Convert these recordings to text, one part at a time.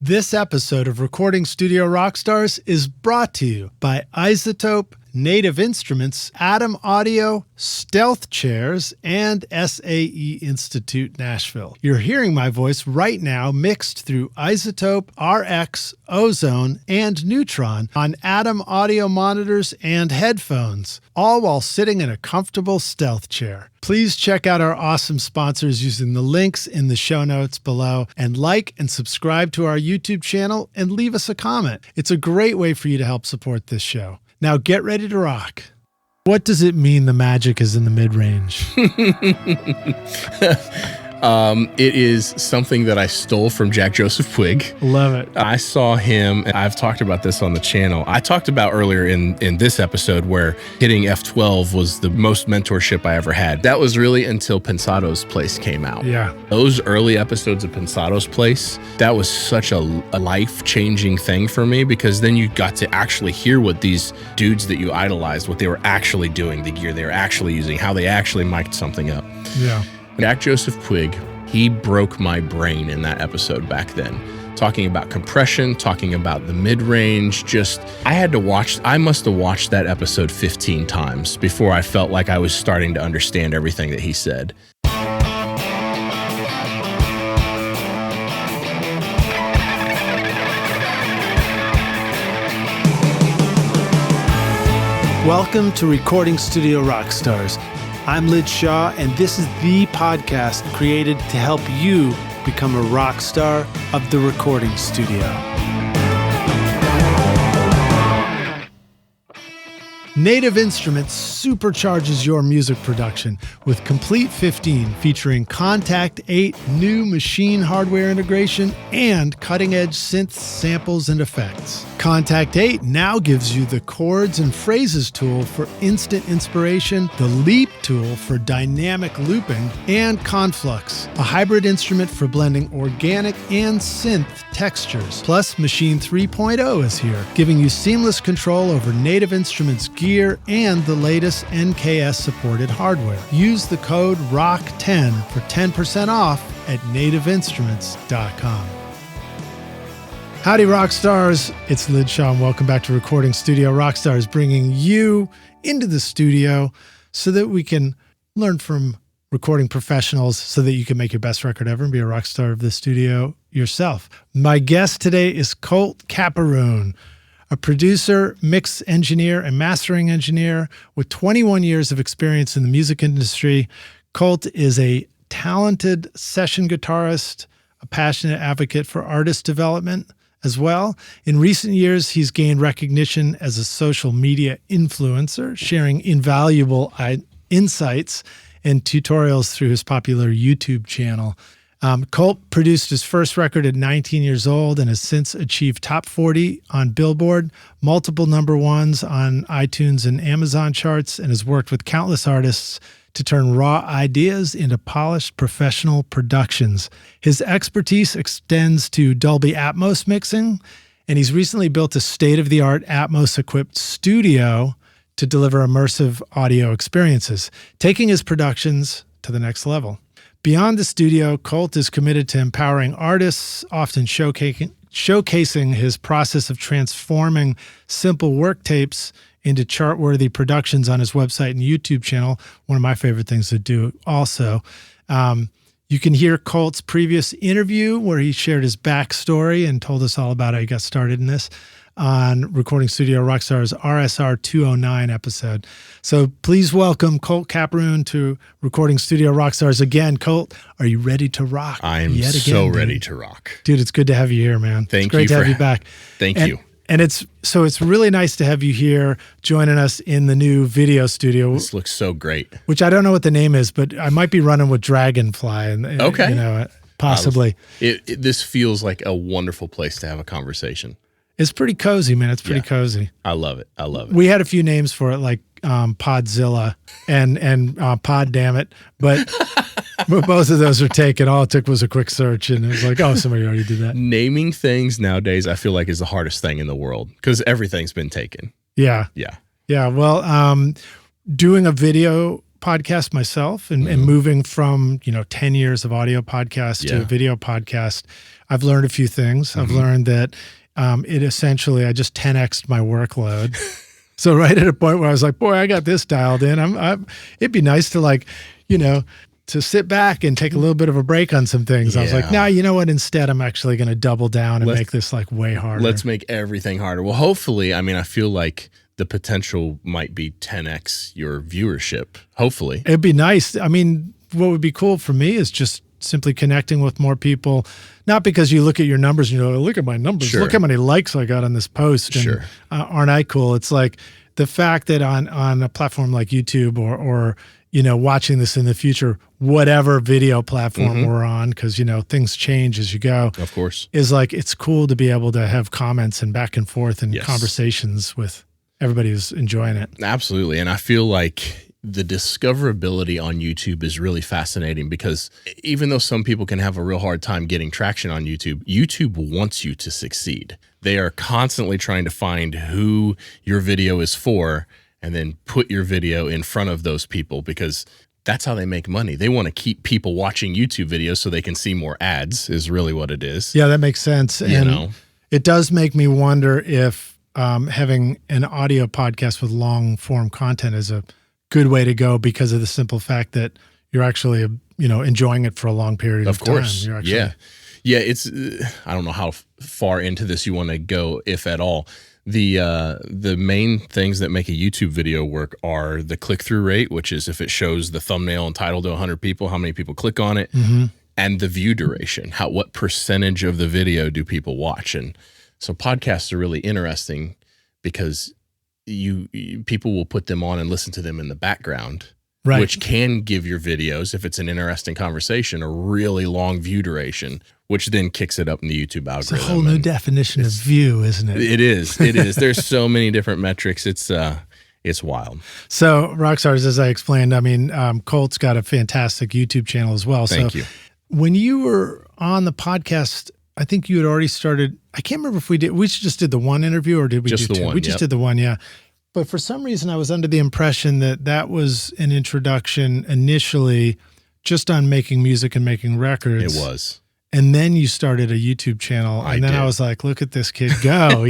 This episode of Recording Studio Rockstars is brought to you by iZotope, Native Instruments, Atom Audio, Stealth Chairs, and SAE Institute Nashville. You're hearing my voice right now mixed through iZotope, RX, Ozone, and Neutron on Atom Audio monitors and headphones, all while sitting in a comfortable Stealth chair. Please check out our awesome sponsors using the links in the show notes below, and like and subscribe to our YouTube channel and leave us a comment. It's a great way for you to help support this show. Now get ready to rock. What does it mean the magic is in the mid-range? It is something that I stole from Jack Joseph Puig. Love it. I saw him, and I've talked about this on the channel. I talked about earlier in this episode where hitting F12 was the most mentorship I ever had. That was really until Pensado's Place came out. Yeah. Those early episodes of Pensado's Place, that was such a life-changing thing for me, because then you got to actually hear what these dudes that you idolized, what they were actually doing, the gear they were actually using, how they actually mic'd something up. Yeah. Jack Joseph Puig, he broke my brain in that episode back then. Talking about compression, talking about the mid-range, I must have watched that episode 15 times before I felt like I was starting to understand everything that he said. Welcome to Recording Studio Rockstars. I'm Lid Shaw, and this is the podcast created to help you become a rock star of the recording studio. Native Instruments supercharges your music production with Complete 15 featuring Contact 8 new machine hardware integration and cutting-edge synths, samples, and effects. Contact 8 now gives you the chords and phrases tool for instant inspiration, the Leap tool for dynamic looping, and Conflux, a hybrid instrument for blending organic and synth textures. Plus, Machine 3.0 is here, giving you seamless control over Native Instruments gear and the latest NKS-supported hardware. Use the code ROCK10 for 10% off at nativeinstruments.com. Howdy, Rockstars. It's Lid Shaw, and welcome back to Recording Studio Rockstars, bringing you into the studio so that we can learn from recording professionals so that you can make your best record ever and be a rock star of the studio yourself. My guest today is Colt Capperrune, a producer, mix engineer, and mastering engineer with 21 years of experience in the music industry. Colt is a talented session guitarist, a passionate advocate for artist development as well. In recent years, he's gained recognition as a social media influencer, sharing invaluable insights and tutorials through his popular YouTube channel. Colt produced his first record at 19 years old and has since achieved top 40 on Billboard, multiple number ones on iTunes and Amazon charts, and has worked with countless artists to turn raw ideas into polished professional productions. His expertise extends to Dolby Atmos mixing, and he's recently built a state-of-the-art Atmos-equipped studio to deliver immersive audio experiences, taking his productions to the next level. Beyond the studio, Colt is committed to empowering artists, often showcasing his process of transforming simple work tapes into chart-worthy productions on his website and YouTube channel, one of my favorite things to do also. You can hear Colt's previous interview where he shared his backstory and told us all about how he got started in this on Recording Studio Rockstar's RSR501 episode. So please welcome Colt Capperrune to Recording Studio Rockstars. Again, Colt, are you ready to rock? I am so ready to rock. Dude, it's good to have you here, man. Thank you. It's great to have you back. Thank you. And it's really nice to have you here joining us in the new video studio. This looks so great. Which I don't know what the name is, but I might be running with Dragonfly. And okay. You know, possibly. This feels like a wonderful place to have a conversation. It's pretty cozy, man. It's pretty cozy. I love it. I love it. We had a few names for it, like Podzilla and Pod Damn It, but both of those are taken. All it took was a quick search, and it was like, oh, somebody already did that. Naming things nowadays, I feel like, is the hardest thing in the world because everything's been taken. Yeah. Well, doing a video podcast myself and moving from 10 years of audio podcast to a video podcast, I've learned a few things. I've learned that it essentially, I just 10x'd my workload. So right at a point where I was like, boy, I got this dialed in. It'd be nice to like, to sit back and take a little bit of a break on some things. I was like, no, you know what? Instead, I'm actually going to double down and make this like way harder. Let's make everything harder. Well, hopefully, I mean, I feel like the potential might be 10x your viewership. Hopefully. It'd be nice. I mean, what would be cool for me is just simply connecting with more people, not because you look at your numbers and you go, look at my numbers, look how many likes I got on this post. And aren't I cool? It's like the fact that on a platform like YouTube or watching this in the future, whatever video platform we're on, because, things change as you go. Of course. Is like, it's cool to be able to have comments and back and forth and conversations with everybody who's enjoying it. Absolutely. And I feel like the discoverability on YouTube is really fascinating because even though some people can have a real hard time getting traction on YouTube, YouTube wants you to succeed. They are constantly trying to find who your video is for and then put your video in front of those people because that's how they make money. They want to keep people watching YouTube videos so they can see more ads is really what it is. Yeah, that makes sense. And it does make me wonder if having an audio podcast with long form content is a good way to go because of the simple fact that you're actually, enjoying it for a long period of time. Of course. Yeah. It's, I don't know how far into this you want to go, if at all. The main things that make a YouTube video work are the click-through rate, which is if it shows the thumbnail and title to 100 people, how many people click on it, and the view duration, what percentage of the video do people watch. And so podcasts are really interesting because people will put them on and listen to them in the background, which can give your videos, if it's an interesting conversation, a really long view duration, which then kicks it up in the YouTube algorithm. It's a whole new definition of view, isn't it? It is. There's so many different metrics. It's wild. So Rockstars, as I explained, I mean, Colt's got a fantastic YouTube channel as well. Thank you. When you were on the podcast, I think you had already started. I can't remember if we just did the one interview or did we just do the two? one? We just did the one, yeah. But for some reason, I was under the impression that was an introduction initially just on making music and making records. It was. And then you started a YouTube channel. And then I was like, look at this kid go,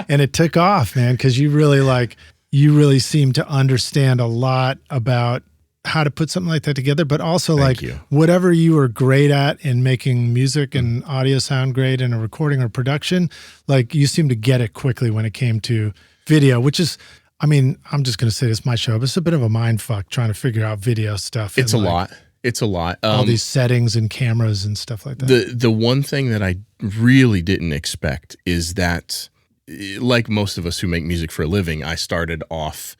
And it took off, man, because you really seem to understand a lot about how to put something like that together, but also whatever you were great at in making music and audio sound great in a recording or production, like you seem to get it quickly when it came to video, which is, I mean, I'm just going to say this, my show, but it's a bit of a mind fuck trying to figure out video stuff. It's a lot. It's a lot. All these settings and cameras and stuff like that. The one thing that I really didn't expect is that, like most of us who make music for a living, I started off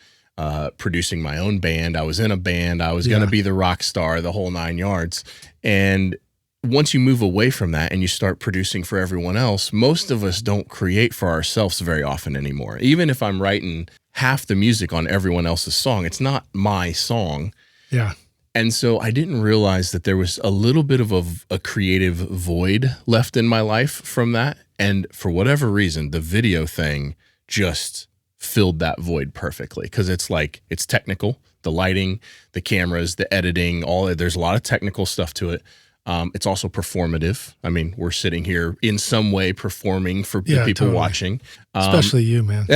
producing my own band. I was in a band. I was going to be the rock star, the whole 9 yards. And once you move away from that and you start producing for everyone else, most of us don't create for ourselves very often anymore. Even if I'm writing half the music on everyone else's song, it's not my song. Yeah. And so I didn't realize that there was a little bit of a creative void left in my life from that. And for whatever reason, the video thing just filled that void perfectly because it's technical, the lighting, the cameras, the editing, there's a lot of technical stuff to it. It's also performative. I mean, we're sitting here in some way performing for the people watching. Especially you, man.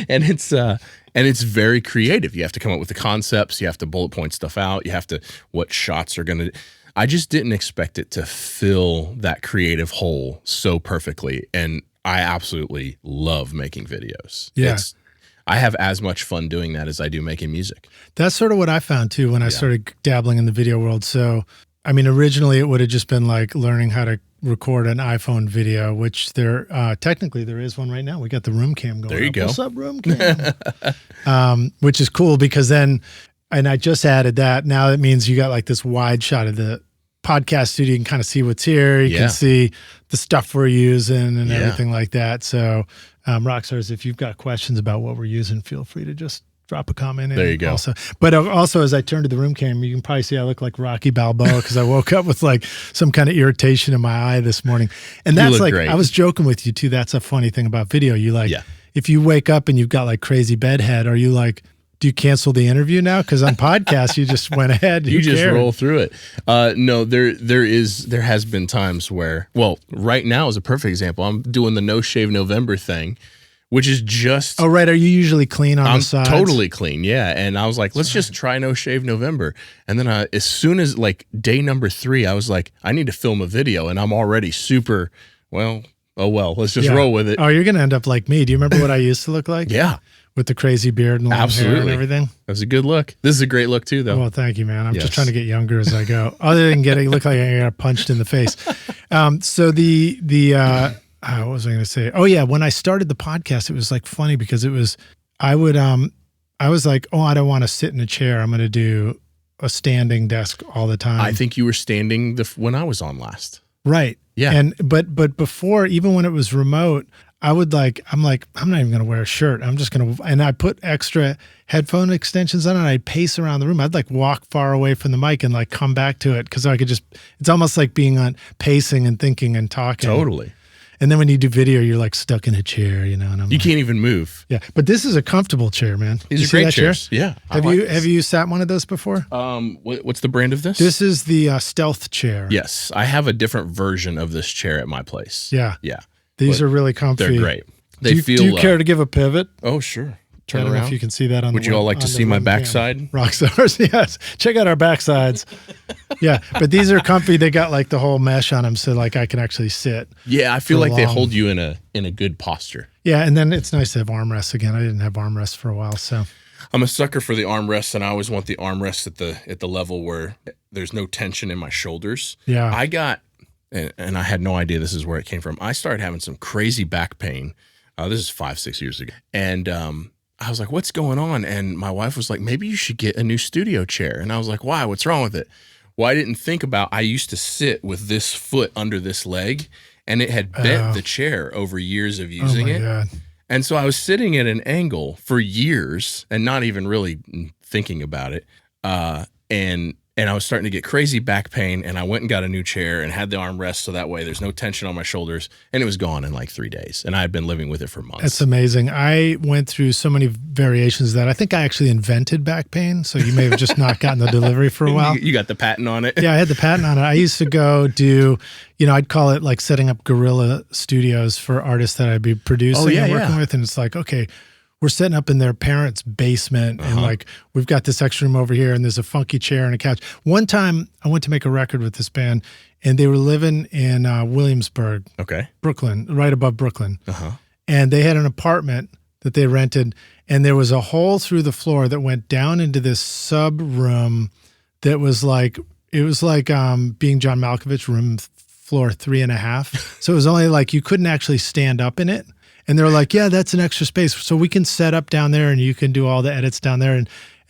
And it's very creative. You have to come up with the concepts. You have to bullet point stuff out. You have to, what shots are going to, I just didn't expect it to fill that creative hole so perfectly. And I absolutely love making videos. Yeah. I have as much fun doing that as I do making music. That's sort of what I found too when I started dabbling in the video world. So, I mean, originally it would have just been like learning how to record an iPhone video, which technically there is one right now. We got the room cam going. There you go. What's up, room cam? Which is cool because then, and I just added that. Now it means you got like this wide shot of the podcast studio. You can kind of see what's here. You can see the stuff we're using and everything like that. So, Rockstars, if you've got questions about what we're using, feel free to just drop a comment in. There you go. Also, as I turn to the room cam, you can probably see I look like Rocky Balboa because I woke up with like some kind of irritation in my eye this morning. And that's like, great. I was joking with you too. That's a funny thing about video. You like, if you wake up and you've got like crazy bedhead, are you like, Do you cancel the interview now? Because on podcasts, you just went ahead. You just roll through it. No, there has been times where, well, right now is a perfect example. I'm doing the No Shave November thing, which is just. Oh, right. Are you usually clean on the sides? I'm totally clean. Yeah. And I was like, let's just try No Shave November. And then as soon as like day number 3, I was like, I need to film a video, and I'm already super, let's just roll with it. Oh, you're going to end up like me. Do you remember what I used to look like? Yeah. With the crazy beard and long hair and everything. That was a good look. This is a great look too, though. Well, thank you, man. I'm just trying to get younger as I go. Other than look like I got punched in the face. So what was I going to say? Oh yeah, when I started the podcast, it was like funny because I was like, oh, I don't want to sit in a chair. I'm going to do a standing desk all the time. I think you were standing when I was on last. Right. Yeah. But before, even when it was remote, I'm not even going to wear a shirt. I'm just going to, and I put extra headphone extensions on and I'd pace around the room. I'd like walk far away from the mic and like come back to it. Cause I could it's almost like being on pacing and thinking and talking. Totally. And then when you do video, you're like stuck in a chair, and you can't even move. Yeah. But this is a comfortable chair, man. These are great chairs. Yeah. Have you sat one of those before? What's the brand of this? This is the Stealth chair. Yes. I have a different version of this chair at my place. Yeah. Yeah. These are really comfy. They're great. Do you care to give a pivot? Oh, sure. Turn I don't around. know if you can see that on Would you all like to see my backside? Rockstars, yes. Check out our backsides. Yeah, but these are comfy. They got like the whole mesh on them, so like I can actually sit. Yeah, I feel like they hold you in a good posture. Yeah, and then it's nice to have armrests again. I didn't have armrests for a while, so. I'm a sucker for the armrests, and I always want the armrests at the level where there's no tension in my shoulders. Yeah. I got, and I had no idea this is where it came from. I started having some crazy back pain. This is 5-6 years ago. And I was like, what's going on? And my wife was like, maybe you should get a new studio chair. And I was like, why? What's wrong with it? Well, I didn't think about, I used to sit with this foot under this leg, and it had bent the chair over years of using it. God. And so I was sitting at an angle for years and not even really thinking about it. And I was starting to get crazy back pain, and I went and got a new chair and had the armrest so that way there's no tension on my shoulders, and it was gone in like 3 days, and I had been living with it for months. That's amazing. I went through so many variations of that I think I actually invented back pain, so you may have just not gotten the delivery for a while. You got the patent on it? Yeah, I had the patent on it. I used to go do, I'd call it like setting up guerrilla studios for artists that I'd be producing and working with, and it's like, okay, we're setting up in their parents' basement and like we've got this extra room over here and there's a funky chair and a couch. One time I went to make a record with this band and they were living in Williamsburg, Brooklyn, right above Brooklyn. And they had an apartment that they rented and there was a hole through the floor that went down into this sub room that was like, it was like being John Malkovich, room floor 3.5. So it was only like you couldn't actually stand up in it. And they're like, yeah, that's an extra space. So we can set up down there and you can do all the edits down there.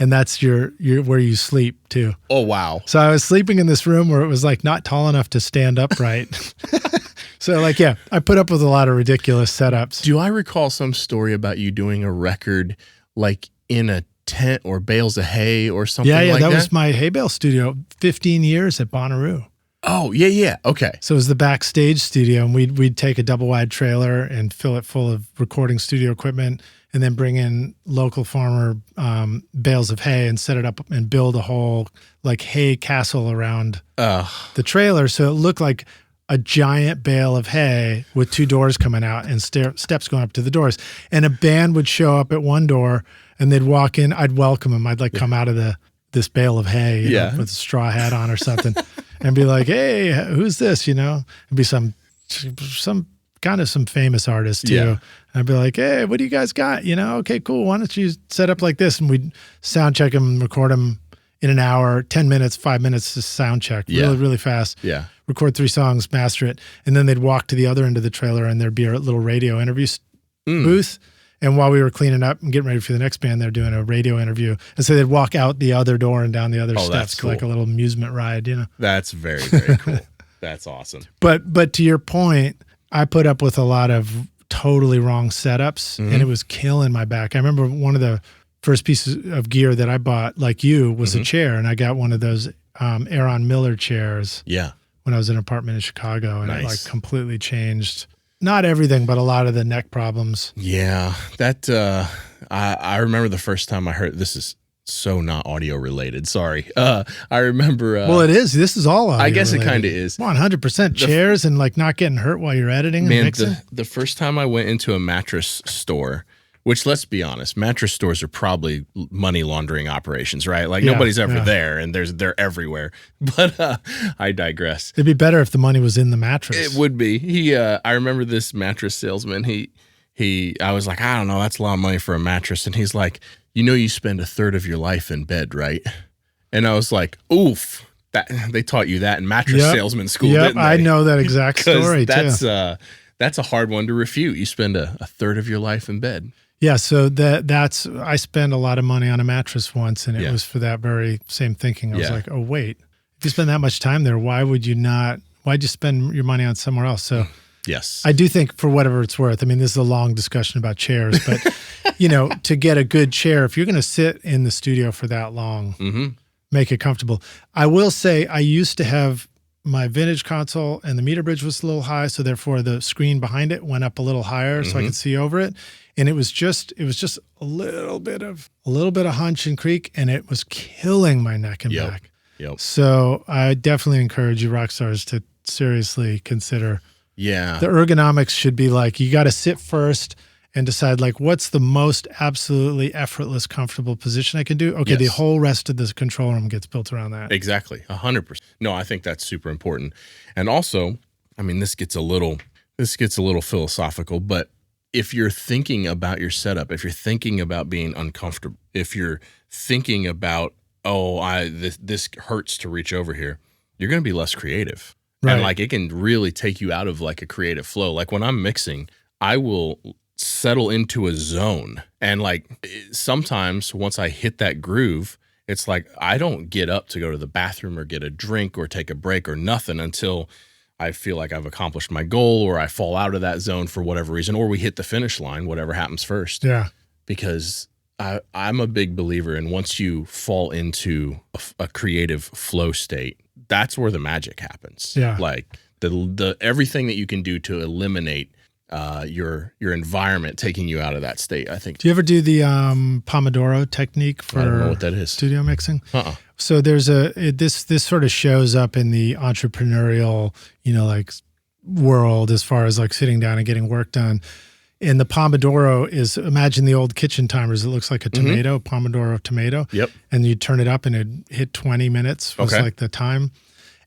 And that's your where you sleep too. Oh, wow. So I was sleeping in this room where it was like not tall enough to stand upright. So like, yeah, I put up with a lot of ridiculous setups. Do I recall some story about you doing a record like in a tent or bales of hay or something like that? Yeah, that was my hay bale studio, 15 years at Bonnaroo. Oh, yeah. Okay. So it was the backstage studio, and we'd take a double wide trailer and fill it full of recording studio equipment and then bring in local farmer bales of hay and set it up and build a whole like hay castle around the trailer. So it looked like a giant bale of hay with 2 doors coming out and steps going up to the doors. And a band would show up at one door and they'd walk in. I'd welcome them. I'd like come out of this bale of hay you know, with a straw hat on or something and be like, hey, who's this? It'd be some famous artist too. And I'd be like, hey, what do you guys got? Okay, cool. Why don't you set up like this? And we'd sound check them, record them in an hour, 10 minutes, 5 minutes to sound check really, really fast. Yeah. Record 3 songs, master it. And then they'd walk to the other end of the trailer and there'd be a little radio interview booth. And while we were cleaning up and getting ready for the next band, they're doing a radio interview. And so they'd walk out the other door and down the other steps, cool. Like a little amusement ride, That's very, very cool. That's awesome. But to your point, I put up with a lot of totally wrong setups and it was killing my back. I remember one of the first pieces of gear that I bought, like you, was a chair. And I got one of those Aaron Miller chairs when I was in an apartment in Chicago. And it like completely changed not everything, but a lot of the neck problems. Yeah, that I remember the first time I heard, this is so not audio related. Sorry. I remember. Well, it is. This is all audio I guess related. it kind of is. 100% chairs and like not getting hurt while you're editing and mixing. The first time I went into a mattress store, which, let's be honest, mattress stores are probably money laundering operations, right? Like nobody's ever there, and they're everywhere. But I digress. It'd be better if the money was in the mattress. It would be. I remember this mattress salesman. I was like, I don't know, that's a lot of money for a mattress, and he's like, you spend a third of your life in bed, right? And I was like, oof. They taught you that in mattress salesman school, didn't they? I know that exact story too. That's a hard one to refute. You spend a third of your life in bed. Yeah, so that's I spent a lot of money on a mattress once, and it was for that very same thinking. I was like, oh wait, if you spend that much time there, why'd you spend your money on somewhere else? So yes, I do think, for whatever it's worth, I mean, this is a long discussion about chairs, but to get a good chair, if you're going to sit in the studio for that long, make it comfortable. I will say I used to have my vintage console, and the meter bridge was a little high, so therefore the screen behind it went up a little higher so I could see over it. And it was just a little bit of hunch and creak, and it was killing my neck and back. Yep. So I definitely encourage you rock stars to seriously consider. Yeah. The ergonomics should be like, you got to sit first and decide like, what's the most absolutely effortless, comfortable position I can do? Okay, the whole rest of this control room gets built around that. Exactly, 100%. No, I think that's super important. And also, I mean, this gets a little philosophical, but if you're thinking about your setup, if you're thinking about being uncomfortable, if you're thinking about, this hurts to reach over here, you're going to be less creative. Right. And like, it can really take you out of like a creative flow. Like when I'm mixing, I will settle into a zone. And like sometimes once I hit that groove, it's like I don't get up to go to the bathroom or get a drink or take a break or nothing until I feel like I've accomplished my goal, or I fall out of that zone for whatever reason, or we hit the finish line, whatever happens first. Yeah. Because I'm a big believer in once you fall into a creative flow state, that's where the magic happens. Yeah. Like the everything that you can do to eliminate your environment taking you out of that state, I think. Do you ever do the Pomodoro technique for I don't know what that is. Studio mixing? So there's this sort of shows up in the entrepreneurial, like world as far as like sitting down and getting work done. And the Pomodoro is, imagine the old kitchen timers. It looks like a tomato, Pomodoro tomato. Yep. And you turn it up and it hit 20 minutes was like the time.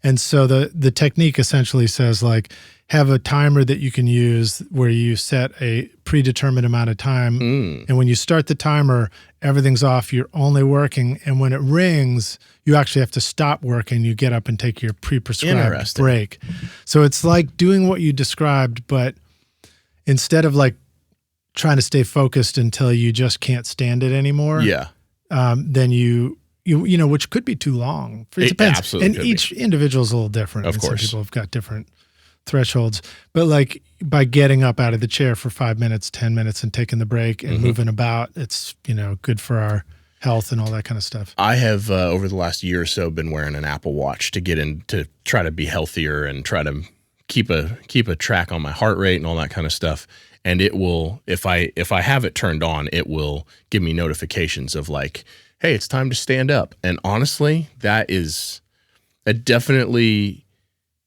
And so the technique essentially says like, have a timer that you can use where you set a predetermined amount of time. And when you start the timer, everything's off. You're only working. And when it rings, you actually have to stop working. You get up and take your pre-prescribed break. So it's like doing what you described, but instead of like trying to stay focused until you just can't stand it anymore. Yeah. Then you which could be too long. It depends. Absolutely. And each individual is a little different. Of course. Some people have got different thresholds, but like by getting up out of the chair for 5 minutes, 10 minutes and taking the break and moving about, it's, good for our health and all that kind of stuff. I have over the last year or so been wearing an Apple Watch to get in to try to be healthier and try to keep a track on my heart rate and all that kind of stuff. And it will, if I have it turned on, it will give me notifications of like, hey, it's time to stand up. And honestly, that definitely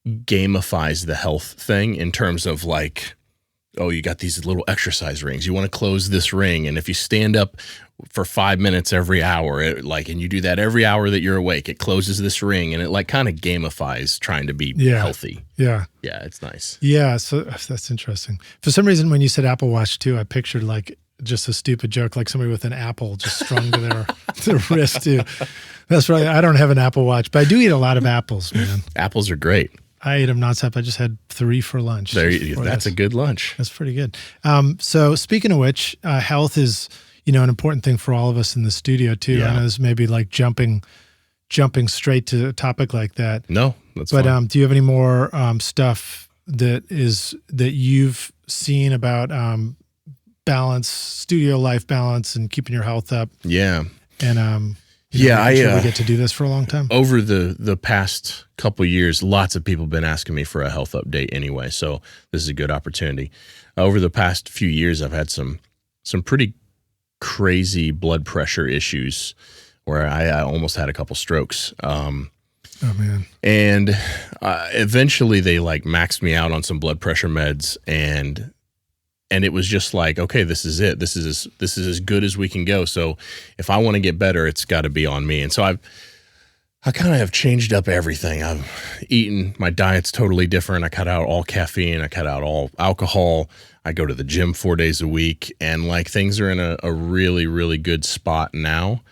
gamifies the health thing in terms of like, oh, you got these little exercise rings. You want to close this ring. And if you stand up for 5 minutes every hour, and you do that every hour that you're awake, it closes this ring, and it like kind of gamifies trying to be healthy. Yeah. Yeah. It's nice. Yeah. So that's interesting. For some reason, when you said Apple Watch too, I pictured like just a stupid joke, like somebody with an apple just strung to their wrist too. That's right. I don't have an Apple Watch, but I do eat a lot of apples, man. Apples are great. I ate them nonstop. I just had 3 for lunch. That's a good lunch. That's pretty good. So speaking of which, health is, an important thing for all of us in the studio too. Yeah. I know this may be like jumping straight to a topic like that. No, that's fine. But do you have any more stuff that you've seen about balance, studio life balance, and keeping your health up? Yeah. And we get to do this for a long time. Over the past couple of years, lots of people have been asking me for a health update anyway, so this is a good opportunity. Over the past few years, I've had some pretty crazy blood pressure issues where I almost had a couple strokes. Oh man. And eventually they like maxed me out on some blood pressure meds, and it was just like, okay, this is it. This is as good as we can go. So if I want to get better, it's got to be on me. And so I kind of have changed up everything. I've eaten, my diet's totally different. I cut out all caffeine. I cut out all alcohol. I go to the gym 4 days a week, and like things are in a really, really good spot now.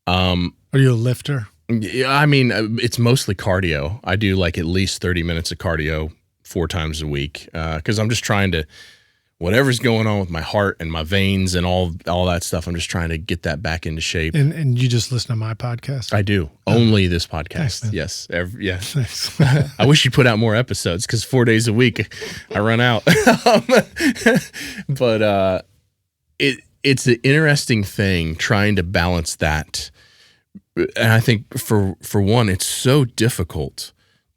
Are you a lifter? Yeah, I mean, it's mostly cardio. I do like at least 30 minutes of cardio 4 times a week because I'm just trying to, whatever's going on with my heart and my veins and all that stuff, I'm just trying to get that back into shape. And you just listen to my podcast? I do. Only this podcast. Thanks, yes. Yeah. Thanks. I wish you'd put out more episodes because 4 days a week I run out. But it's an interesting thing trying to balance that. And I think for one, it's so difficult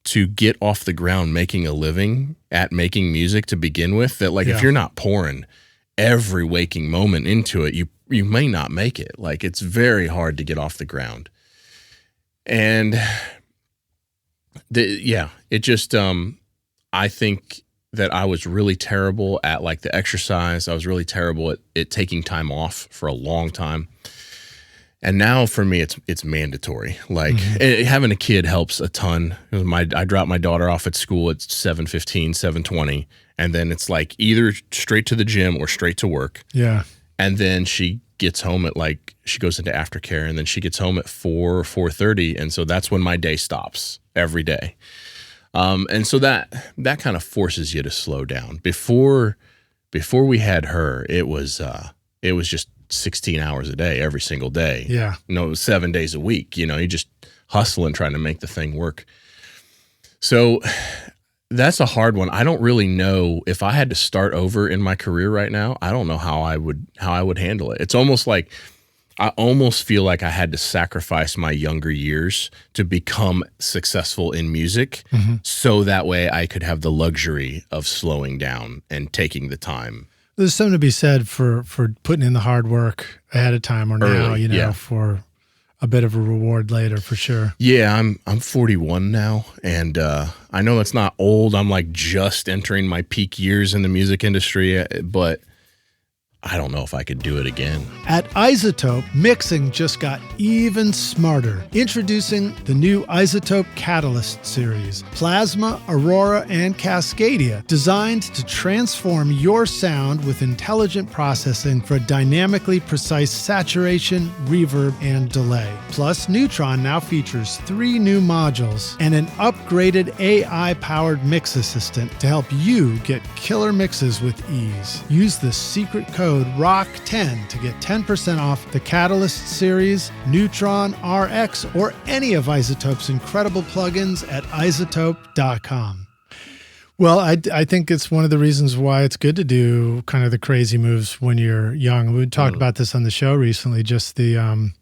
to get off the ground making a living at making music to begin with that like if you're not pouring every waking moment into it, you may not make it. Like it's very hard to get off the ground. And it just I think that I was really terrible at like the exercise. I was really terrible at it taking time off for a long time. And now for me, it's mandatory. Like having a kid helps a ton. I drop my daughter off at school at 7:15, 7:20, and then it's like either straight to the gym or straight to work. Yeah. And then she gets home at like, she goes into aftercare, and then she gets home at 4 or 4:30, and so that's when my day stops every day. And so that kind of forces you to slow down. Before we had her, it was just 16 hours a day, every single day. Yeah. No, it was 7 days a week. You know, you just hustling, trying to make the thing work. So that's a hard one. I don't really know if I had to start over in my career right now. I don't know how I would handle it. It's almost like I almost feel like I had to sacrifice my younger years to become successful in music, so that way I could have the luxury of slowing down and taking the time. There's something to be said for putting in the hard work ahead of time or now, early, for a bit of a reward later, for sure. Yeah, I'm 41 now, and I know it's not old. I'm like just entering my peak years in the music industry, but I don't know if I could do it again. At iZotope, mixing just got even smarter. Introducing the new iZotope Catalyst series, Plasma, Aurora, and Cascadia, designed to transform your sound with intelligent processing for dynamically precise saturation, reverb, and delay. Plus, Neutron now features 3 new modules and an upgraded AI-powered mix assistant to help you get killer mixes with ease. Use the secret code ROCK10 to get 10% off the Catalyst series, Neutron, RX, or any of iZotope's incredible plugins at iZotope.com. Well, I think it's one of the reasons why it's good to do kind of the crazy moves when you're young. We talked about this on the show recently, just the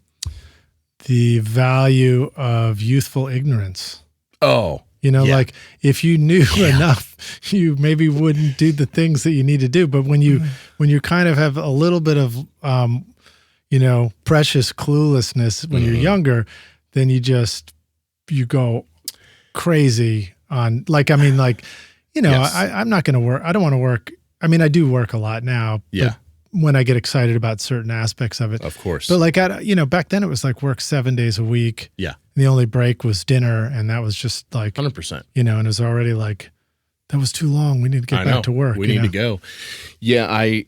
value of youthful ignorance. Oh, like if you knew enough, you maybe wouldn't do the things that you need to do. But when you kind of have a little bit of, precious cluelessness when you're younger, then you go crazy on I'm not going to work. I don't want to work. I mean, I do work a lot now. Yeah. When I get excited about certain aspects of it. Of course. But back then it was like work 7 days a week. Yeah. The only break was dinner, and that was just like 100%. And it was already like, that was too long. We need to get back to work. We need to go. Yeah, I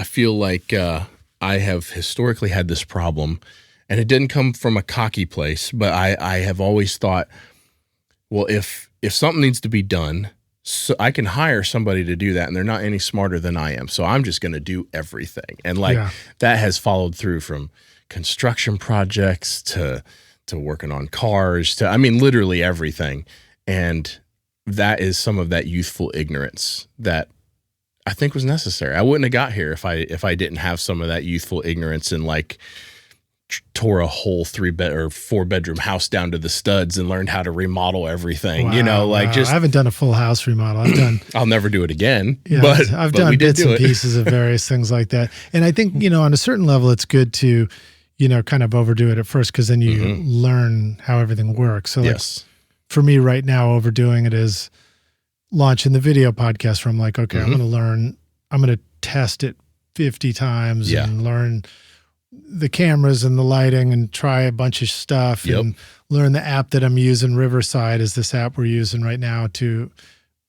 feel like I have historically had this problem, and it didn't come from a cocky place, but I have always thought, well, if something needs to be done, so I can hire somebody to do that, and they're not any smarter than I am. So I'm just going to do everything. And that has followed through from construction projects to working on cars to, literally everything. And that is some of that youthful ignorance that I think was necessary. I wouldn't have got here if I didn't have some of that youthful ignorance and tore a whole 3-bed or 4-bedroom house down to the studs and learned how to remodel everything. Wow. Just I haven't done a full house remodel. I'll never do it again. Yeah, but I've done bits and pieces of various things like that. And I think, on a certain level, it's good to, kind of overdo it at first, because then you learn how everything works. So like for me right now, overdoing it is launching the video podcast where I'm like, okay, I'm going to test it 50 times and learn the cameras and the lighting and try a bunch of stuff and learn the app that I'm using. Riverside is this app we're using right now to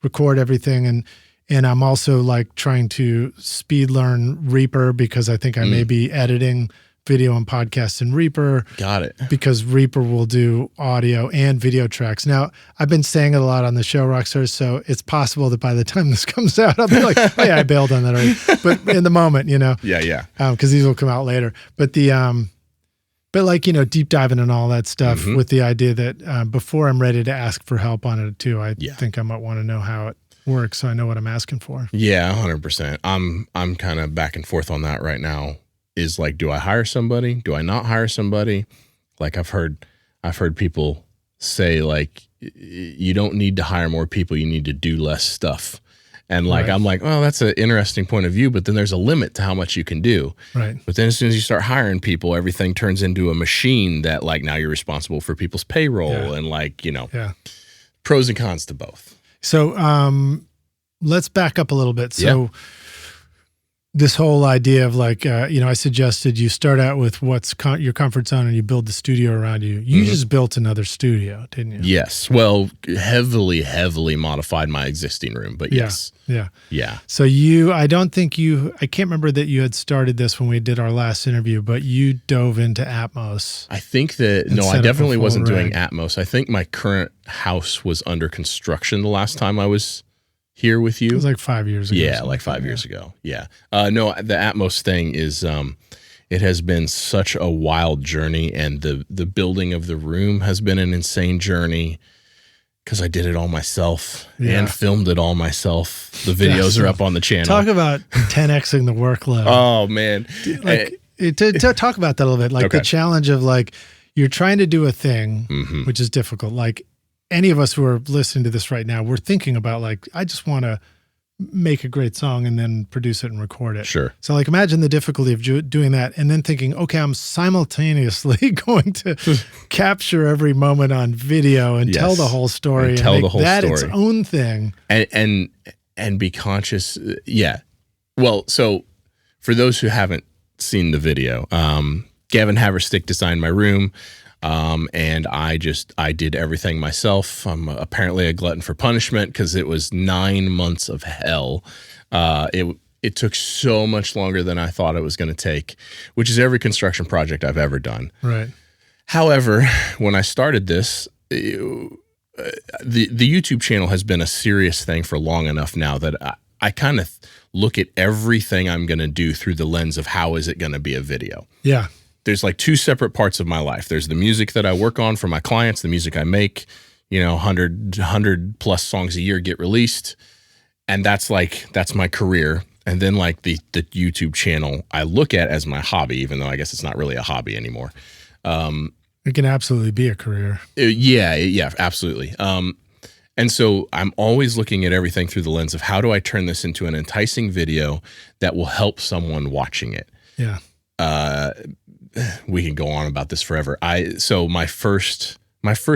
record everything. And I'm also like trying to speed learn Reaper, because I think I may be editing video and podcasts in Reaper. Got it. Because Reaper will do audio and video tracks. Now, I've been saying it a lot on the show, Rockstars, so it's possible that by the time this comes out, I'll be like, oh yeah, I bailed on that already. But in the moment, Yeah. Because these will come out later. But deep diving and all that stuff with the idea that before I'm ready to ask for help on it too, I think I might want to know how it works so I know what I'm asking for. Yeah, 100%. I'm kind of back and forth on that right now. Is like, do I hire somebody? Do I not hire somebody? Like I've heard people say like, you don't need to hire more people. You need to do less stuff. And like, I'm like, well, that's an interesting point of view, but then there's a limit to how much you can do. Right. But then as soon as you start hiring people, everything turns into a machine that like, now you're responsible for people's payroll and like, pros and cons to both. So let's back up a little bit. So this whole idea of like, I suggested you start out with what's your comfort zone and you build the studio around you. You just built another studio, didn't you? Yes. Well, heavily modified my existing room, but yes. Yeah. So I can't remember that you had started this when we did our last interview, but you dove into Atmos. I think that, no, I definitely wasn't doing Atmos. I think my current house was under construction the last time I was here with you. It was like 5 years ago. Yeah, like 5 years ago. Yeah. No, the Atmos thing is, it has been such a wild journey, and the building of the room has been an insane journey because I did it all myself and filmed it all myself. The videos are up on the channel. Talk about 10xing the workload. Oh man. To talk about that a little bit, like the challenge of like, you're trying to do a thing, which is difficult. Like, any of us who are listening to this right now, we're thinking about like, I just want to make a great song and then produce it and record it. Sure. So like, imagine the difficulty of doing that and then thinking, okay, I'm simultaneously going to capture every moment on video and tell the whole story and tell make the whole that story. Its own thing. And be conscious. Yeah. Well, so for those who haven't seen the video, Gavin Haverstick designed my room. And I did everything myself. I'm apparently a glutton for punishment because it was 9 months of hell. It took so much longer than I thought it was going to take, which is every construction project I've ever done. Right. However, when I started this, the YouTube channel has been a serious thing for long enough now that I kind of look at everything I'm going to do through the lens of how is it going to be a video. Yeah. There's like two separate parts of my life. There's the music that I work on for my clients, the music I make, 100 plus songs a year get released. And that's my career. And then like the YouTube channel I look at as my hobby, even though I guess it's not really a hobby anymore. It can absolutely be a career. Yeah, absolutely. And so I'm always looking at everything through the lens of how do I turn this into an enticing video that will help someone watching it. Yeah. We can go on about this forever. So my first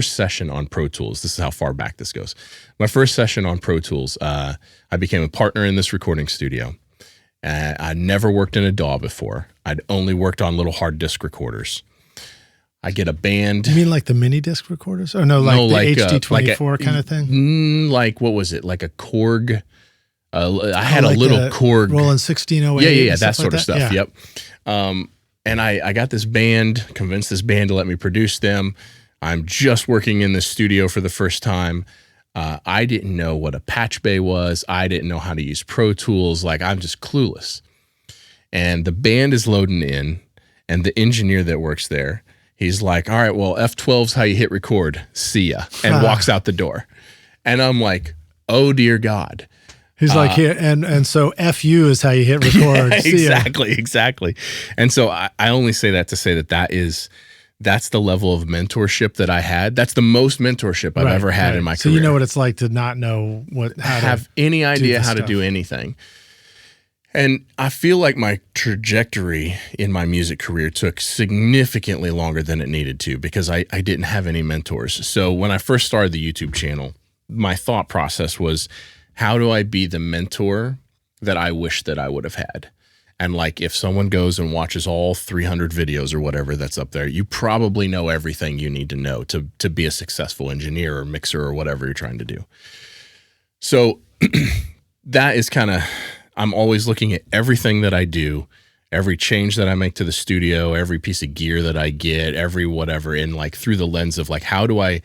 session on Pro Tools, this is how far back this goes. My first session on Pro Tools, I became a partner in this recording studio. I never worked in a DAW before. I'd only worked on little hard disk recorders. I get a band. You mean like the mini disc recorders? Oh no, like the HD24 kind of thing? Like, what was it? Like a Korg. I had a little Korg. Roland 1608. Yeah, that sort of stuff. Yeah. Yep. And I got this band, convinced this band to let me produce them. I'm just working in the studio for the first time. I didn't know what a patch bay was. I didn't know how to use Pro Tools. Like, I'm just clueless. And the band is loading in, and the engineer that works there, he's like, all right, well, F12's how you hit record. See ya. And walks out the door. And I'm like, oh, dear God. He's like, here, and so FU is how you hit record. Exactly. And so I only say that to say that's the level of mentorship that I had. That's the most mentorship I've ever had in my career. So you know what it's like to not know how to have any idea how to do anything. And I feel like my trajectory in my music career took significantly longer than it needed to because I didn't have any mentors. So when I first started the YouTube channel, my thought process was, how do I be the mentor that I wish that I would have had? And like, if someone goes and watches all 300 videos or whatever that's up there, you probably know everything you need to know to be a successful engineer or mixer or whatever you're trying to do. So that is kind of, I'm always looking at everything that I do, every change that I make to the studio, every piece of gear that I get, every whatever, in like through the lens of like, how do I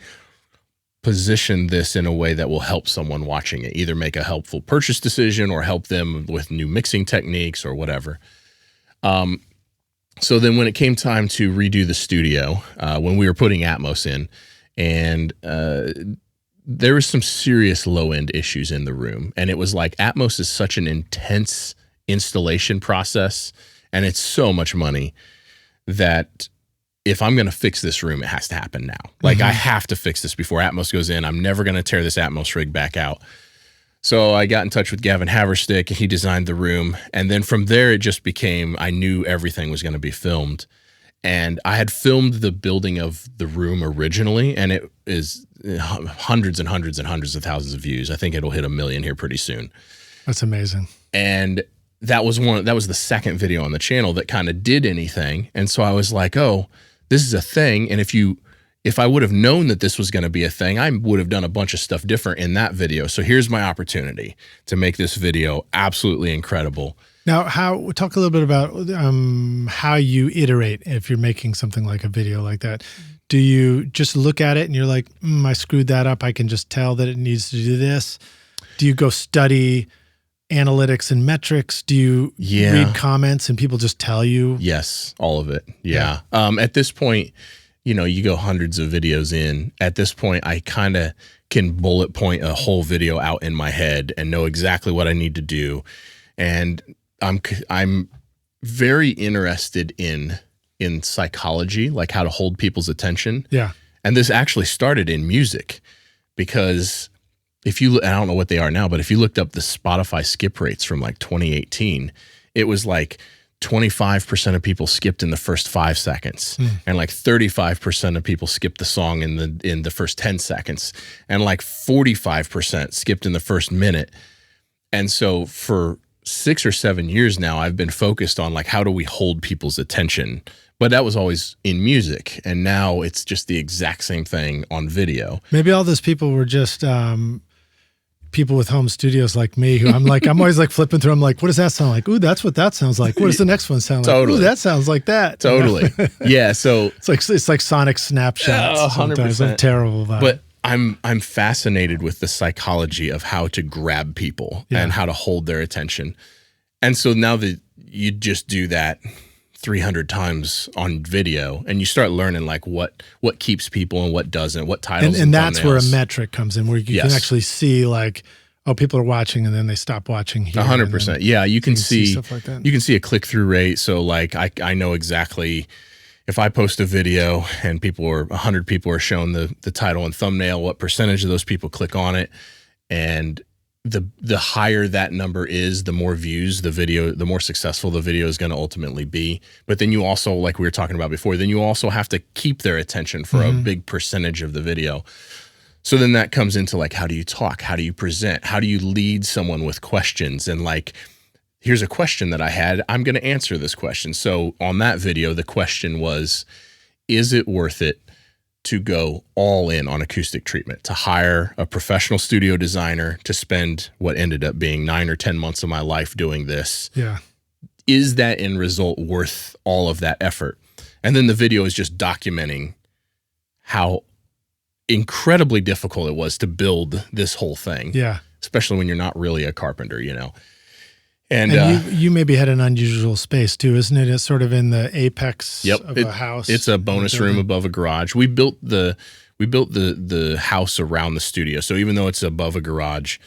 position this in a way that will help someone watching it, either make a helpful purchase decision or help them with new mixing techniques or whatever. So then when it came time to redo the studio, when we were putting Atmos in, and there was some serious low-end issues in the room. And it was like, Atmos is such an intense installation process, and it's so much money that if I'm going to fix this room, it has to happen now. Like, I have to fix this before Atmos goes in. I'm never going to tear this Atmos rig back out. So I got in touch with Gavin Haverstick, and he designed the room. And then from there, it just became, I knew everything was going to be filmed. And I had filmed the building of the room originally, and it is hundreds and hundreds and hundreds of thousands of views. I think it'll hit 1 million here pretty soon. That's amazing. And that was the second video on the channel that kind of did anything. And so I was like, oh, this is a thing. And if I would have known that this was going to be a thing, I would have done a bunch of stuff different in that video. So here's my opportunity to make this video absolutely incredible. Now, talk a little bit about how you iterate if you're making something like a video like that. Do you just look at it and you're like, I screwed that up, I can just tell that it needs to do this? Do you go study analytics and metrics? Do you read comments and people just tell you? Yes, all of it. Yeah. At this point, you go hundreds of videos in. At this point, I kind of can bullet point a whole video out in my head and know exactly what I need to do. And I'm very interested in psychology, like how to hold people's attention. Yeah. And this actually started in music, because if you, I don't know what they are now, but if you looked up the Spotify skip rates from like 2018, it was like 25% of people skipped in the first 5 seconds, and like 35% of people skipped the song in the first 10 seconds, and like 45% skipped in the first minute. And so for 6 or 7 years now, I've been focused on like, how do we hold people's attention? But that was always in music, and now it's just the exact same thing on video. Maybe all those people were just people with home studios like me, who I'm always like flipping through. I'm like, what does that sound like? Ooh, that's what that sounds like. What does the next one sound like? Totally. Ooh, that sounds like that. Totally. Yeah. So it's like sonic snapshots. 100%. I'm terrible about it. But I'm fascinated with the psychology of how to grab people and how to hold their attention. And so now that you just do that 300 times on video, and you start learning like what keeps people and what doesn't, what titles and that's thumbnails. Where a metric comes in, where you can actually see like, oh, people are watching and then they stop watching here. 100%. Yeah, you can see stuff like that. You can see a click-through rate. So like I know exactly if I post a video and 100 people are shown the title and thumbnail, what percentage of those people click on it. And the higher that number is, the more views the more successful the video is going to ultimately be. But then you also, like we were talking about before, then you also have to keep their attention for a big percentage of the video. So then that comes into like, how do you talk? How do you present? How do you lead someone with questions? And like, here's a question that I had, I'm going to answer this question. So on that video, the question was, is it worth it to go all in on acoustic treatment, to hire a professional studio designer, to spend what ended up being 9 or 10 months of my life doing this? Yeah. Is that end result worth all of that effort? And then the video is just documenting how incredibly difficult it was to build this whole thing. Yeah. Especially when you're not really a carpenter, And you maybe had an unusual space too, isn't it? It's sort of in the apex of a house. It's a bonus room above a garage. We built the house around the studio. So even though it's above a garage,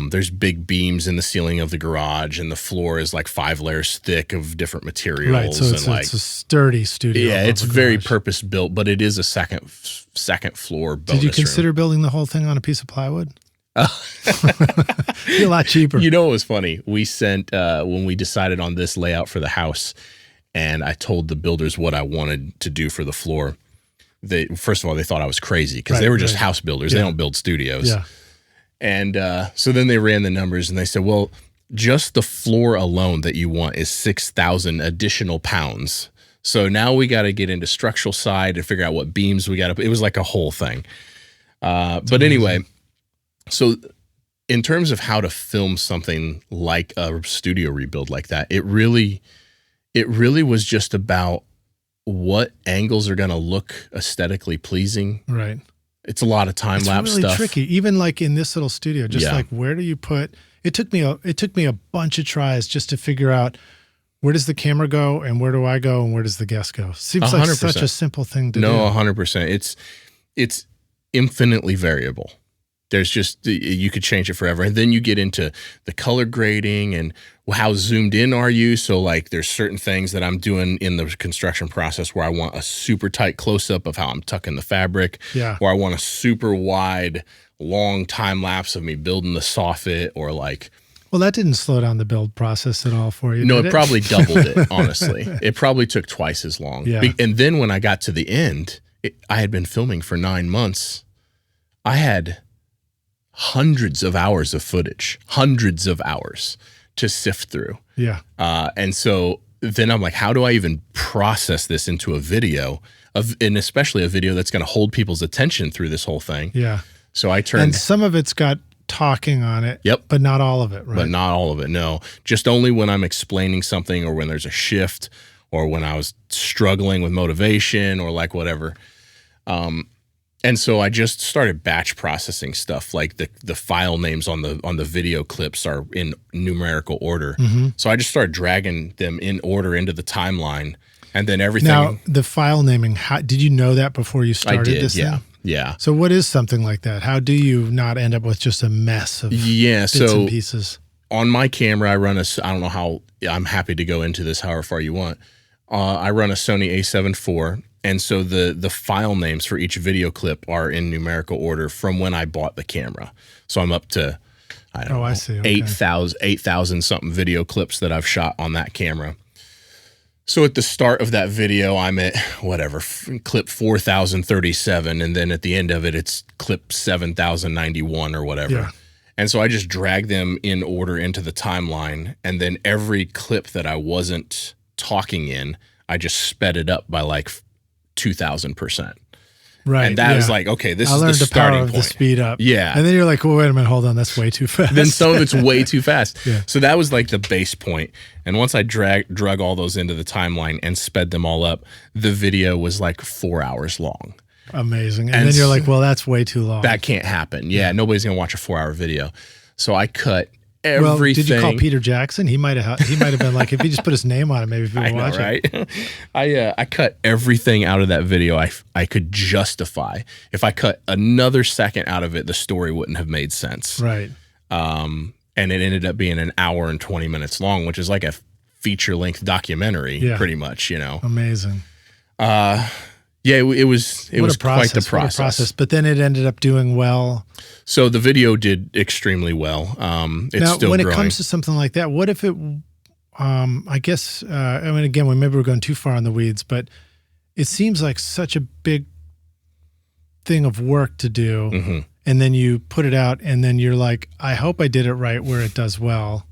There's big beams in the ceiling of the garage, and the floor is like 5 layers thick of different materials. Right, so it's a sturdy studio. Yeah, it's very purpose built, but it is a second floor bonus Did you consider building the whole thing on a piece of plywood? Be a lot cheaper. You know what was funny? We sent when we decided on this layout for the house, and I told the builders what I wanted to do for the floor. First of all, they thought I was crazy because they were just house builders. Yeah. They don't build studios. Yeah. And so then they ran the numbers and they said, well, just the floor alone that you want is 6,000 additional pounds. So now we got to get into structural side and figure out what beams we got to. It was like a whole thing. But anyway, so in terms of how to film something like a studio rebuild like that, it really was just about what angles are going to look aesthetically pleasing. Right. It's a lot of time lapse really stuff. Tricky, even like in this little studio. Just like where do you put? It took me a bunch of tries just to figure out where does the camera go and where do I go and where does the guest go. Seems 100%. Like such a simple thing to do. No, 100%. It's infinitely variable. There's just, you could change it forever. And then you get into the color grading and how zoomed in are you? So like there's certain things that I'm doing in the construction process where I want a super tight close up of how I'm tucking the fabric. Yeah. Or I want a super wide, long time lapse of me building the soffit or like. Well, that didn't slow down the build process at all for you. No, did it probably doubled it, honestly. It probably took twice as long. Yeah. And then when I got to the end, I had been filming for 9 months. I had hundreds of hours of footage, hundreds of hours to sift through. Yeah. And so then I'm like, how do I even process this into a video and especially a video that's going to hold people's attention through this whole thing? Yeah. So I turned. And some of it's got talking on it. Yep. But not all of it, right? But not all of it. No, just only when I'm explaining something or when there's a shift or when I was struggling with motivation or like whatever. And so I just started batch processing stuff. Like the file names on the video clips are in numerical order. Mm-hmm. So I just started dragging them in order into the timeline, and then everything. Now the file naming. How did you know that before you started this thing? Yeah, yeah. So what is something like that? How do you not end up with just a mess of bits and pieces? On my camera, I run I don't know how. I'm happy to go into this however far you want. I run a Sony A7 IV. And so the file names for each video clip are in numerical order from when I bought the camera. So I'm up to, I don't know, I see. Okay. 8,000 something video clips that I've shot on that camera. So at the start of that video, I'm at whatever, clip 4,037. And then at the end of it, it's clip 7,091 or whatever. Yeah. And so I just drag them in order into the timeline. And then every clip that I wasn't talking in, I just sped it up by like 2,000%. Right. And that was like, okay, this is the starting starting point. The speed up. Yeah. And then you're like, well, wait a minute, hold on, that's way too fast. Then some of it's way too fast. Yeah. So that was like the base point. And once I drug all those into the timeline and sped them all up, the video was like 4 hours long. Amazing. And then you're like, well, that's way too long. That can't happen. Yeah. Nobody's going to watch a 4-hour video. So I cut everything. Well, did you call Peter Jackson? He might have been like, if he just put his name on it, maybe people would watch it. Right? I cut everything out of that video I could justify. If I cut another second out of it, the story wouldn't have made sense. Right. And it ended up being an hour and 20 minutes long, which is like a feature-length documentary, pretty much, you know. Amazing. Yeah, it was quite the process. What a process. But then it ended up doing well. So the video did extremely well. It's now, still when growing. it comes to something like that, what if it, I guess, I mean, again, maybe we're going too far in the weeds, but it seems like such a big thing of work to do. Mm-hmm. And then you put it out and then you're like, I hope I did it right where it does well.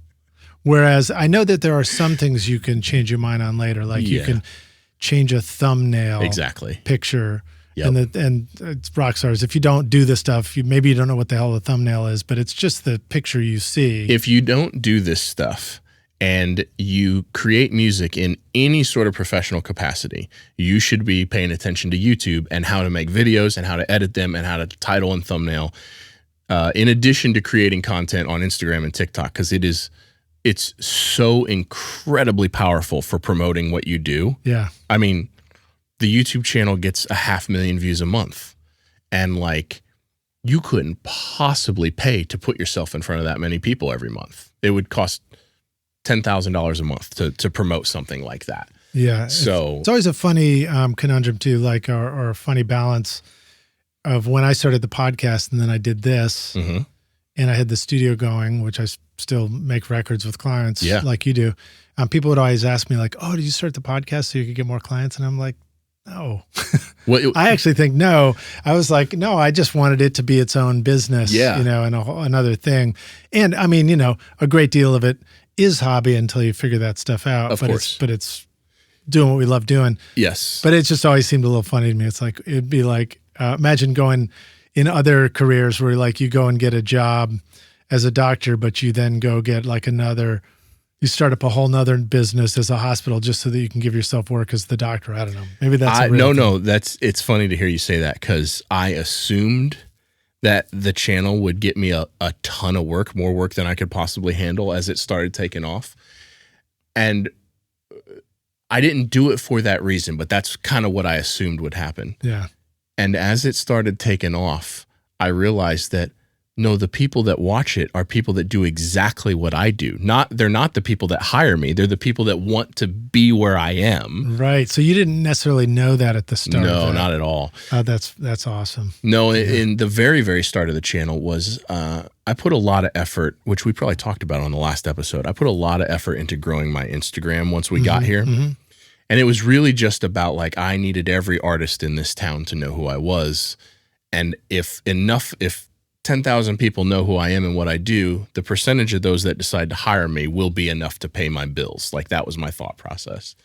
Whereas I know that there are some things you can change your mind on later. Like you can change a thumbnail picture. Yep. And it's rock stars. If you don't do this stuff, maybe you don't know what the hell the thumbnail is, but it's just the picture you see. If you don't do this stuff and you create music in any sort of professional capacity, you should be paying attention to YouTube and how to make videos and how to edit them and how to title and thumbnail, in addition to creating content on Instagram and TikTok, because it's so incredibly powerful for promoting what you do. Yeah. I mean, the YouTube channel gets 500,000 views a month. And like you couldn't possibly pay to put yourself in front of that many people every month. It would cost $10,000 a month to promote something like that. Yeah. So it's always a funny conundrum too, like, or a funny balance of when I started the podcast and then I did this and I had the studio going, which I still make records with clients like you do. People would always ask me like, oh, did you start the podcast so you could get more clients? And I'm like, no. I actually think no. I was like, no, I just wanted it to be its own business, and another thing. And I mean, a great deal of it is hobby until you figure that stuff out. Of course. But it's doing what we love doing. Yes. But it just always seemed a little funny to me. It's like, it'd be like, imagine going in other careers where like you go and get a job as a doctor, but you then go get like you start up a whole nother business as a hospital just so that you can give yourself work as the doctor. I don't know. Maybe that's it's funny to hear you say that, because I assumed that the channel would get me a ton of work, more work than I could possibly handle as it started taking off. And I didn't do it for that reason, but that's kind of what I assumed would happen. Yeah. And as it started taking off, I realized that no, the people that watch it are people that do exactly what I do. They're not the people that hire me. They're the people that want to be where I am. Right. So you didn't necessarily know that at the start. No, not at all. That's awesome. No, in the very, very start of the channel was I put a lot of effort, which we probably talked about on the last episode. I put a lot of effort into growing my Instagram once we got here. And it was really just about like, I needed every artist in this town to know who I was. And if 10,000 people know who I am and what I do, the percentage of those that decide to hire me will be enough to pay my bills. Like, that was my thought process.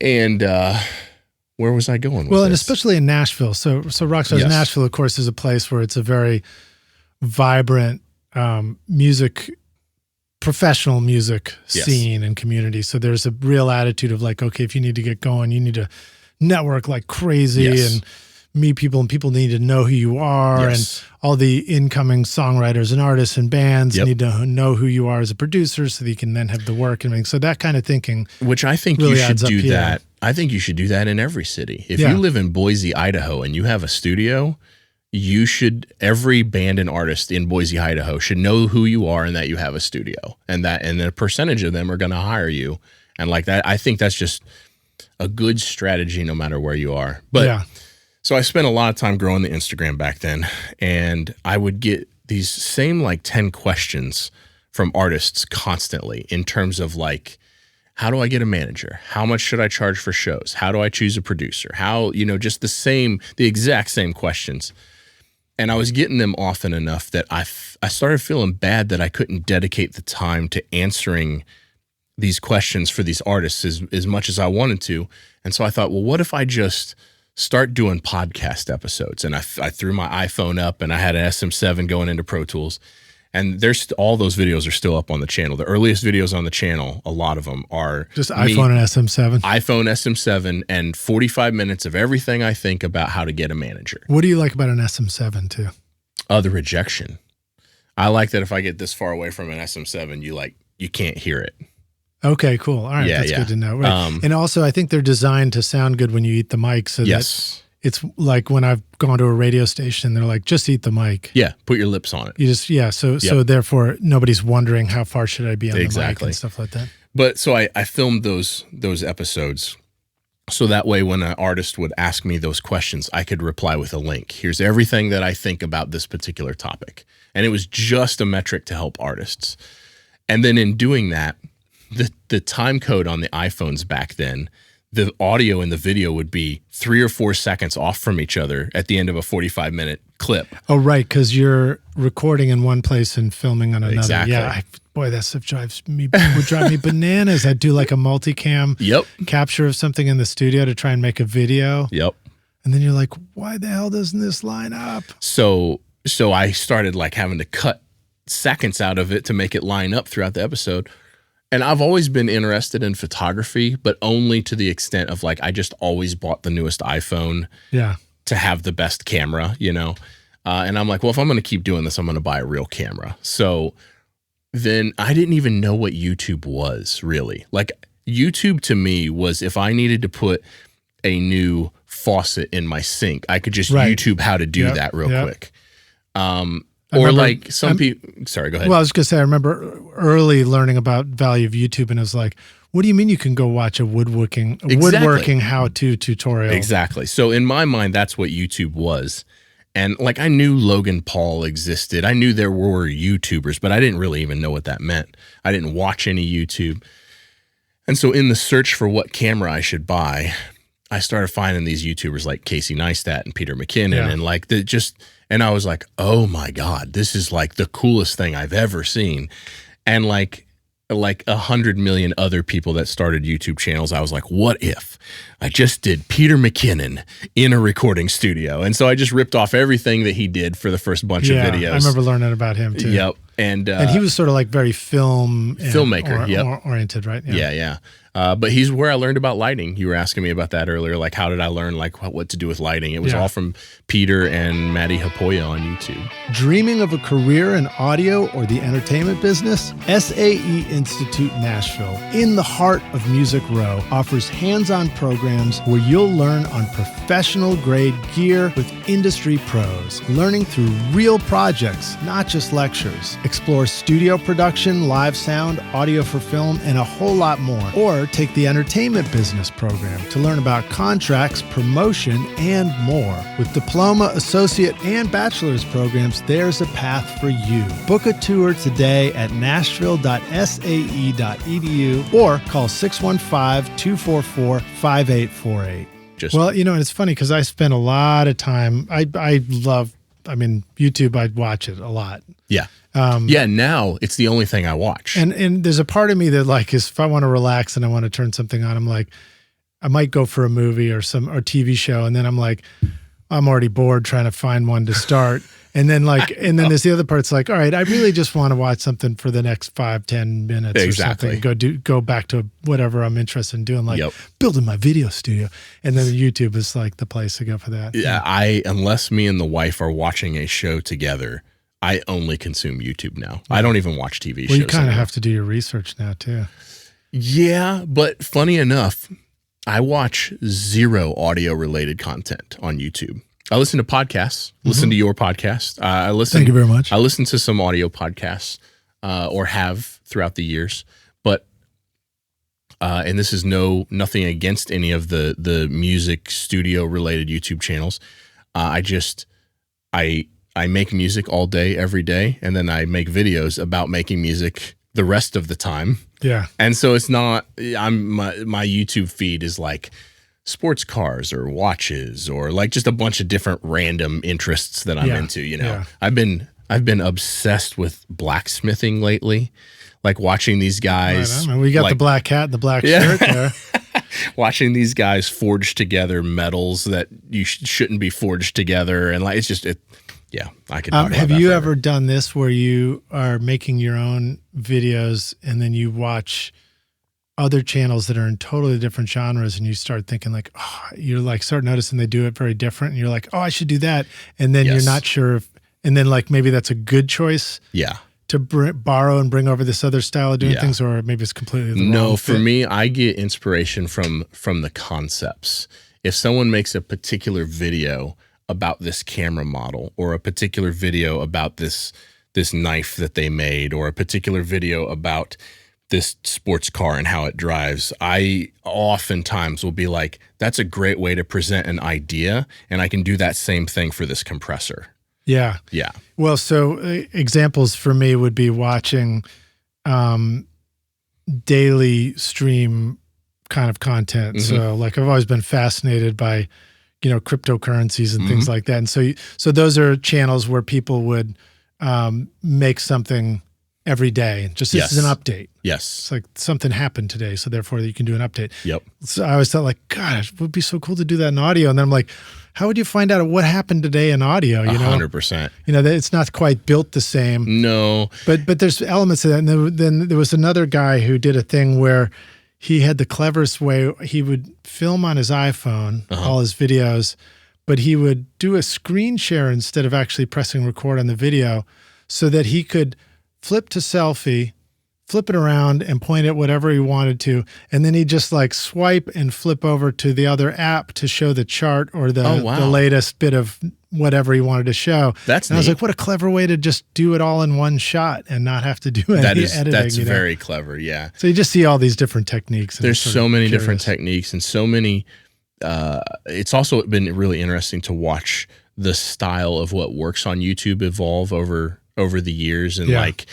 And where was I going with this? And especially in Nashville. So Rockstars Nashville, of course, is a place where it's a very vibrant professional music scene and community. So there's a real attitude of like, okay, if you need to get going, you need to network like crazy and meet people, and people need to know who you are, and all the incoming songwriters and artists and bands need to know who you are as a producer so that you can then have the work. And so that kind of thinking, which I think really you should do here. that. I think you should do that in every city. If you live in Boise, Idaho, and you have a studio, every band and artist in Boise, Idaho should know who you are and that you have a studio, and a percentage of them are going to hire you. And like that, I think that's just a good strategy no matter where you are. But so I spent a lot of time growing the Instagram back then, and I would get these same like 10 questions from artists constantly in terms of like, how do I get a manager? How much should I charge for shows? How do I choose a producer? How, just the exact same questions. And I was getting them often enough that I started feeling bad that I couldn't dedicate the time to answering these questions for these artists as much as I wanted to. And so I thought, well, what if I just start doing podcast episodes? And I threw my iPhone up, and I had an SM7 going into Pro Tools, and all those videos are still up on the channel. The earliest videos on the channel, a lot of them are just iPhone and SM7. iPhone SM7 and 45 minutes of everything I think about how to get a manager. What do you like about an SM7 too? The rejection. I like that if I get this far away from an SM7, you can't hear it. Okay, cool. All right, that's good to know. Right. And also, I think they're designed to sound good when you eat the mic. So that it's like when I've gone to a radio station, they're like, just eat the mic. Yeah, put your lips on it. You just, so therefore, nobody's wondering how far should I be on the mic and stuff like that. But so I filmed those episodes, so that way when an artist would ask me those questions, I could reply with a link. Here's everything that I think about this particular topic. And it was just a metric to help artists. And then in doing that, the time code on the iPhones back then, the audio and the video would be 3 or 4 seconds off from each other at the end of a 45-minute clip. Oh, right, because you're recording in one place and filming on another. Exactly. Yeah, boy, that stuff would drive me bananas. I'd do like a multicam capture of something in the studio to try and make a video. Yep. And then you're like, why the hell doesn't this line up? So I started like having to cut seconds out of it to make it line up throughout the episode. And I've always been interested in photography, but only to the extent of like, I just always bought the newest iPhone to have the best camera, and I'm like, well, if I'm going to keep doing this, I'm going to buy a real camera. So then I didn't even know what YouTube was really. Like, YouTube to me was if I needed to put a new faucet in my sink, I could just YouTube how to do that real quick. Or like some people, sorry, go ahead. Well, I was going to say, I remember early learning about value of YouTube, and it was like, what do you mean you can go watch a woodworking how-to tutorial? Exactly. So in my mind, that's what YouTube was. And like, I knew Logan Paul existed. I knew there were YouTubers, but I didn't really even know what that meant. I didn't watch any YouTube. And so in the search for what camera I should buy, I started finding these YouTubers like Casey Neistat and Peter McKinnon and like and I was like, oh my God, this is like the coolest thing I've ever seen. And like 100 million other people that started YouTube channels, I was like, what if I just did Peter McKinnon in a recording studio? And so I just ripped off everything that he did for the first bunch of videos. I remember learning about him too. Yep. And he was sort of like very filmmaker oriented, right? Yeah. But he's where I learned about lighting. You were asking me about that earlier. Like, how did I learn like what to do with lighting? It was all from Peter and Maddie Hapoya on YouTube. Dreaming of a career in audio or the entertainment business? SAE Institute Nashville, in the heart of Music Row, offers hands-on programs where you'll learn on professional-grade gear with industry pros, learning through real projects, not just lectures. Explore studio production, live sound, audio for film, and a whole lot more. Or take the entertainment business program to learn about contracts, promotion, and more. With diploma, associate, and bachelor's programs, there's a path for you. Book a tour today at nashville.sae.edu or call 615-244-5848. Well, you know, and it's funny because I spend a lot of time. YouTube, I'd watch it a lot. Yeah. Now it's the only thing I watch. And there's a part of me that like is if I want to relax and I want to turn something on, I'm like, I might go for a movie or TV show, and then I'm like, I'm already bored trying to find one to start. And then there's the other part. It's like, all right, I really just want to watch something for the next 5-10 minutes or something. Go back to whatever I'm interested in doing, like building my video studio. And then YouTube is like the place to go for that. Yeah, unless me and the wife are watching a show together, I only consume YouTube now. I don't even watch TV shows. Well, you kind of have to do your research now too. Yeah, but funny enough, I watch zero audio related content on YouTube. I listen to podcasts, listen to your podcast. Thank you very much. I listen to some audio podcasts or have throughout the years, but and this is nothing against any of the music studio related YouTube channels. I make music all day, every day, and then I make videos about making music the rest of the time. Yeah. And so it's not, my YouTube feed is like sports cars or watches or like just a bunch of different random interests that I'm into, you know. Yeah. I've been obsessed with blacksmithing lately, like watching these guys. Right, we got the black hat and the black shirt there. Watching these guys forge together metals that you shouldn't be forged together. And like, it's just, yeah, I could talk about have that you forever. ever done this where you are making your own videos and then you watch other channels that are in totally different genres and you start thinking like, oh, you're like start noticing they do it very different and you're like, oh, I should do that. And then you're not sure if, and then like maybe that's a good choice. Yeah. To borrow and bring over this other style of doing things, or maybe it's completely the wrong for fit. me, I get inspiration from the concepts. If someone makes a particular video about this camera model or a particular video about this knife that they made or a particular video about this sports car and how it drives, I oftentimes will be like, that's a great way to present an idea, and I can do that same thing for this compressor. Yeah. Yeah. Well, so examples for me would be watching daily stream kind of content. So like I've always been fascinated by, you know, cryptocurrencies and things like that. And so those are channels where people would make something every day. Just this is an update. Yes. It's like something happened today, so therefore you can do an update. Yep. So I always thought like, God, it would be so cool to do that in audio. And then I'm like, how would you find out what happened today in audio? You know, 100%. You know, it's not quite built the same. No. But there's elements of that. And then there was another guy who did a thing where he had the cleverest way. He would film on his iPhone all his videos, but he would do a screen share instead of actually pressing record on the video so that he could flip to selfie, flip it around and point at whatever he wanted to. And then he'd just like swipe and flip over to the other app to show the chart or the latest bit of whatever he wanted to show. That's and I was neat. like, what a clever way to just do it all in one shot and not have to do any editing. That's very clever. Yeah. So you just see all these different techniques. There's so many different techniques and so many. It's also been really interesting to watch the style of what works on YouTube evolve over the years. And like,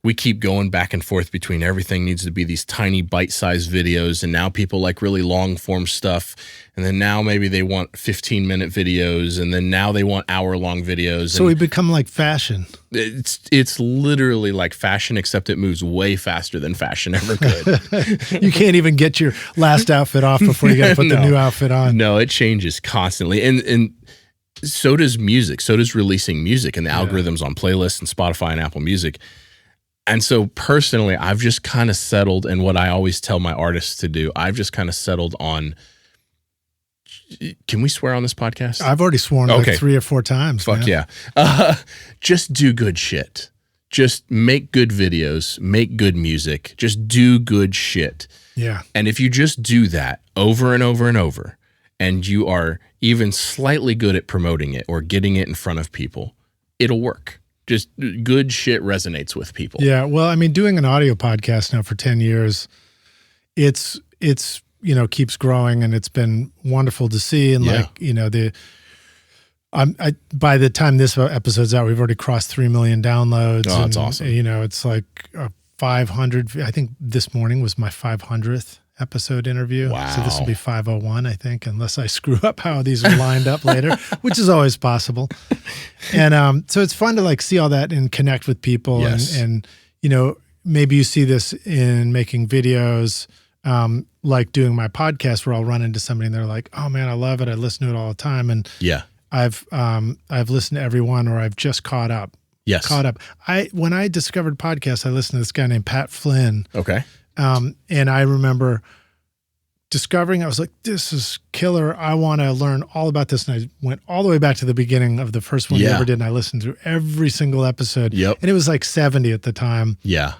we keep going back and forth between everything needs to be these tiny bite-sized videos, and now people like really long-form stuff, and then now maybe they want 15-minute videos, and then now they want hour-long videos. So we become like fashion. It's literally like fashion, except it moves way faster than fashion ever could. You can't even get your last outfit off before you got to put the new outfit on. No, it changes constantly, and so does music. So does releasing music and the algorithms on playlists and Spotify and Apple Music. And so personally, I've just kind of settled, and what I always tell my artists to do, I've just kind of settled on, can we swear on this podcast? I've already sworn like 3 or 4 times. Fuck yeah. Just do good shit. Just make good videos, make good music, just do good shit. Yeah. And if you just do that over and over and over, and you are even slightly good at promoting it or getting it in front of people, it'll work. Just good shit resonates with people. Yeah. Well, I mean, doing an audio podcast now for 10 years, it's keeps growing, and it's been wonderful to see. And by the time this episode's out, we've already crossed 3 million downloads. Oh, that's awesome. It's like 500. I think this morning was my 500th episode interview. Wow. So this will be 501, I think, unless I screw up how these are lined up later, which is always possible. And so it's fun to like see all that and connect with people. Yes. And maybe you see this in making videos, like doing my podcast, where I'll run into somebody and they're like, oh man, I love it. I listen to it all the time. And I've listened to every one, or I've just caught up. Yes. Caught up. When I discovered podcasts, I listened to this guy named Pat Flynn. Okay. And I remember discovering, I was like, this is killer. I want to learn all about this. And I went all the way back to the beginning of the first one we ever did. And I listened to every single episode. Yep. And it was like 70 at the time. Yeah.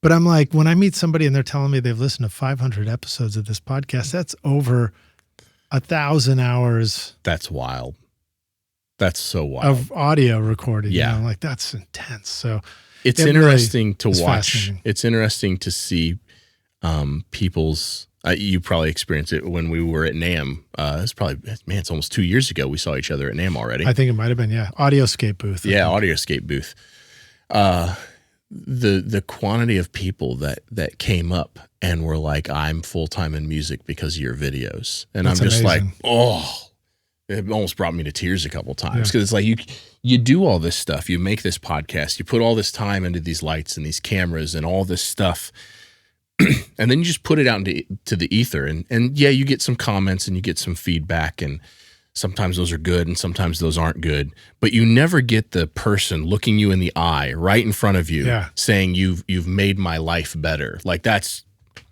But I'm like, when I meet somebody and they're telling me they've listened to 500 episodes of this podcast, that's over 1,000 hours. That's wild. That's so wild. Of audio recording. Yeah. Like that's intense. So it's interesting to watch. It's interesting to see people's, you probably experienced it when we were at NAMM. It's almost 2 years ago we saw each other at NAMM already. I think it might have been, Audioscape booth. Audioscape booth. The quantity of people that came up and were like, I'm full-time in music because of your videos. And that's I'm just amazing. Like, it almost brought me to tears a couple times, because it's like you do all this stuff. You make this podcast. You put all this time into these lights and these cameras and all this stuff. And then you just put it out into the ether. And you get some comments and you get some feedback. And sometimes those are good and sometimes those aren't good. But you never get the person looking you in the eye right in front of you saying, you've made my life better. Like that's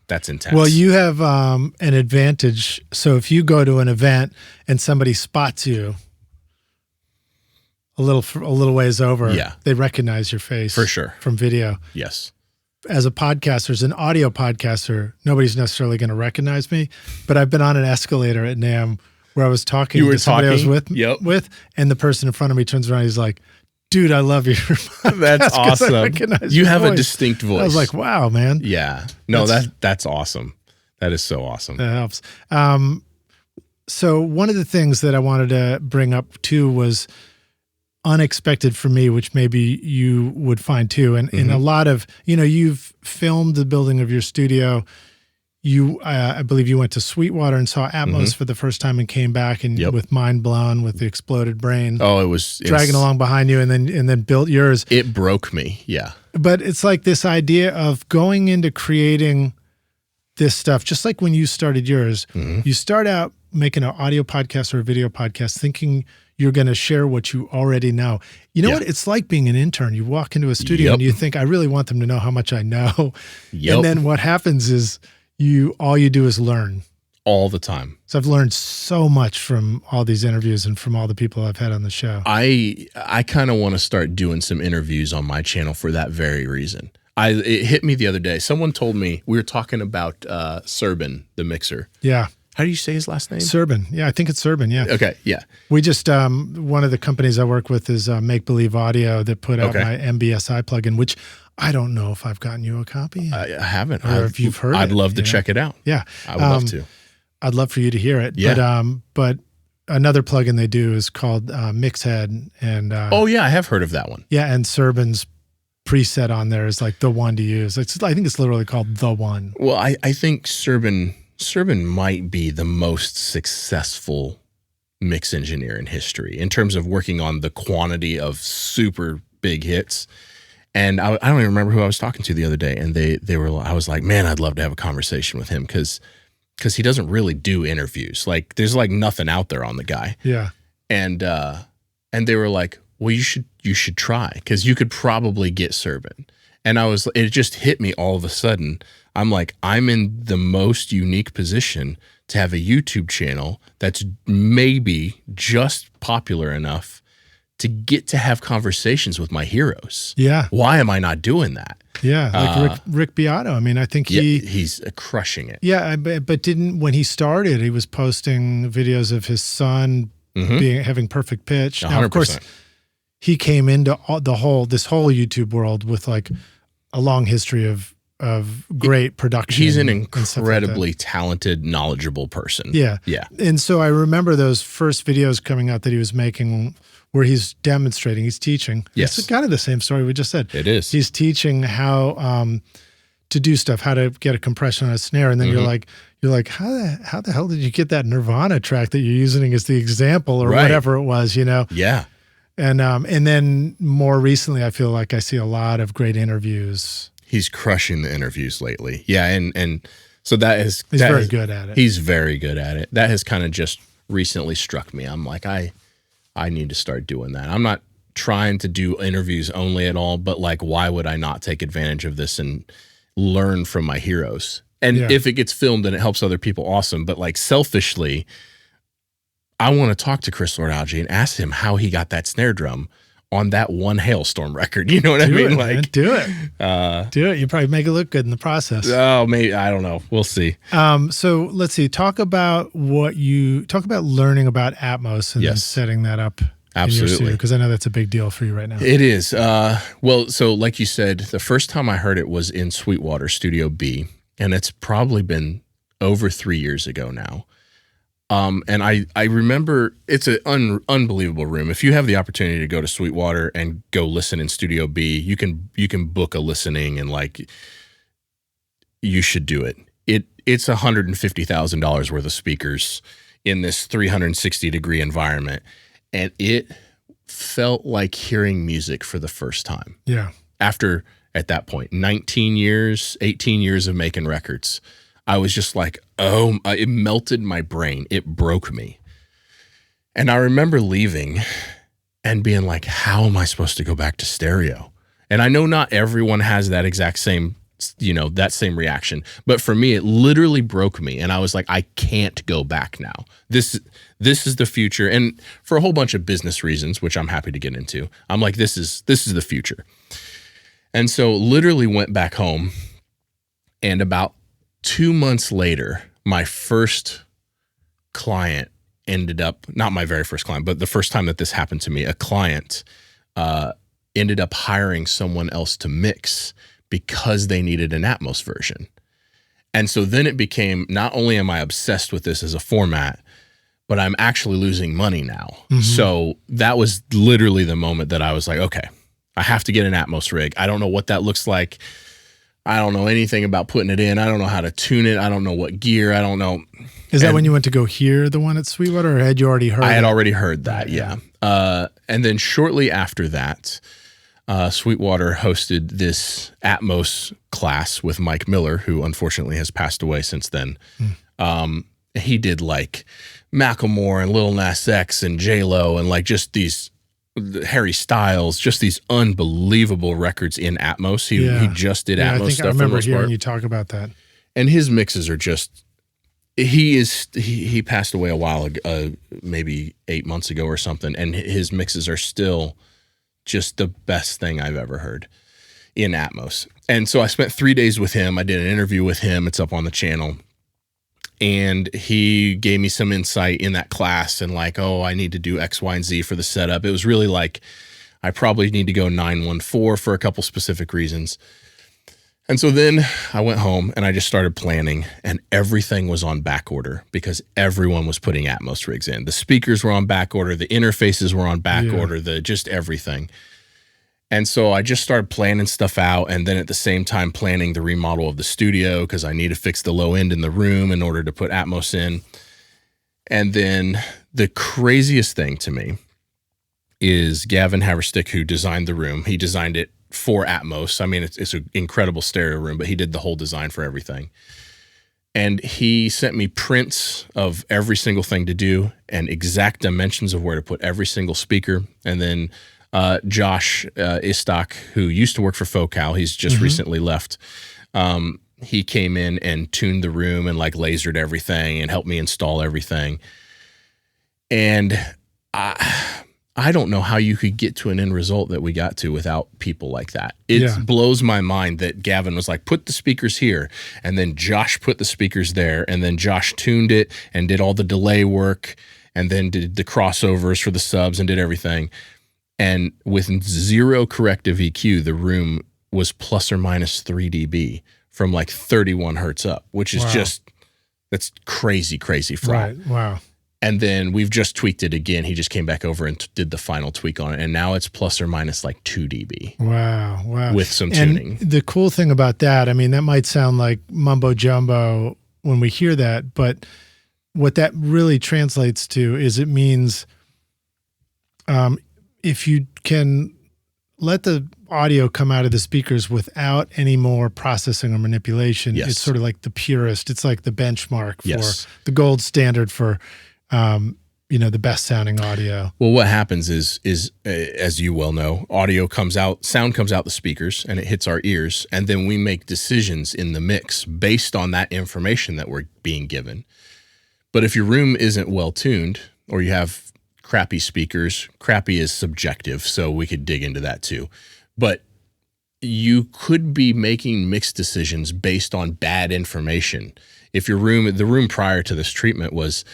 intense. Well, you have an advantage. So if you go to an event and somebody spots you a little ways over, they recognize your face for sure from video. Yes. As a podcaster, as an audio podcaster, nobody's necessarily going to recognize me. But I've been on an escalator at NAMM where I was talking to somebody I was with, and the person in front of me turns around. He's like, dude, I love your podcast. That's awesome. You have a distinct voice. I was like, wow, man. Yeah. No, that's awesome. That is so awesome. That helps. So one of the things that I wanted to bring up too was unexpected for me, which maybe you would find too. And in a lot of, you've filmed the building of your studio. I believe you went to Sweetwater and saw Atmos for the first time and came back and with Mind Blown with the exploded brain. Oh, it was dragging along behind you and then built yours. It broke me. Yeah. But it's like this idea of going into creating this stuff, just like when you started yours, you start out making an audio podcast or a video podcast thinking you're going to share what you already know. You know what? It's like being an intern. You walk into a studio and you think, I really want them to know how much I know. And then what happens is all you do is learn. All the time. So I've learned so much from all these interviews and from all the people I've had on the show. I kind of want to start doing some interviews on my channel for that very reason. It hit me the other day. Someone told me, we were talking about Serban, the mixer. Yeah. How do you say his last name? Serban. Yeah, I think it's Serban. Yeah. Okay. Yeah. We just, one of the companies I work with is Make Believe Audio that put out my MBSI plugin, which I don't know if I've gotten you a copy. I haven't. Or if you've heard I'd it, love to check it out. Yeah. I would love to. I'd love for you to hear it. Yeah. But another plugin they do is called Mixhead. And oh, yeah. I have heard of that one. Yeah. And Serban's preset on there is like the one to use. I think it's literally called the one. Well, I think Serban might be the most successful mix engineer in history in terms of working on the quantity of super big hits. And I don't even remember who I was talking to the other day. And I was like, man, I'd love to have a conversation with him because he doesn't really do interviews. Like there's like nothing out there on the guy. Yeah. And they were like, well, you should try because you could probably get Serban. And it just hit me all of a sudden. I'm like, I'm in the most unique position to have a YouTube channel that's maybe just popular enough to get to have conversations with my heroes. Yeah. Why am I not doing that? Yeah. Like Rick Beato. I mean, I think he's crushing it. Yeah. But when he started, he was posting videos of his son having perfect pitch. 100%. Now, of course, he came into this whole YouTube world with like a long history of great production. He's an incredibly talented, knowledgeable person. Yeah. Yeah. And so I remember those first videos coming out that he was making where he's demonstrating, he's teaching. Yes. It's kind of the same story we just said. It is. He's teaching how to do stuff, how to get a compression on a snare. And then you're like, how the hell did you get that Nirvana track that you're using as the example or whatever it was, you know? Yeah. And then more recently, I feel like I see a lot of great interviews. He's crushing the interviews lately. Yeah, and so he's very good at it. He's very good at it. That has kind of just recently struck me. I'm like, I need to start doing that. I'm not trying to do interviews only at all, but like, why would I not take advantage of this and learn from my heroes? And if it gets filmed and it helps other people, awesome. But like selfishly, I want to talk to Chris Lord-Alge and ask him how he got that snare drum on that one Hailstorm record. You know what I mean? Like, do it. Do it. You probably make it look good in the process. Oh, maybe. I don't know. We'll see. So let's see. Talk about learning about Atmos and then setting that up. Absolutely. Because I know that's a big deal for you right now. It is. Well, so like you said, the first time I heard it was in Sweetwater, Studio B, and it's probably been over 3 years ago now. And I remember it's an unbelievable room. If you have the opportunity to go to Sweetwater and go listen in Studio B, you can book a listening and like you should do it. It's $150,000 worth of speakers in this 360-degree environment, and it felt like hearing music for the first time. Yeah. After at that point, 18 years of making records. I was just like, oh, it melted my brain. It broke me. And I remember leaving and being like, how am I supposed to go back to stereo? And I know not everyone has that exact same, that same reaction. But for me, it literally broke me. And I was like, I can't go back now. This is the future. And for a whole bunch of business reasons, which I'm happy to get into, I'm like, this is the future. And so literally went back home, and about 2 months later, my first client ended up, not my very first client, but the first time that this happened to me, a client ended up hiring someone else to mix because they needed an Atmos version. And so then it became, not only am I obsessed with this as a format, but I'm actually losing money now. Mm-hmm. So that was literally the moment that I was like, okay, I have to get an Atmos rig. I don't know what that looks like. I don't know anything about putting it in. I don't know how to tune it. I don't know what gear. I don't know. Is that when you went to go hear the one at Sweetwater, or had you already heard it? I had already heard that, yeah. And then shortly after that, Sweetwater hosted this Atmos class with Mike Miller, who unfortunately has passed away since then. He did like Macklemore and Lil Nas X and J-Lo and like just these Harry Styles, just these unbelievable records in Atmos. He just did Atmos stuff. I remember hearing you talk about that. And his mixes are just, he passed away a while ago, maybe 8 months ago or something, and his mixes are still just the best thing I've ever heard in Atmos. And so I spent 3 days with him. I did an interview with him. It's up on the channel. And he gave me some insight in that class and like, oh, I need to do X, Y, and Z for the setup. It was really like, I probably need to go 914 for a couple specific reasons. And so then I went home and I just started planning, and everything was on back order because everyone was putting Atmos rigs in. The speakers were on back order. The interfaces were on back order, just everything. And so I just started planning stuff out, and then at the same time planning the remodel of the studio because I need to fix the low end in the room in order to put Atmos in. And then the craziest thing to me is Gavin Haverstick, who designed the room. He designed it for Atmos. I mean, it's an incredible stereo room, but he did the whole design for everything. And he sent me prints of every single thing to do and exact dimensions of where to put every single speaker. And then Josh Istok, who used to work for Focal, he's just recently left. He came in and tuned the room and like lasered everything and helped me install everything. And I don't know how you could get to an end result that we got to without people like that. It blows my mind that Gavin was like, put the speakers here. And then Josh put the speakers there. And then Josh tuned it and did all the delay work and then did the crossovers for the subs and did everything. And with 0 corrective EQ, the room was plus or minus 3 dB from like 31 hertz up, which is that's crazy, crazy flat. Right. Wow. And then we've just tweaked it again. He just came back over and did the final tweak on it. And now it's plus or minus like 2 dB. Wow. Wow. With some tuning. And the cool thing about that, I mean, that might sound like mumbo jumbo when we hear that, but what that really translates to is it means if you can let the audio come out of the speakers without any more processing or manipulation, it's sort of like the purest. It's like the benchmark for the gold standard for the best sounding audio. Well, what happens is as you well know, sound comes out the speakers and it hits our ears, and then we make decisions in the mix based on that information that we're being given. But if your room isn't well tuned or you have crappy speakers, crappy is subjective, so we could dig into that too. But you could be making mixed decisions based on bad information. If the room prior to this treatment was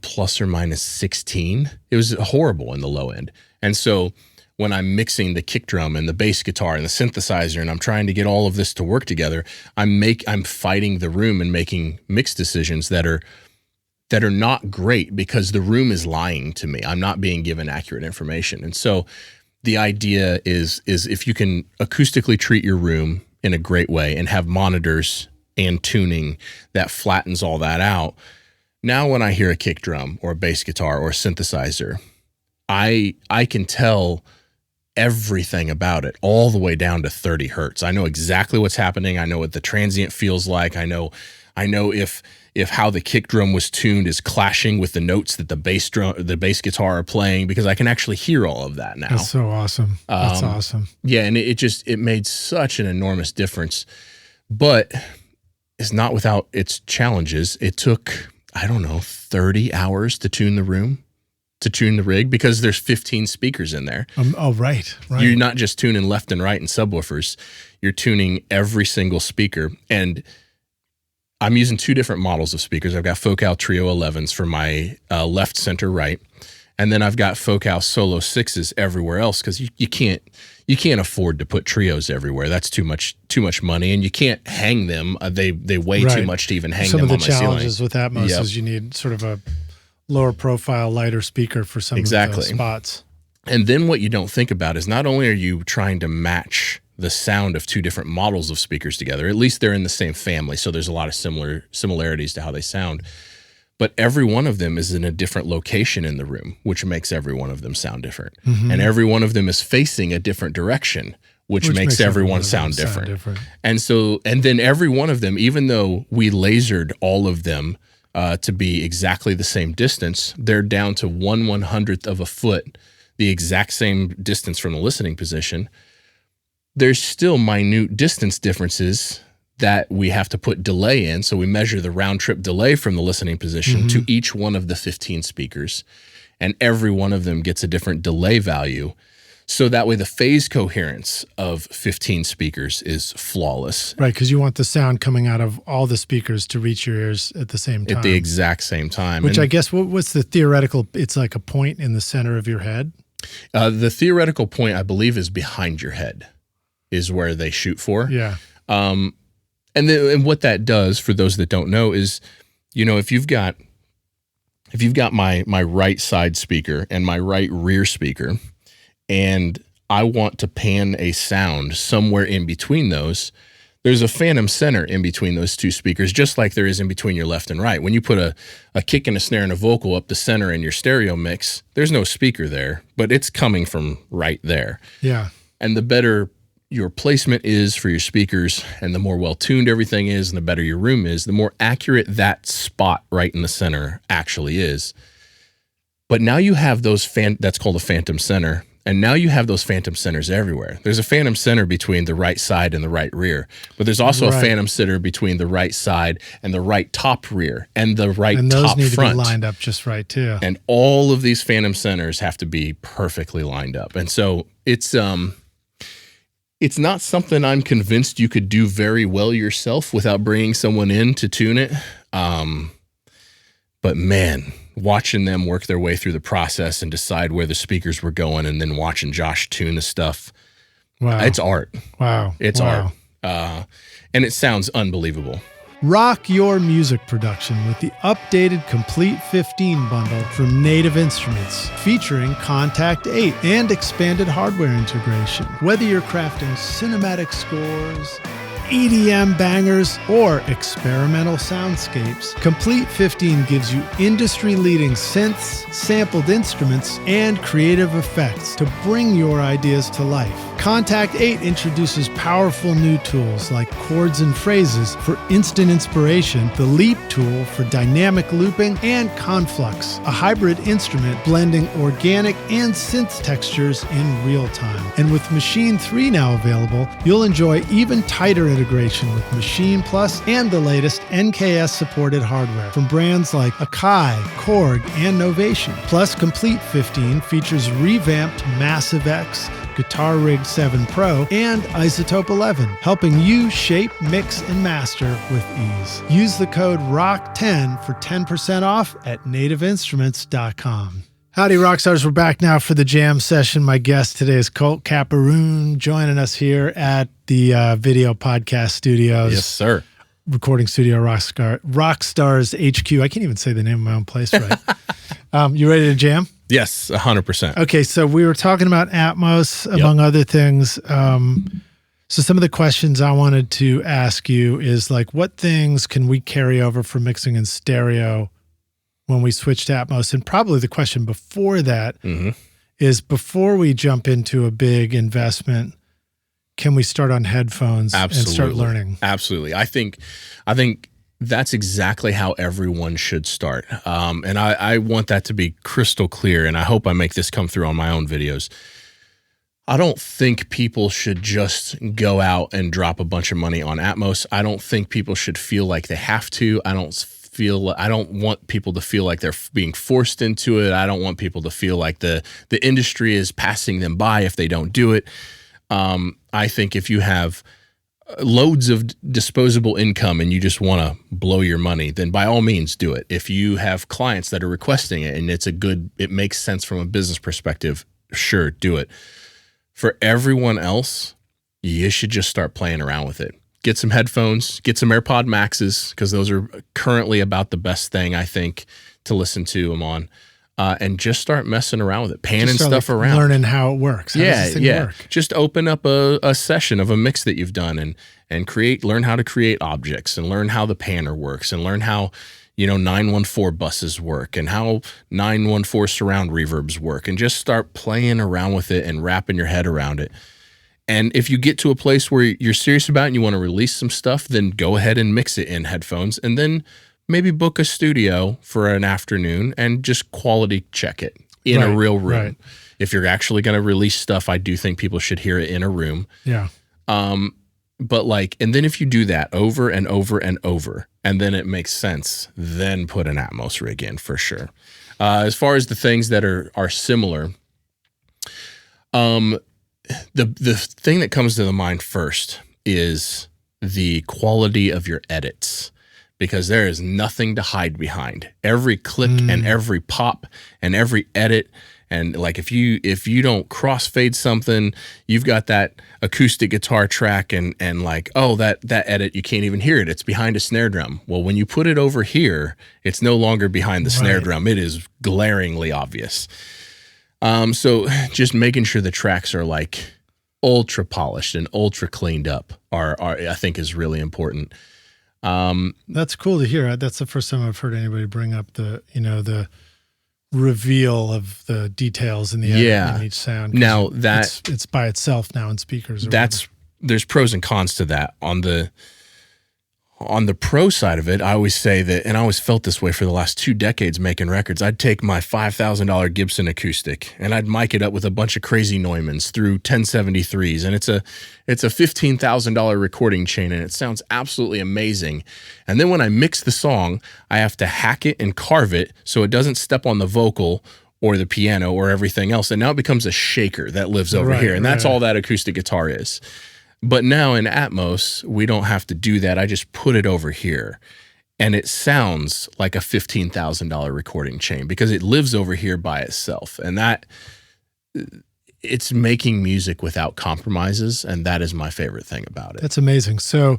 plus or minus 16, it was horrible in the low end. And so when I'm mixing the kick drum and the bass guitar and the synthesizer and I'm trying to get all of this to work together, I'm fighting the room and making mixed decisions that are not great because the room is lying to me. I'm not being given accurate information. And so the idea is if you can acoustically treat your room in a great way and have monitors and tuning that flattens all that out, now when I hear a kick drum or a bass guitar or a synthesizer, I can tell everything about it all the way down to 30 hertz. I know exactly what's happening. I know what the transient feels like. I know if how the kick drum was tuned is clashing with the notes that the bass guitar are playing, because I can actually hear all of that now. That's so awesome. That's awesome. Yeah, and it made such an enormous difference. But it's not without its challenges. It took, 30 hours to tune the room, to tune the rig, because there's 15 speakers in there. Right. You're not just tuning left and right and subwoofers. You're tuning every single speaker. And I'm using 2 different models of speakers. I've got Focal Trio 11s for my left, center, right. And then I've got Focal Solo 6s everywhere else, because you can't afford to put trios everywhere. That's too much money, and you can't hang them. They weigh too much to even hang them on my ceiling. Some of the challenges with Atmos is you need sort of a lower profile, lighter speaker for some of the spots. And then what you don't think about is not only are you trying to match the sound of 2 different models of speakers together, at least they're in the same family, so there's a lot of similarities to how they sound, but every one of them is in a different location in the room, which makes every one of them sound different. Mm-hmm. And every one of them is facing a different direction, which makes everyone sound different. And then every one of them, even though we lasered all of them to be exactly the same distance, they're down to 1/100th of a foot, the exact same distance from the listening position. There's still minute distance differences that we have to put delay in. So we measure the round trip delay from the listening position to each one of the 15 speakers, and every one of them gets a different delay value. So that way the phase coherence of 15 speakers is flawless. Right, because you want the sound coming out of all the speakers to reach your ears at the same time. At the exact same time. Which I guess, what's the theoretical, it's like a point in the center of your head? The theoretical point, I believe, is behind your head is where they shoot for. Yeah. And what that does, for those that don't know, is, if you've got my right side speaker and my right rear speaker, and I want to pan a sound somewhere in between those, there's a phantom center in between those two speakers, just like there is in between your left and right. When you put a kick and a snare and a vocal up the center in your stereo mix, there's no speaker there, but it's coming from right there. Yeah. And the better your placement is for your speakers, and the more well-tuned everything is, and the better your room is, the more accurate that spot right in the center actually is. But now you have those that's called a phantom center. And now you have those phantom centers everywhere. There's a phantom center between the right side and the right rear, but there's also a phantom center between the right side and the right top rear and the right top front. And those need to be lined up just right too. And all of these phantom centers have to be perfectly lined up. And so it's not something I'm convinced you could do very well yourself without bringing someone in to tune it. But man, watching them work their way through the process and decide where the speakers were going, and then watching Josh tune the stuff. Wow. It's art. Wow. It's art. And it sounds unbelievable. Rock your music production with the updated Complete 15 bundle from Native Instruments, featuring Contact 8 and expanded hardware integration. Whether you're crafting cinematic scores, EDM bangers, or experimental soundscapes, Complete 15 gives you industry-leading synths, sampled instruments, and creative effects to bring your ideas to life. Contact 8 introduces powerful new tools like chords and phrases for instant inspiration, the Leap tool for dynamic looping, and Conflux, a hybrid instrument blending organic and synth textures in real time. And with Machine 3 now available, you'll enjoy even tighter integration with Machine Plus and the latest NKS-supported hardware from brands like Akai, Korg, and Novation. Plus, Complete 15 features revamped Massive X, Guitar Rig 7 Pro, and Isotope 11, helping you shape, mix, and master with ease. Use the code ROCK10 for 10% off at nativeinstruments.com. Howdy, Rockstars. We're back now for the jam session. My guest today is Colt Capperrune, joining us here at the Video Podcast Studios. Yes, sir. Recording studio, Rockstars HQ. I can't even say the name of my own place right. You ready to jam? Yes, 100%. Okay, so we were talking about Atmos, among other things. So some of the questions I wanted to ask you is like, what things can we carry over from mixing in stereo when we switch to Atmos? And probably the question before that is, before we jump into a big investment, can we start on headphones and start learning? Absolutely. I think that's exactly how everyone should start. And I want that to be crystal clear, and I hope I make this come through on my own videos. I don't think people should just go out and drop a bunch of money on Atmos. I don't think people should feel like they have to. I don't want people to feel like they're being forced into it. I don't want people to feel like the industry is passing them by if they don't do it. I think if you have loads of disposable income and you just want to blow your money, then by all means do it. If you have clients that are requesting it and it makes sense from a business perspective, sure, do it. For everyone else, you should just start playing around with it. Get some headphones, get some AirPod Maxes, because those are currently about the best thing, I think, to listen to them on. And just start messing around with it, panning stuff around. Learning how it works. How does this thing work? Just open up a session of a mix that you've done and learn how to create objects, and learn how the panner works, and learn how 914 buses work, and how 914 surround reverbs work, and just start playing around with it and wrapping your head around it. And if you get to a place where you're serious about it and you want to release some stuff, then go ahead and mix it in headphones, and then maybe book a studio for an afternoon and just quality check it in a real room. Right. If you're actually going to release stuff, I do think people should hear it in a room. Yeah. But and then if you do that over and over and over, and then it makes sense, then put an Atmos rig in for sure. As far as the things that are similar, The thing that comes to the mind first is the quality of your edits, because there is nothing to hide behind. Every click and every pop and every edit, and like if you don't crossfade something, you've got that acoustic guitar track and like, oh, that edit, you can't even hear it. It's behind a snare drum. Well, when you put it over here, it's no longer behind the snare drum. It is glaringly obvious. So just making sure the tracks are like ultra polished and ultra cleaned up are I think is really important. That's cool to hear. That's the first time I've heard anybody bring up the reveal of the details in the edit in each sound. Now it's by itself now in speakers. There's pros and cons to that. On the pro side of it, I always say that, and I always felt this way for the last 2 decades making records, I'd take my $5,000 Gibson acoustic and I'd mic it up with a bunch of crazy Neumanns through 1073s, and it's a $15,000 recording chain, and it sounds absolutely amazing. And then when I mix the song, I have to hack it and carve it so it doesn't step on the vocal or the piano or everything else, and now it becomes a shaker that lives over here, and that's all that acoustic guitar is. But now in Atmos, we don't have to do that. I just put it over here, and it sounds like a $15,000 recording chain because it lives over here by itself. And that it's making music without compromises, and that is my favorite thing about it. That's amazing. So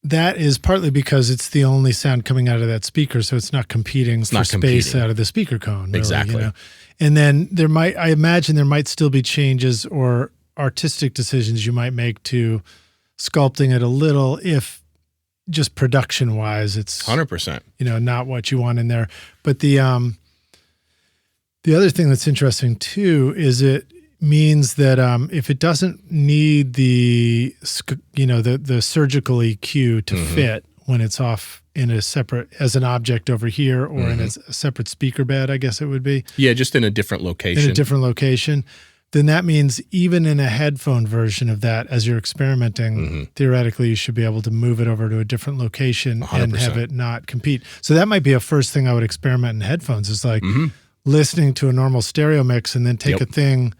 that is partly because it's the only sound coming out of that speaker, so it's not competing for space out of the speaker cone. Really, exactly. And then I imagine there might still be changes or artistic decisions you might make to sculpting it a little, if just production wise it's 100%, not what you want in there. But the other thing that's interesting too is it means that if it doesn't need the surgical EQ to fit when it's off in a separate, as an object over here, or in a separate speaker bed, I guess it would be. Yeah, just in a different location. Then that means even in a headphone version of that, as you're experimenting, theoretically, you should be able to move it over to a different location 100%. And have it not compete. So that might be a first thing I would experiment in headphones, is like listening to a normal stereo mix and then take a thing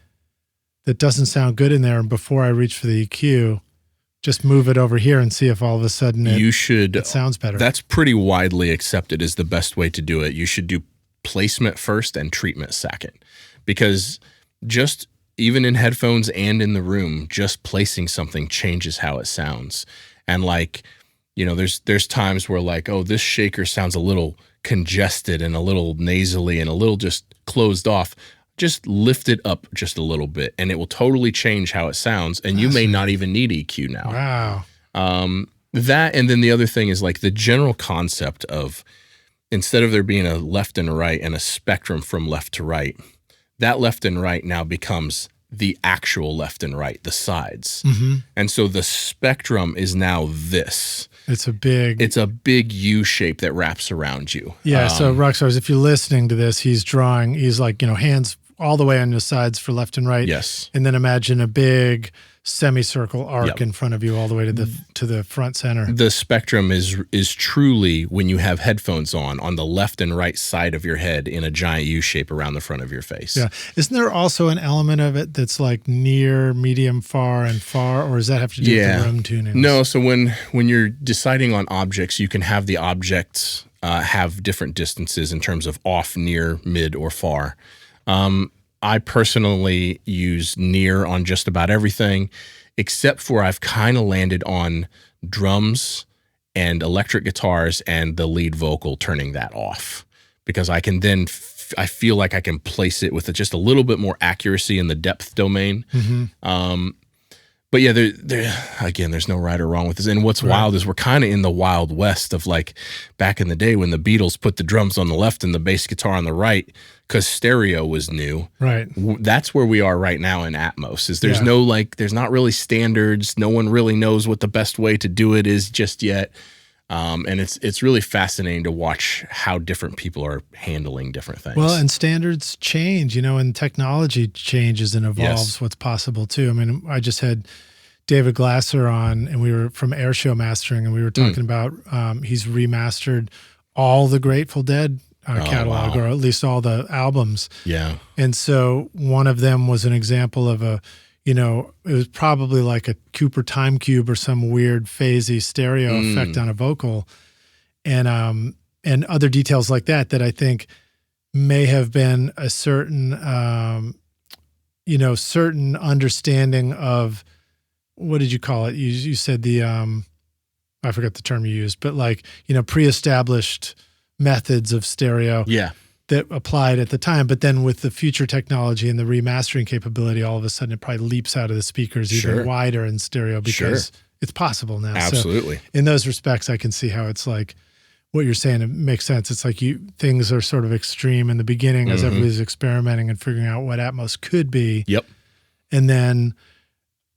that doesn't sound good in there, and before I reach for the EQ, just move it over here and see if all of a sudden it sounds better. That's pretty widely accepted is the best way to do it. You should do placement first and treatment second, because just even in headphones and in the room, just placing something changes how it sounds. And like, there's times where like, oh, this shaker sounds a little congested and a little nasally and a little just closed off. Just lift it up just a little bit and it will totally change how it sounds. And you may not even need EQ now. Wow. That, and then the other thing is like the general concept of, instead of there being a left and right and a spectrum from left to right, that left and right now becomes the actual left and right, the sides. And so the spectrum is now this. It's a big U shape that wraps around you. Yeah. So Rockstars, if you're listening to this, he's like, hands all the way on the sides for left and right. Yes. And then imagine a big semicircle arc in front of you all the way to the front center. The spectrum is truly, when you have headphones on the left and right side of your head in a giant U shape around the front of your face. Yeah. Isn't there also an element of it that's like near, medium, far, and far, or does that have to do with the room tuning? No. So when you're deciding on objects, you can have the objects have different distances in terms of off, near, mid, or far. I personally use near on just about everything, except for I've kind of landed on drums and electric guitars and the lead vocal, turning that off, because I can then I feel like I can place it with just a little bit more accuracy in the depth domain. But yeah, there's no right or wrong with this. And what's wild is we're kind of in the wild west of like back in the day when the Beatles put the drums on the left and the bass guitar on the right because stereo was new. Right. That's where we are right now in Atmos. There's there's not really standards. No one really knows what the best way to do it is just yet. And it's really fascinating to watch how different people are handling different things. Well, and standards change, and technology changes and evolves what's possible too. I mean, I just had David Glasser on, and we were from Airshow Mastering, and we were talking about he's remastered all the Grateful Dead catalog, or at least all the albums. Yeah. And so one of them was an example of it was probably like a Cooper Time Cube or some weird phasey stereo effect on a vocal, and other details like that I think may have been a certain certain understanding of, what did you call it? You said the I forgot the term you used, but like, pre-established methods of stereo that applied at the time. But then with the future technology and the remastering capability, all of a sudden it probably leaps out of the speakers even wider in stereo because it's possible now. Absolutely. So in those respects, I can see how it's like what you're saying. It makes sense. It's like things are sort of extreme in the beginning as everybody's experimenting and figuring out what Atmos could be. Yep. And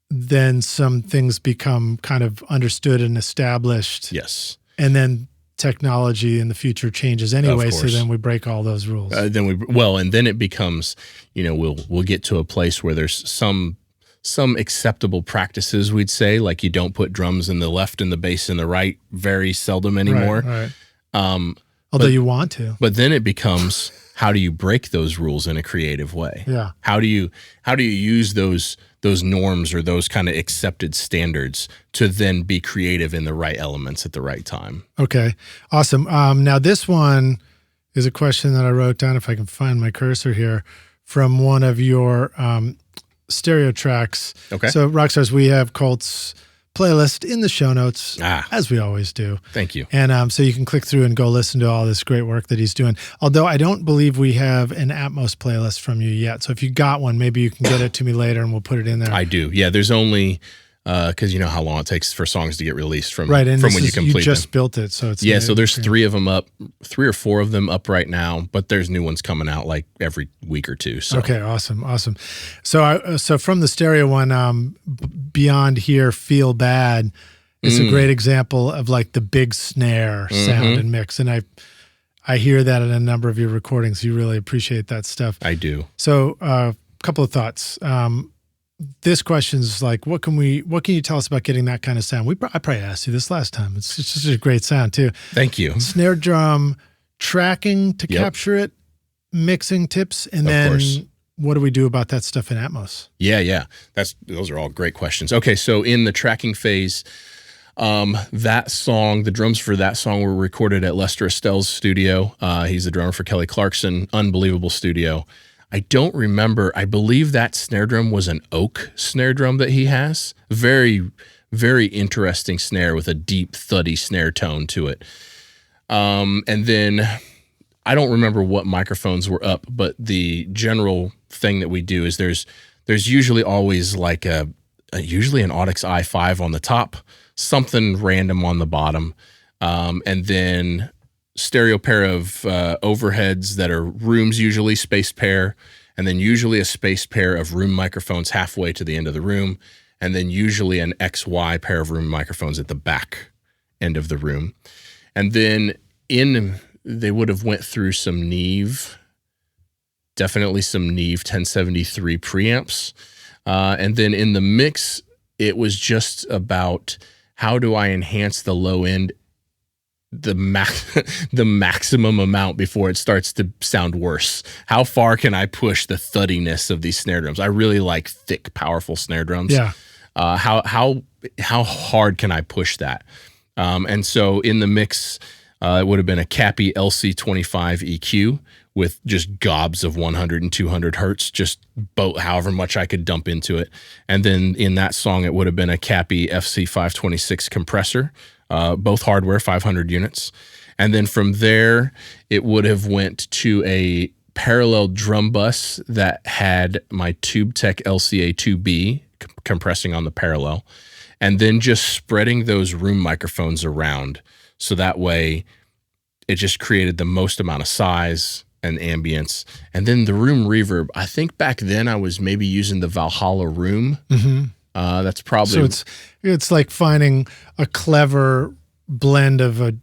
then some things become kind of understood and established. Yes. And then technology in the future changes anyway, so then we break all those rules. And then it becomes, we'll get to a place where there's some acceptable practices, we'd say, like you don't put drums in the left and the bass in the right very seldom anymore. Right. Although you want to. But then it becomes, how do you break those rules in a creative way? Yeah. How do you use those norms or those kind of accepted standards to then be creative in the right elements at the right time? Okay. Awesome. Now this one is a question that I wrote down, if I can find my cursor here, from one of your stereo tracks. Okay. So Rockstars, we have Colt's playlist in the show notes, as we always do. Thank you. And so you can click through and go listen to all this great work that he's doing. Although I don't believe we have an Atmos playlist from you yet. So if you got one, maybe you can get it to me later and we'll put it in there. I do. Yeah, there's only, because you know how long it takes for songs to get released from right, and when you complete them. You just built it, so it's yeah. So there's 3 or 4 of them up right now, but there's new ones coming out like every week or 2. So. Okay, awesome. So from the stereo one, Beyond Here, Feel Bad is a great example of like the big snare sound and mix, and I hear that in a number of your recordings. You really appreciate that stuff. I do. So a couple of thoughts. This question is like, what can you tell us about getting that kind of sound? I probably asked you this last time. It's just a great sound too. Thank you. Snare drum tracking to capture it, mixing tips, and then what do we do about that stuff in Atmos? Yeah. Those are all great questions. Okay, so in the tracking phase, that song, the drums for that song were recorded at Lester Estelle's studio. He's the drummer for Kelly Clarkson. Unbelievable studio. I don't remember. I believe that snare drum was an oak snare drum that he has. Very, very interesting snare with a deep, thuddy snare tone to it. And then I don't remember what microphones were up, but the general thing that we do is there's usually always like usually an Audix i5 on the top, something random on the bottom, and then stereo pair of overheads that are rooms, usually spaced pair, and then usually a spaced pair of room microphones halfway to the end of the room, and then usually an XY pair of room microphones at the back end of the room. And then they would have went through some Neve, definitely some Neve 1073 preamps. And then in the mix, it was just about how do I enhance the low end the maximum amount before it starts to sound worse. How far can I push the thuddiness of these snare drums? I really like thick, powerful snare drums. Yeah. How hard can I push that? And so in the mix, it would have been a Cappy LC25 EQ with just gobs of 100 and 200 hertz, just however much I could dump into it. And then in that song, it would have been a Cappy FC526 compressor, both hardware, 500 units. And then from there, it would have went to a parallel drum bus that had my TubeTech LCA2B compressing on the parallel, and then just spreading those room microphones around. So that way it just created the most amount of size and ambience. And then the room reverb, I think back then I was maybe using the Valhalla Room. That's probably... So it's like finding a clever blend of a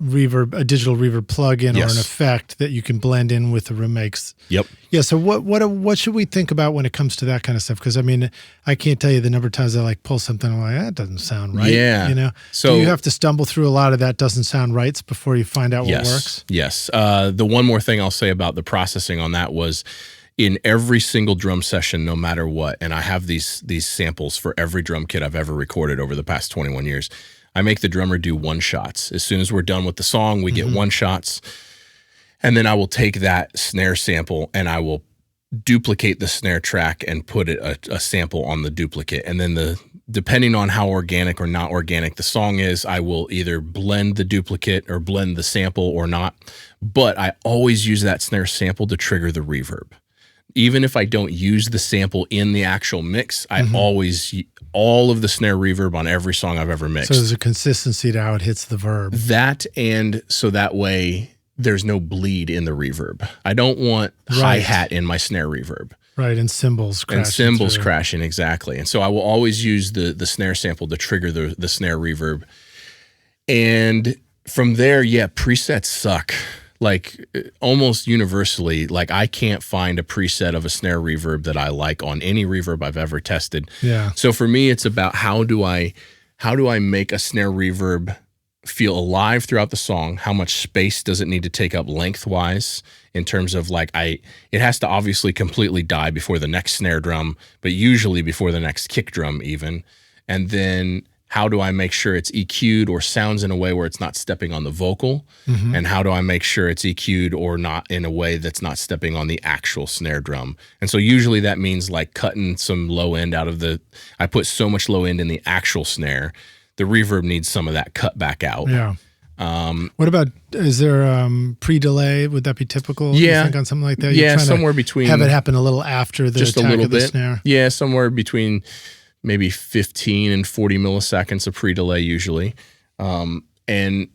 a digital reverb plugin or Yes. an effect that you can blend in with the room makes. Yep. Yeah. So what should we think about when it comes to that kind of stuff? Because I mean, I can't tell you the number of times I like pull something. I'm like, that doesn't sound right. Yeah. You know. So do you have to stumble through a lot of that doesn't sound rights before you find out what works? Yes. The one more thing I'll say about the processing on that was in every single drum session, no matter what, and I have these samples for every drum kit I've ever recorded over the past 21 years. I make the drummer do one shots. As soon as we're done with the song, we get one shots. And then I will take that snare sample and I will duplicate the snare track and put a sample on the duplicate. And then depending on how organic or not organic the song is, I will either blend the duplicate or blend the sample or not. But I always use that snare sample to trigger the reverb. Even if I don't use the sample in the actual mix, I always, all of the snare reverb on every song I've ever mixed. So there's a consistency to how it hits the verb. That, and so that way there's no bleed in the reverb. I don't want hi-hat in my snare reverb. Right, and cymbals crashing. And cymbals crashing, exactly. And so I will always use the snare sample to trigger the snare reverb. And from there, presets suck. Like almost universally, like I can't find a preset of a snare reverb that I like on any reverb I've ever tested. Yeah. So for me, it's about how do I make a snare reverb feel alive throughout the song? How much space does it need to take up lengthwise in terms of like it has to obviously completely die before the next snare drum, but usually before the next kick drum even. And then how do I make sure it's EQ'd or sounds in a way where it's not stepping on the vocal? And how do I make sure it's EQ'd or not in a way that's not stepping on the actual snare drum? And so usually that means like cutting some low end out of I put so much low end in the actual snare. The reverb needs some of that cut back out. Yeah. What about, is there pre-delay? Would that be typical? Yeah. You think on something like that? Yeah, somewhere between. Have it happen a little after the just a attack little of the bit. snare? Yeah, somewhere between maybe 15 and 40 milliseconds of pre-delay usually. And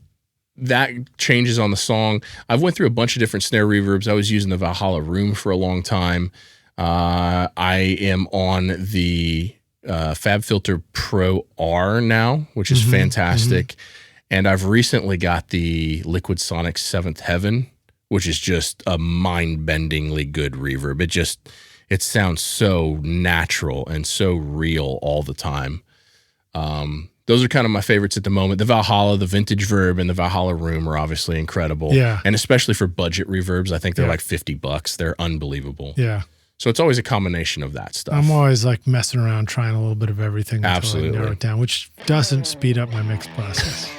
that changes on the song. I've went through a bunch of different snare reverbs. I was using the Valhalla Room for a long time. I am on the FabFilter Pro R now, which is fantastic. And I've recently got the Liquid Sonic 7th Heaven, which is just a mind-bendingly good reverb. It sounds so natural and so real all the time. Those are kind of my favorites at the moment. The Valhalla, the Vintage Verb, and the Valhalla Room are obviously incredible. Yeah. And especially for budget reverbs, I think they're like $50. They're unbelievable. Yeah. So it's always a combination of that stuff. I'm always like messing around, trying a little bit of everything until Absolutely. I narrow it down, which doesn't speed up my mix process.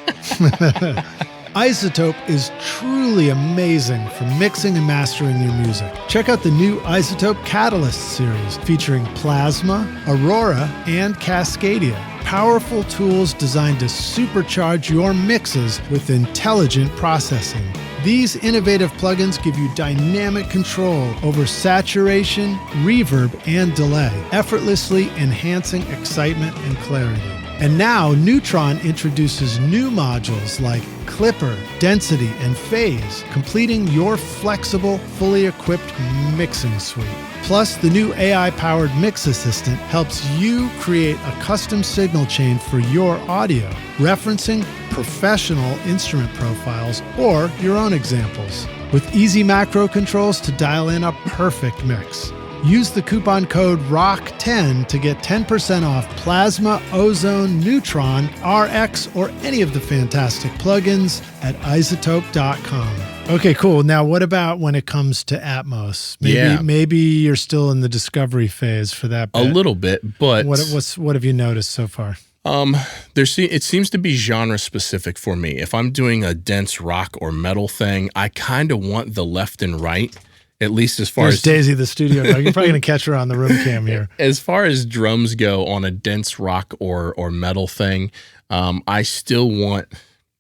iZotope is truly amazing for mixing and mastering your music. Check out the new iZotope Catalyst series featuring Plasma, Aurora, and Cascadia. Powerful tools designed to supercharge your mixes with intelligent processing. These innovative plugins give you dynamic control over saturation, reverb, and delay, effortlessly enhancing excitement and clarity. And now Neutron introduces new modules like Clipper, Density, and Phase, completing your flexible, fully equipped mixing suite. Plus, the new AI-powered Mix Assistant helps you create a custom signal chain for your audio, referencing professional instrument profiles or your own examples, with easy macro controls to dial in a perfect mix. Use the coupon code ROCK10 to get 10% off Plasma, Ozone, Neutron, RX, or any of the fantastic plugins at iZotope.com. Okay, cool. Now, what about when it comes to Atmos? Maybe you're still in the discovery phase for that bit. A little bit, but what have you noticed so far? It seems to be genre specific for me. If I'm doing a dense rock or metal thing, I kind of want the left and right. At least as far There's as Daisy, the studio dog. You're probably going to catch her on the room cam here. As far as drums go on a dense rock or metal thing, I still want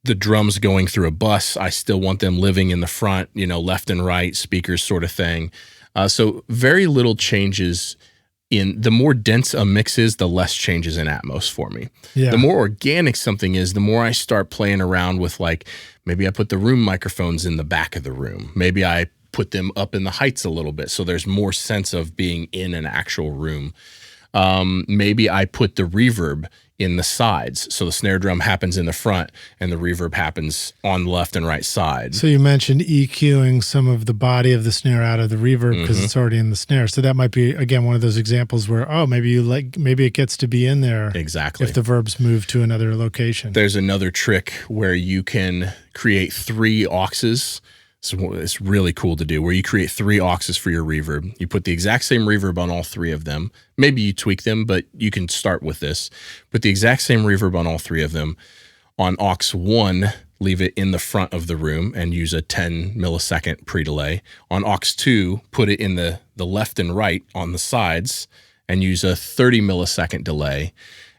the drums going through a bus. I still want them living in the front, left and right, speakers sort of thing. So very little changes the more dense a mix is, the less changes in Atmos for me. Yeah. The more organic something is, the more I start playing around with maybe I put the room microphones in the back of the room. Maybe I put them up in the heights a little bit so there's more sense of being in an actual room. Maybe I put the reverb in the sides. So the snare drum happens in the front and the reverb happens on the left and right side. So you mentioned EQing some of the body of the snare out of the reverb because it's already in the snare. So that might be, again, one of those examples where, maybe it gets to be in there. Exactly. If the verbs move to another location. There's another trick where you can create 3 auxes. So it's really cool to do, where you create 3 auxes for your reverb. You put the exact same reverb on all 3 of them. Maybe you tweak them, but you can start with this. Put the exact same reverb on all 3 of them. On aux 1, leave it in the front of the room and use a 10 millisecond pre-delay. On aux 2, put it in the left and right on the sides and use a 30 millisecond delay.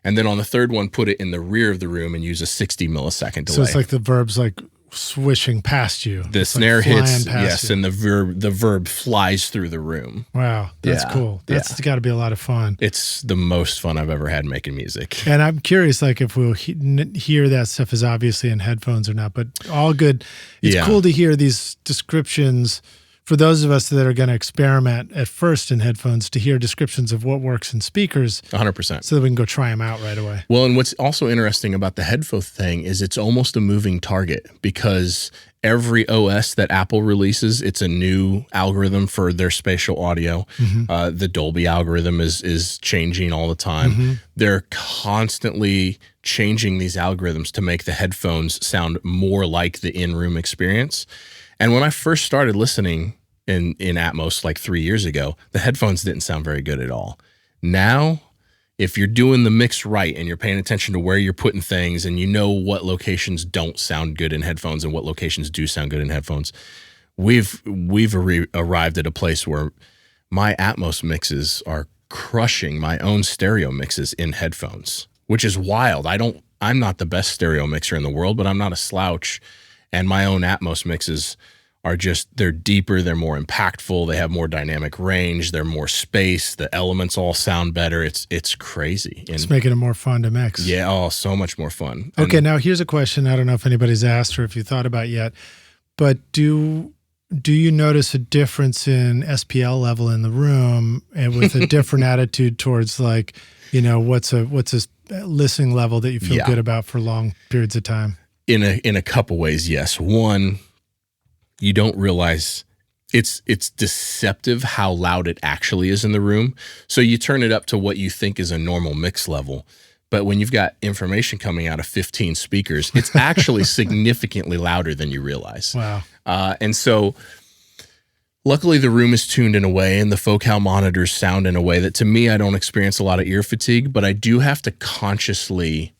And then on the third one, put it in the rear of the room and use a 60 millisecond delay. So it's like the verb's like swishing past you. The it's snare like hits, yes, you. And the verb flies through the room. Wow, that's cool. That's got to be a lot of fun. It's the most fun I've ever had making music. And I'm curious, like, if we'll hear that stuff is obviously in headphones or not, but all good. It's cool to hear these descriptions for those of us that are going to experiment at first in headphones, to hear descriptions of what works in speakers. 100%. So that we can go try them out right away. Well, and what's also interesting about the headphone thing is it's almost a moving target, because every OS that Apple releases, it's a new algorithm for their spatial audio. The Dolby algorithm is changing all the time. They're constantly changing these algorithms to make the headphones sound more like the in-room experience. And when I first started listening in Atmos like 3 years ago, the headphones didn't sound very good at all. Now, if you're doing the mix right and you're paying attention to where you're putting things and you know what locations don't sound good in headphones and what locations do sound good in headphones, we've arrived at a place where my Atmos mixes are crushing my own stereo mixes in headphones, which is wild. I'm not the best stereo mixer in the world, but I'm not a slouch. And my own Atmos mixes are they're deeper, they're more impactful, they have more dynamic range, they're more space, the elements all sound better. It's crazy. It's making it more fun to mix. Yeah, so much more fun. Okay, now here's a question I don't know if anybody's asked or if you thought about yet, but do you notice a difference in SPL level in the room and with a different attitude towards, like, what's a listening level that you feel good about for long periods of time? In a couple ways, yes. One, you don't realize it's deceptive how loud it actually is in the room. So you turn it up to what you think is a normal mix level, but when you've got information coming out of 15 speakers, it's actually significantly louder than you realize. Wow. And so luckily the room is tuned in a way and the focal monitors sound in a way that, to me, I don't experience a lot of ear fatigue, but I do have to consciously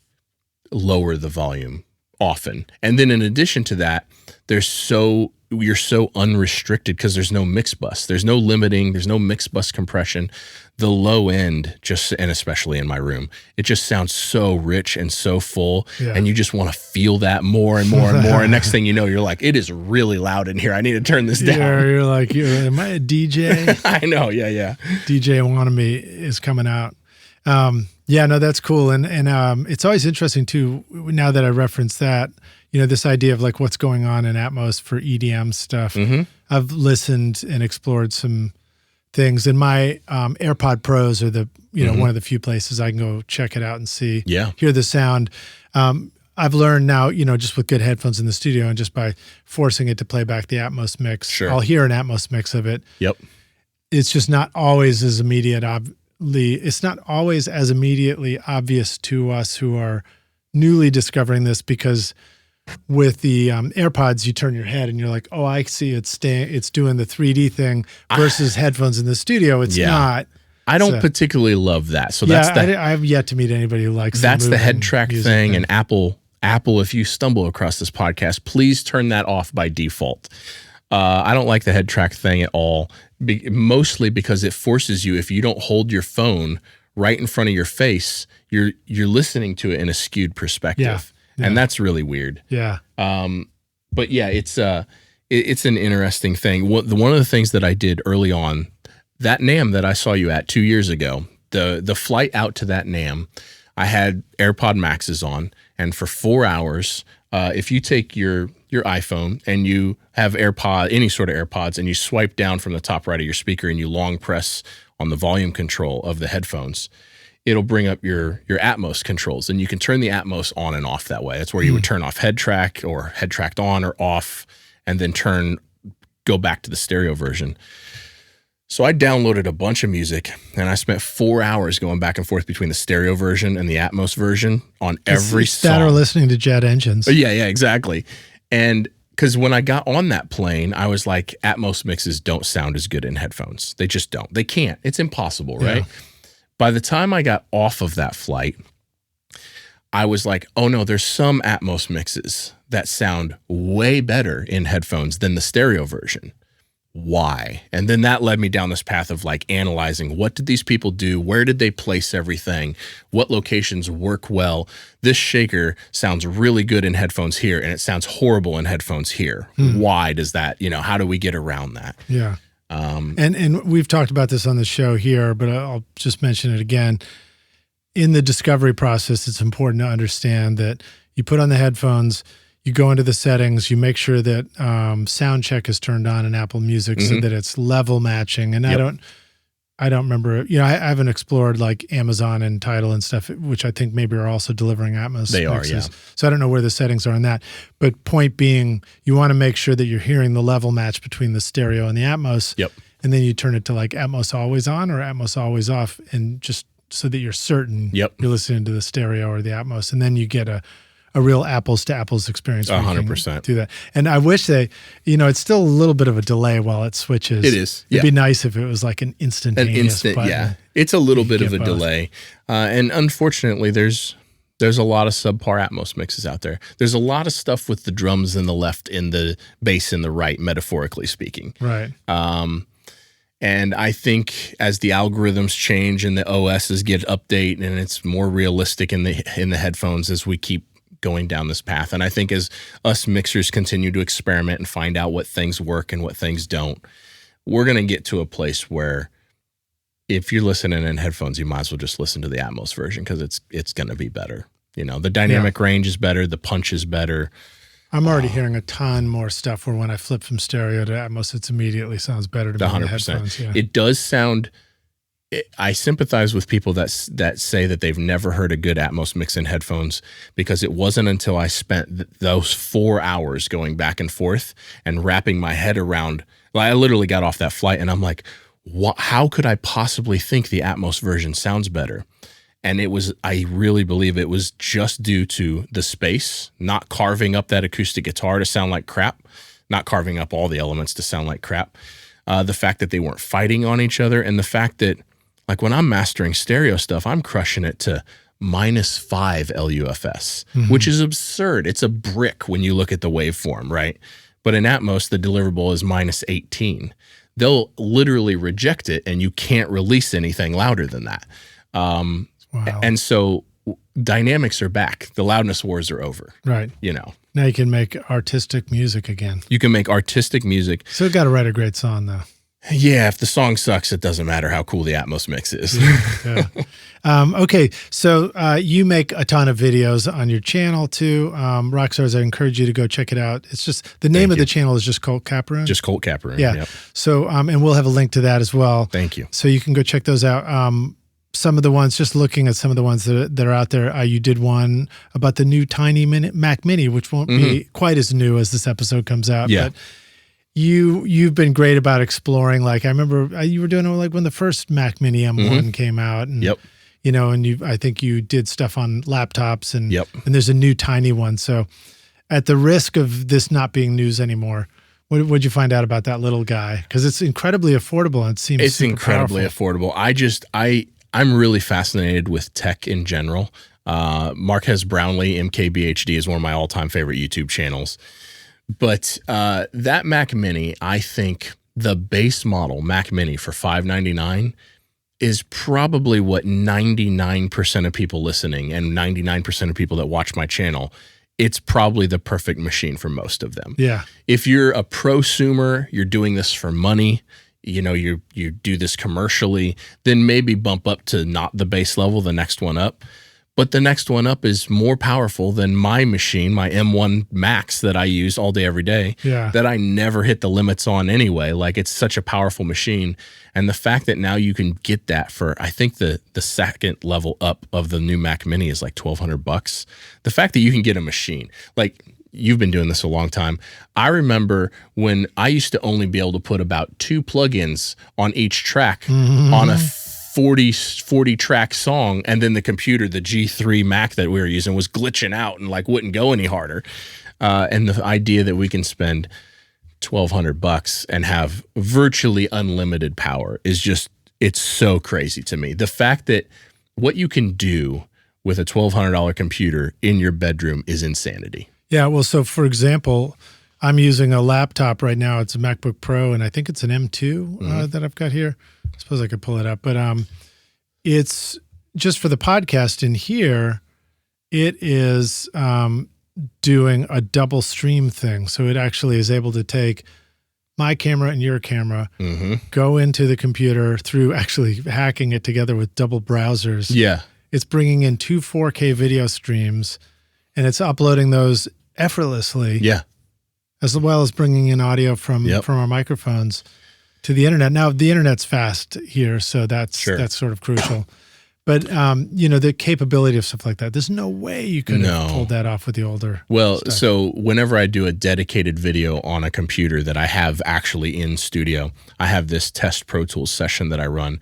lower the volume often. And then in addition to that, you're so unrestricted because there's no mix bus. There's no limiting. There's no mix bus compression. The low end, and especially in my room, it just sounds so rich and so full. Yeah. And you just want to feel that more and more and more. And next thing you know, you're like, it is really loud in here. I need to turn this down. Yeah, you're like, am I a DJ? I know. Yeah. DJ Wannabe is coming out. Yeah, no, that's cool. And it's always interesting too, now that I reference that, this idea of like what's going on in Atmos for EDM stuff. I've listened and explored some things, and my AirPod Pros are one of the few places I can go check it out and hear the sound. I've learned now, just with good headphones in the studio and just by forcing it to play back the Atmos mix, I'll hear an Atmos mix of it. Yep. It's just not always as immediately obvious to us who are newly discovering this, because with the AirPods, you turn your head and you're like, oh, I see it's doing the 3D thing versus headphones in the studio. It's not. I don't particularly love that. So I have yet to meet anybody who likes that's the head track thing. And Apple, if you stumble across this podcast, please turn that off by default. I don't like the head track thing at all, mostly because it forces you, if you don't hold your phone right in front of your face, you're listening to it in a skewed perspective. Yeah. And that's really weird. Yeah. But yeah, it's an interesting thing. One of the things that I did early on, that NAMM that I saw you at 2 years ago, the flight out to that NAMM, I had AirPod Maxes on, and for 4 hours, if you take your iPhone and you have any sort of AirPods, and you swipe down from the top right of your speaker and you long press on the volume control of the headphones, it'll bring up your Atmos controls, and you can turn the Atmos on and off that way. That's where you would turn off head track or head tracked on or off, and then go back to the stereo version. So I downloaded a bunch of music, and I spent 4 hours going back and forth between the stereo version and the Atmos version on every song. That or listening to jet engines. Yeah, exactly. And because when I got on that plane, I was like, Atmos mixes don't sound as good in headphones. They just don't. They can't. It's impossible, right? Yeah. By the time I got off of that flight, I was like, oh no, there's some Atmos mixes that sound way better in headphones than the stereo version. Why? And then that led me down this path of like analyzing, what did these people do? Where did they place everything? What locations work well? This shaker sounds really good in headphones here, and it sounds horrible in headphones here. Why does that, how do we get around that? Yeah. And we've talked about this on the show here, but I'll just mention it again. In the discovery process, it's important to understand that you put on the headphones, you go into the settings, you make sure that sound check is turned on in Apple Music so that it's level matching. And I don't remember, I haven't explored like Amazon and Tidal and stuff, which I think maybe are also delivering Atmos They mixes. are, yeah. So I don't know where the settings are on that. But point being, you want to make sure that you're hearing the level match between the stereo and the Atmos. Yep. And then you turn it to like Atmos always on or Atmos always off, and just so that you're certain you're listening to the stereo or the Atmos. And then you get a real apples to apples experience. 100%. Do that. And I wish it's still a little bit of a delay while it switches. It is. It'd be nice if it was like an instantaneous button. Yeah. It's a little bit of a delay. And unfortunately, there's a lot of subpar Atmos mixes out there. There's a lot of stuff with the drums in the left and the bass in the right, metaphorically speaking. Right. And I think as the algorithms change and the OSs get update and it's more realistic in the headphones as we keep going down this path. And I think as us mixers continue to experiment and find out what things work and what things don't, we're going to get to a place where if you're listening in headphones, you might as well just listen to the Atmos version because it's going to be better. The dynamic range is better. The punch is better. I'm already hearing a ton more stuff where when I flip from stereo to Atmos, it immediately sounds better to me 100%. In the headphones. Yeah. It does sound... I sympathize with people that say that they've never heard a good Atmos mix in headphones because it wasn't until I spent those 4 hours going back and forth and wrapping my head around. I literally got off that flight and I'm like, how could I possibly think the Atmos version sounds better? And I really believe it was just due to the space, not carving up that acoustic guitar to sound like crap, not carving up all the elements to sound like crap. The fact that they weren't fighting on each other, and the fact that like when I'm mastering stereo stuff, I'm crushing it to -5 LUFS, which is absurd. It's a brick when you look at the waveform, right? But in Atmos, the deliverable is -18. They'll literally reject it, and you can't release anything louder than that. Wow. And so dynamics are back. The loudness wars are over. Right. Now you can make artistic music again. You can make artistic music. So you got to write a great song, though. Yeah, if the song sucks, it doesn't matter how cool the Atmos mix is. Yeah. Okay, so you make a ton of videos on your channel too. Rockstars, I encourage you to go check it out. It's just the name of the channel is just Colt Capperrune. Just Colt Capperrune. Yeah. Yep. So and we'll have a link to that as well. Thank you. So you can go check those out. Some of the ones, just looking at some of the ones that are out there, you did one about the new tiny Mac Mini, which won't be quite as new as this episode comes out. Yeah. But you've been great about exploring. Like I remember you were doing it like when the first Mac Mini M1 came out, and and I think you did stuff on laptops, and and there's a new tiny one. So, at the risk of this not being news anymore, what'd you find out about that little guy? Because it's incredibly affordable and it seems it's incredibly affordable. I'm really fascinated with tech in general. Marquez Brownlee, MKBHD, is one of my all-time favorite YouTube channels. But that Mac Mini, I think the base model Mac Mini for $599 is probably what 99% of people listening and 99% of people that watch my channel, it's probably the perfect machine for most of them. Yeah. If you're a prosumer, you're doing this for money, you do this commercially, then maybe bump up to not the base level, the next one up. But the next one up is more powerful than my machine, my M1 Max that I use all day, every day, that I never hit the limits on anyway. Like, it's such a powerful machine. And the fact that now you can get that for, I think the second level up of the new Mac Mini is like $1,200. The fact that you can get a machine, like, you've been doing this a long time. I remember when I used to only be able to put about 2 plugins on each track on a 40 track song, and then the computer, the G3 Mac that we were using, was glitching out and like wouldn't go any harder. And the idea that we can spend $1,200 and have virtually unlimited power is just, it's so crazy to me. The fact that what you can do with a $1,200 computer in your bedroom is insanity. Yeah, well, so for example, I'm using a laptop right now. It's a MacBook Pro, and I think it's an M2 that I've got here. I suppose I could pull it up, but it's just for the podcast in here. It is doing a double stream thing, so it actually is able to take my camera and your camera, go into the computer through actually hacking it together with double browsers. Yeah, it's bringing in 2 4K video streams, and it's uploading those effortlessly. Yeah. As well as bringing in audio from our microphones to the internet. Now, the internet's fast here, so that's sort of crucial. But, the capability of stuff like that, there's no way you could have pulled that off with the older stuff. So whenever I do a dedicated video on a computer that I have actually in studio, I have this test Pro Tools session that I run,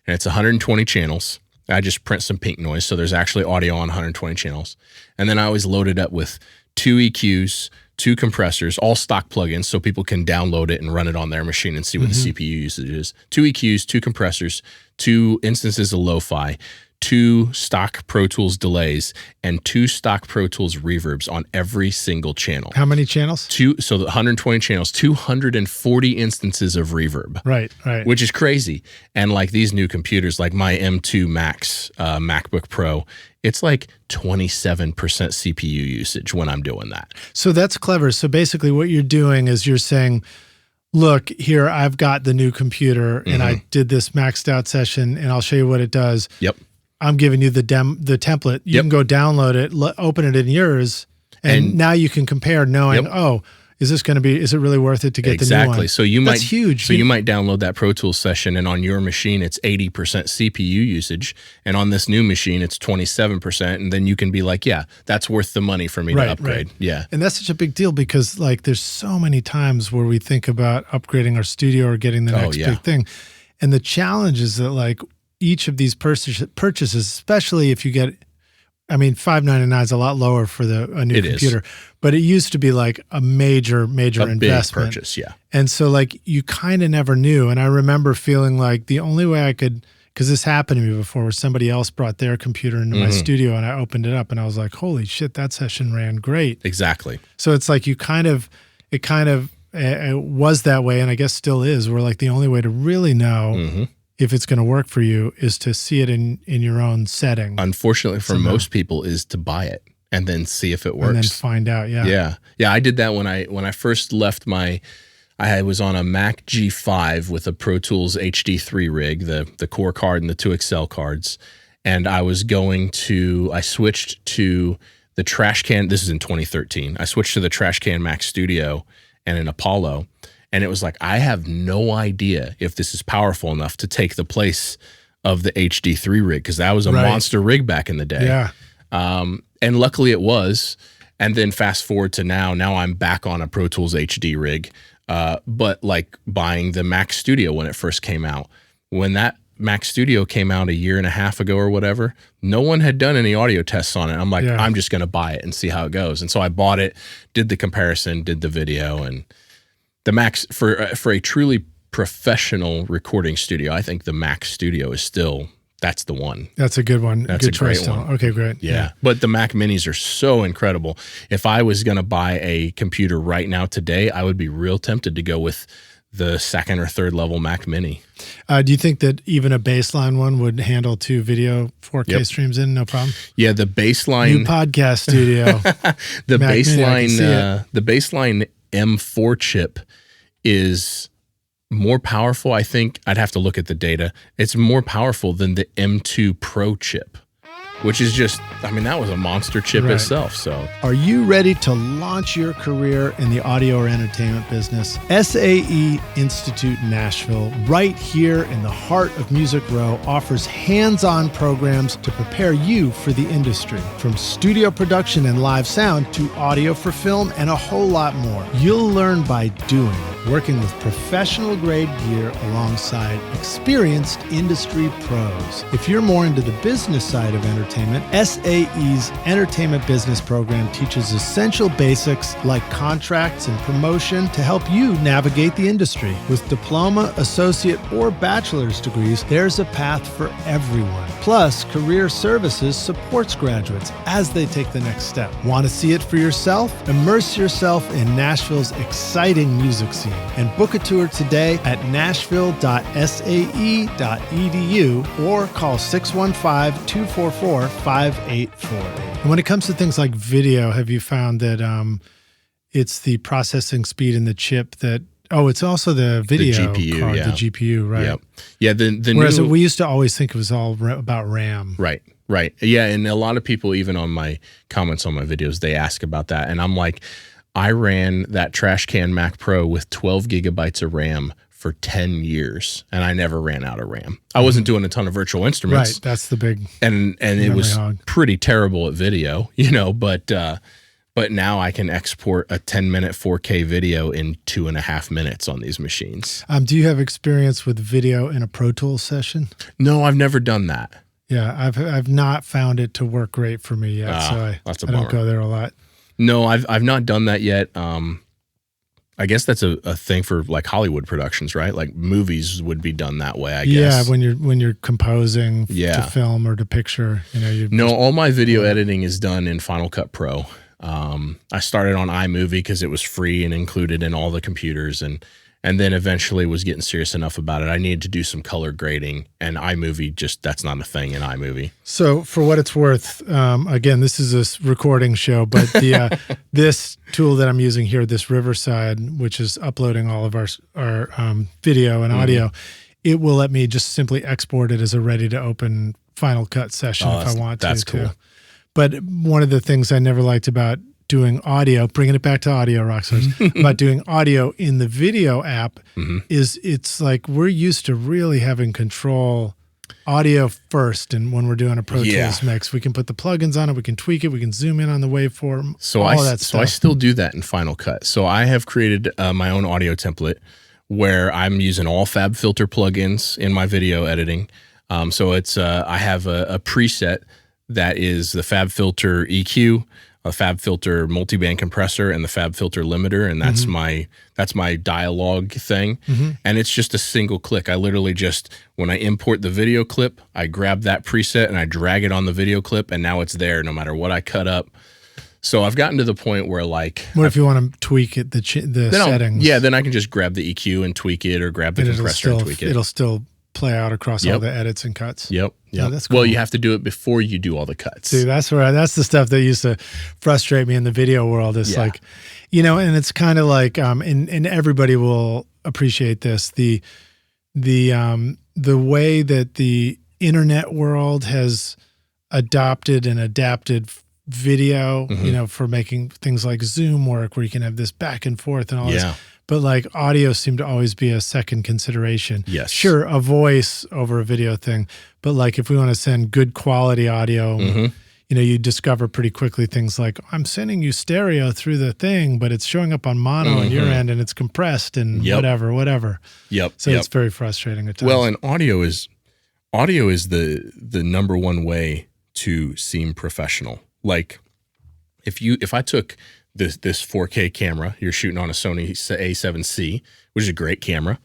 and it's 120 channels. I just print some pink noise, so there's actually audio on 120 channels. And then I always load it up with 2 EQs, 2 compressors, all stock plugins, so people can download it and run it on their machine and see what the CPU usage is. 2 EQs, 2 compressors, 2 instances of lo-fi, 2 stock Pro Tools delays, and 2 stock Pro Tools reverbs on every single channel. How many channels? 2. So the 120 channels, 240 instances of reverb. Right. Which is crazy. And like these new computers, like my M2 Max MacBook Pro, it's like 27% CPU usage when I'm doing that. So that's clever. So basically what you're doing is you're saying, look, here, I've got the new computer and I did this maxed out session and I'll show you what it does. Yep. I'm giving you the template. You can go download it, open it in yours, and now you can compare knowing, is it really worth it to get the new one? Exactly. So That's huge. So you might download that Pro Tools session, and on your machine, it's 80% CPU usage, and on this new machine, it's 27%, and then you can be like, yeah, that's worth the money for me to upgrade. Yeah. And that's such a big deal because like there's so many times where we think about upgrading our studio or getting the next big thing. And the challenge is that like each of these purchases, especially if you get, I mean, $599 is a lot lower for a new computer, but it used to be like a major investment. Big purchase, yeah. And so like you kind of never knew. And I remember feeling like the only way I could, because this happened to me before where somebody else brought their computer into my studio and I opened it up and I was like, holy shit, that session ran great. Exactly. So it's like it was that way, and I guess still is, where like the only way to really know if it's going to work for you is to see it in your own setting. Unfortunately for most people is to buy it and then see if it works. And then find out, Yeah, I did that when I first left I was on a Mac G5 with a Pro Tools HD3 rig, the core card and the 2 Excel cards. And I switched to the trash can. This is in 2013. I switched to the trash can Mac Studio and an Apollo. And it was like, I have no idea if this is powerful enough to take the place of the HD3 rig, because that was a monster rig back in the day. Yeah. And luckily it was. And then fast forward to now I'm back on a Pro Tools HD rig. But like buying the Mac Studio when it first came out. When that Mac Studio came out a year and a half ago or whatever, no one had done any audio tests on it. I'm like, I'm just going to buy it and see how it goes. And so I bought it, did the comparison, did the video, and the Mac, for a truly professional recording studio, I think the Mac Studio is still, that's the one. That's a good one. That's good a great choice one. Okay, great. Yeah. But the Mac Minis are so incredible. If I was going to buy a computer right now today, I would be real tempted to go with the second or third level Mac Mini. Do you think that even a baseline one would handle 2 video 4K streams in? No problem? Yeah, the baseline. New podcast studio. The baseline M4 chip is more powerful. I think I'd have to look at the data. It's more powerful than the M2 Pro chip. which is just, I mean, that was a monster chip Right. itself. So Are you ready to launch your career in the audio or entertainment business? SAE Institute Nashville, right here in the heart of Music Row, offers hands-on programs to prepare you for the industry. From studio production and live sound to audio for film and a whole lot more. You'll learn by doing, working with professional grade gear alongside experienced industry pros. If you're more into the business side of entertainment, SAE's Entertainment Business Program teaches essential basics like contracts and promotion to help you navigate the industry. With diploma, associate, or bachelor's degrees, there's a path for everyone. Plus, Career Services supports graduates as they take the next step. Want to see it for yourself? Immerse yourself in Nashville's exciting music scene and book a tour today at nashville.sae.edu or call 615-244-5848. And when it comes to things like video, have you found that it's the processing speed in the chip that it's also the video GPU, card, yeah. the GPU, right? Yep. Yeah, the Whereas new, we used to always think it was all about RAM. Right. Yeah, and a lot of people, even on my comments on my videos, they ask about that. And I'm like, I ran that trash can Mac Pro with 12 gigabytes of RAM for 10 years, and I never ran out of RAM. I wasn't doing a ton of virtual instruments. Right, that's the big and it was hog. pretty terrible at video, but now I can export a 10-minute 4K video in 2.5 minutes on these machines. Do you have experience with video in a Pro Tools session? No, I've never done that. Yeah, I've not found it to work great for me yet, so that's a I don't bummer. go there a lot. No, I've not done that yet. I guess that's a thing for like Hollywood productions, right? Like movies would be done that way, I guess. Yeah, when you're composing to film or to picture, all my video editing is done in Final Cut Pro. I started on iMovie because it was free and included in all the computers, and then eventually was getting serious enough about it. I needed to do some color grading, and iMovie that's not a thing in iMovie. So for what it's worth, again, this is a recording show, but the this tool that I'm using here, this Riverside, which is uploading all of our video and audio, it will let me just simply export it as a ready to open Final Cut session if I want to. That's cool. But one of the things I never liked about doing audio, bringing it back to audio, Rockstars, about doing audio in the video app is it's like we're used to really having control audio first. And when we're doing a Pro Tools mix, we can put the plugins on it, we can tweak it, we can zoom in on the waveform, all that stuff. So I still do that in Final Cut. So I have created my own audio template where I'm using all FabFilter plugins in my video editing. So it's I have a preset that is the FabFilter EQ, a FabFilter multiband compressor, and the FabFilter limiter, and that's my dialogue thing. And it's just a single click. I literally just, when I import the video clip, I grab that preset and I drag it on the video clip, and now it's there no matter what I cut up. So I've gotten to the point where like, what if you want to tweak it, the settings? Then I can just grab the EQ and tweak it, or grab the compressor and tweak it. It'll still play out across all the edits and cuts. Yep. Oh, that's cool. Well, you have to do it before you do all the cuts. See, that's the stuff that used to frustrate me in the video world. It's like, and it's kind of like, and everybody will appreciate this. The way that the internet world has adopted and adapted video, for making things like Zoom work, where you can have this back and forth and all this. But like audio seemed to always be a second consideration. Yes. Sure, a voice over a video thing. But like if we want to send good quality audio, you discover pretty quickly things like, I'm sending you stereo through the thing, but it's showing up on mono on your end and it's compressed and whatever. Yep. So it's very frustrating at times. Well, and audio is the number one way to seem professional. Like if I took this 4K camera, you're shooting on a Sony A7C, which is a great camera.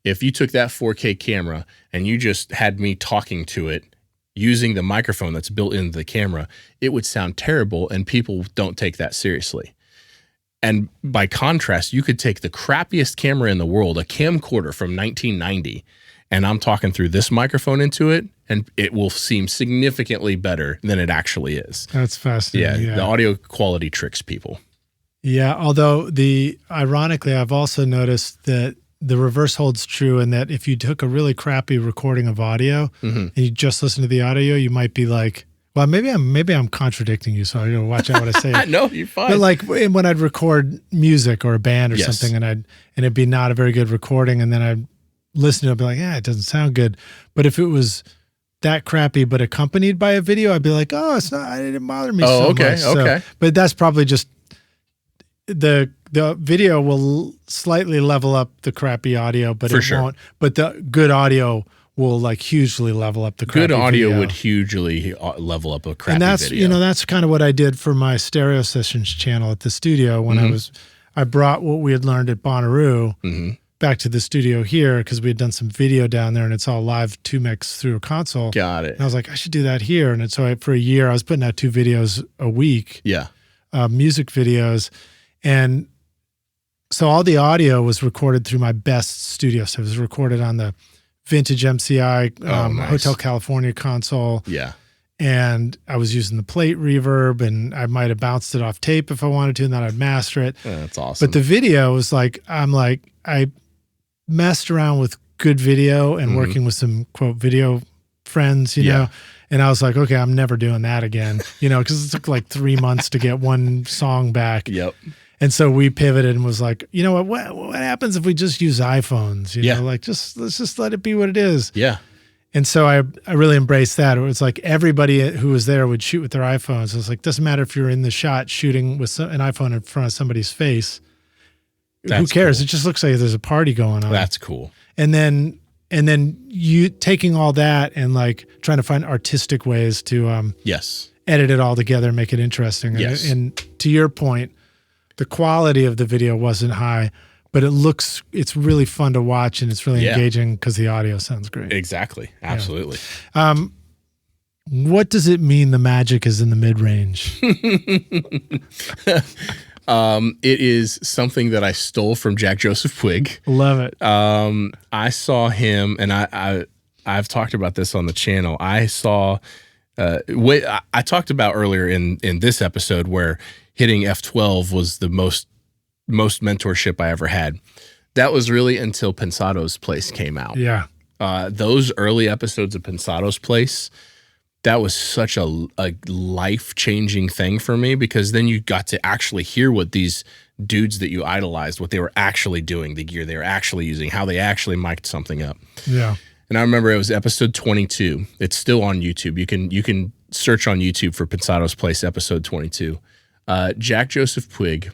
If you took that 4K camera and you just had me talking to it using the microphone that's built into the camera, it would sound terrible, and people don't take that seriously. And by contrast, you could take the crappiest camera in the world, a camcorder from 1990, and I'm talking through this microphone into it, and it will seem significantly better than it actually is. That's fascinating. Yeah, the audio quality tricks people. Yeah, although ironically, I've also noticed that the reverse holds true, in that if you took a really crappy recording of audio and you just listen to the audio, you might be like, Well, maybe I'm contradicting you, so I gotta watch out what I say. No, you're fine. But like when I'd record music or a band or Yes. something, and it'd be not a very good recording, and then I'd listen to it and be like, it doesn't sound good. But if it was that crappy, but accompanied by a video, I'd be like, oh, it's not. It didn't bother me so much. Okay. But that's probably just the video will slightly level up the crappy audio, but For it sure. won't. But the good audio will like hugely level up the crappy Good audio video. would hugely level up a crappy And that's video. that's kind of what I did for my stereo sessions channel at the studio when I brought what we had learned at Bonnaroo back to the studio here because we had done some video down there and it's all live 2-mix through a console. Got it. And I was like, I should do that here. And so for a year I was putting out 2 videos a week, Yeah. music videos, and so all the audio was recorded through my best studio. So it was recorded on the vintage MCI Nice. Hotel California console. Yeah. And I was using the plate reverb, and I might have bounced it off tape if I wanted to, and then I'd master it. That's awesome. But the video was like, I messed around with good video and working with some quote video friends, you know, and I was like, okay, I'm never doing that again, because it took like 3 months to get one song back. Yep. And so we pivoted and was like, you know what happens if we just use iPhones? You know, like let's just let it be what it is. Yeah. And so I really embraced that. It was like everybody who was there would shoot with their iPhones. It was like, doesn't matter if you're in the shot shooting with an iPhone in front of somebody's face. Who cares? Cool. It just looks like there's a party going on. That's cool. And then you taking all that and like trying to find artistic ways to Yes. edit it all together and make it interesting. Yes. And to your point, the quality of the video wasn't high, but it's really fun to watch and it's really engaging because the audio sounds great. Exactly. Absolutely. What does it mean the magic is in the mid-range? It is something that I stole from Jack Joseph Puig. Love it. I saw him, and I've talked about this on the channel. I saw I talked about earlier in this episode where hitting F12 was the most mentorship I ever had. That was really until Pensado's Place came out. Yeah. Those early episodes of Pensado's Place, that was such a life-changing thing for me, because then you got to actually hear what these dudes that you idolized, what they were actually doing, the gear they were actually using, how they actually mic'd something up. Yeah. And I remember it was episode 22. It's still on YouTube. You can search on YouTube for Pensado's Place episode 22. Jack Joseph Puig,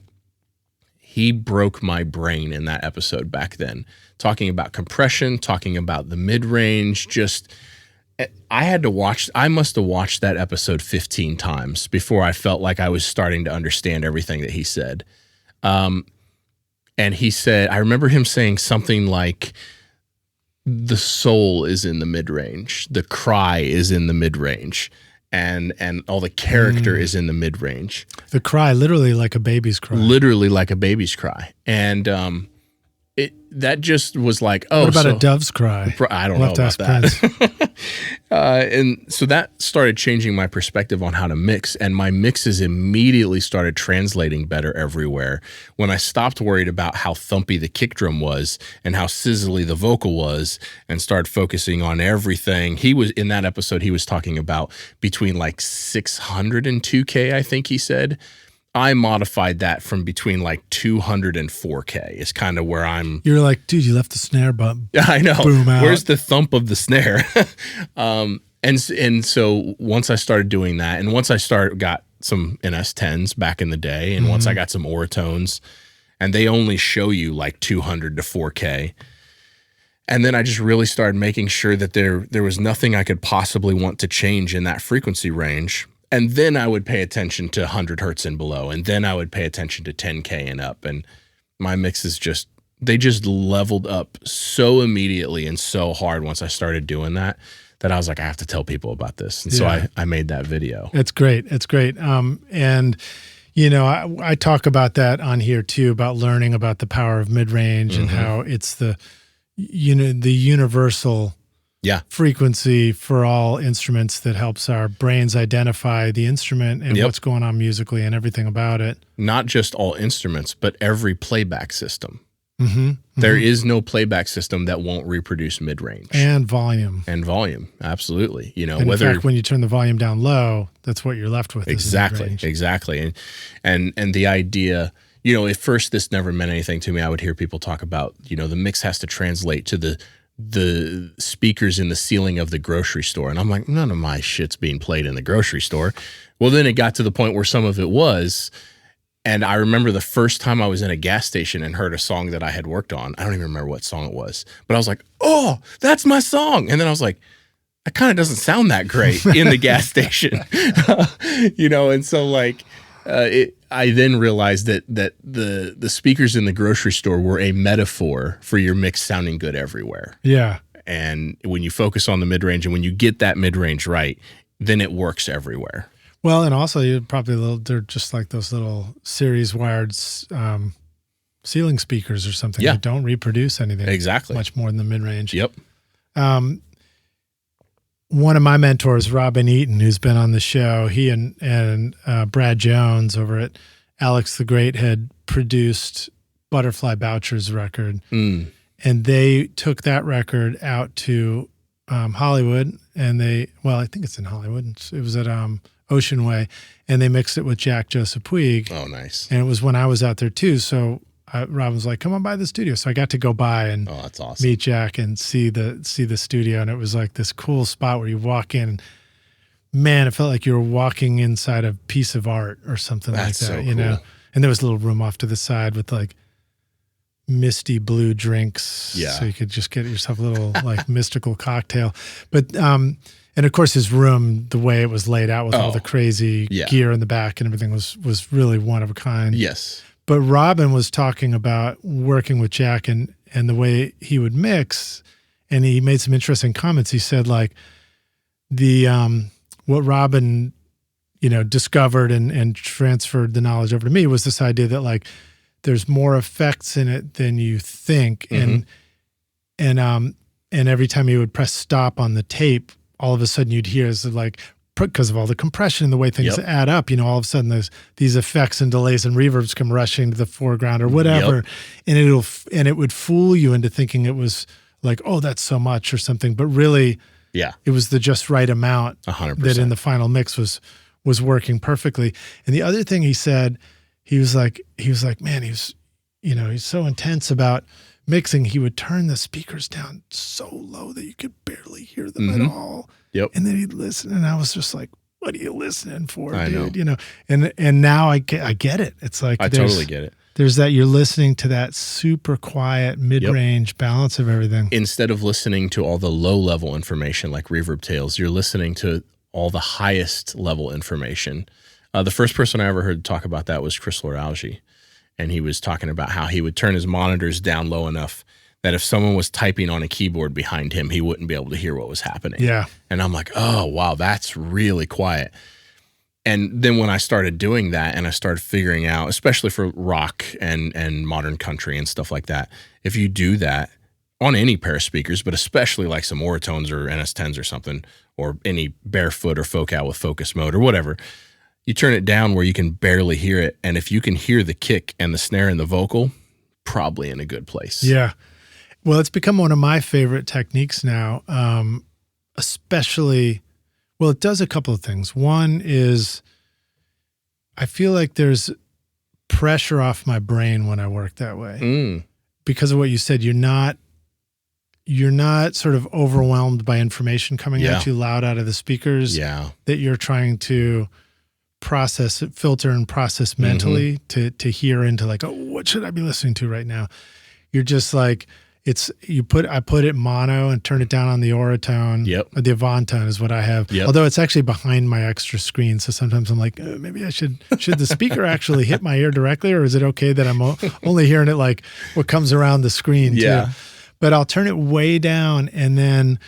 he broke my brain in that episode back then, talking about compression, talking about the mid-range. I must have watched that episode 15 times before I felt like I was starting to understand everything that he said. And he said, I remember him saying something like, the soul is in the mid-range, the cry is in the mid-range, and all the character is in the mid-range. The cry, literally like a baby's cry. Literally like a baby's cry. And that just was like, oh, what about a dove's cry? I don't know about that. And so that started changing my perspective on how to mix, and my mixes immediately started translating better everywhere when I stopped worried about how thumpy the kick drum was and how sizzly the vocal was and started focusing on everything. He was in that episode, he was talking about between like 600 and 2K, I think he said. I modified that from between like 200 and 4K is kind of where I'm. You're like, dude, you left the snare button. I know. Boom out. Where's the thump of the snare? And so once I started doing that, and once I got some NS10s back in the day, and once I got some Oratones, and they only show you like 200 to 4K. And then I just really started making sure that there was nothing I could possibly want to change in that frequency range. And then I would pay attention to 100 hertz and below. And then I would pay attention to 10K and up. And my mixes they just leveled up so immediately and so hard once I started doing that I was like, I have to tell people about this. And so I made that video. It's great. It's great. And, I talk about that on here too, about learning about the power of mid-range and how it's the universal frequency for all instruments that helps our brains identify the instrument and what's going on musically and everything about it. Not just all instruments, but every playback system. There is no playback system that won't reproduce mid-range and volume. Absolutely. You know, and whether in fact, when you turn the volume down low, that's what you're left with. Exactly. And the idea, you know, at first this never meant anything to me. I would hear people talk about, you know, the mix has to translate to the speakers in the ceiling of the grocery store. And I'm like, none of my shit's being played in the grocery store. Well, then it got to the point where some of it was. And I remember the first time I was in a gas station and heard a song that I had worked on. I don't even remember what song it was, but I was like, oh, that's my song. And then I was like, that kind of doesn't sound that great in the gas station, you know? And so like, I then realized that the speakers in the grocery store were a metaphor for your mix sounding good everywhere. Yeah. And when you focus on the mid-range and when you get that mid-range right, then it works everywhere. Well, and also you probably they're just like those little series wired ceiling speakers or something that don't reproduce anything much more than the mid-range. Yep. One of my mentors, Robin Eaton, who's been on the show, he and Brad Jones over at Alex the Great had produced Butterfly Boucher's record. And they took that record out to Hollywood, and I think it's in Hollywood. It was at Ocean Way, and they mixed it with Jack Joseph Puig. Oh, nice. And it was when I was out there too. So Rob was like, come on by the studio. So I got to go by and that's awesome. meet Jack and see the studio. And it was like this cool spot where you walk in and, man, it felt like you were walking inside a piece of art or something like that, so you know? And there was a little room off to the side with like misty blue drinks. Yeah. So you could just get yourself a little like mystical cocktail. But, and of course his room, the way it was laid out with all the crazy gear in the back and everything was really one of a kind. Yes. But Robin was talking about working with Jack and the way he would mix, and he made some interesting comments. He said like what Robin, you know, discovered and transferred the knowledge over to me was this idea that like there's more effects in it than you think. And every time you would press stop on the tape, all of a sudden you'd hear is like, because of all the compression and the way things add up, you know, all of a sudden there's these effects and delays and reverbs come rushing to the foreground or whatever. And it would fool you into thinking it was like, oh, that's so much or something. But really, it was the just right amount 100%. that in the final mix was working perfectly. And the other thing he said, he was like, man, he's so intense about mixing. He would turn the speakers down so low that you could barely hear them at all. And then he'd listen, and I was just like, what are you listening for, dude? Know. You know, and now I get it. It's like, I totally get it. There's that you're listening to that super quiet mid-range balance of everything. Instead of listening to all the low-level information like reverb tails, you're listening to all the highest level information. The first person I ever heard talk about that was Chris Loralgi. And he was talking about how he would turn his monitors down low enough that if someone was typing on a keyboard behind him, he wouldn't be able to hear what was happening. Yeah. And I'm like, oh, wow, that's really quiet. And then when I started doing that and I started figuring out, especially for rock and modern country and stuff like that, if you do that on any pair of speakers, but especially like some Oratones or NS10s or something, or any Barefoot or Focal with focus mode or whatever, you turn it down where you can barely hear it. And if you can hear the kick and the snare and the vocal, probably in a good place. Yeah. Well, it's become one of my favorite techniques now, especially, well, it does a couple of things. One is I feel like there's pressure off my brain when I work that way. Because of what you said, you're not sort of overwhelmed by information coming at you loud out of the speakers that you're trying to filter and process mentally to hear into like, oh, what should I be listening to right now? You're just like, I put it mono and turn it down on the Oratone. Or the Avantone is what I have. Although it's actually behind my extra screen. So sometimes I'm like, maybe I should the speaker actually hit my ear directly, or is it okay that I'm only hearing it like what comes around the screen too? But I'll turn it way down, and then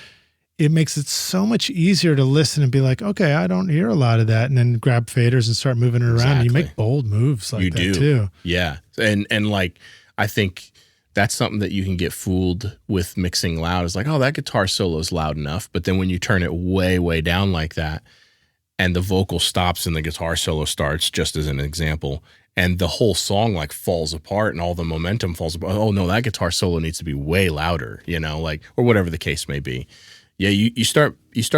it makes it so much easier to listen and be like, okay, I don't hear a lot of that, and then grab faders and start moving it around. And you make bold moves like that too. Yeah. And like, I think that's something that you can get fooled with mixing loud. It's like, oh, that guitar solo is loud enough. But then when you turn it way, way down like that, and the vocal stops and the guitar solo starts, just as an example, and the whole song like falls apart and all the momentum falls apart. Oh no, that guitar solo needs to be way louder, like, or whatever the case may be. Yeah, you start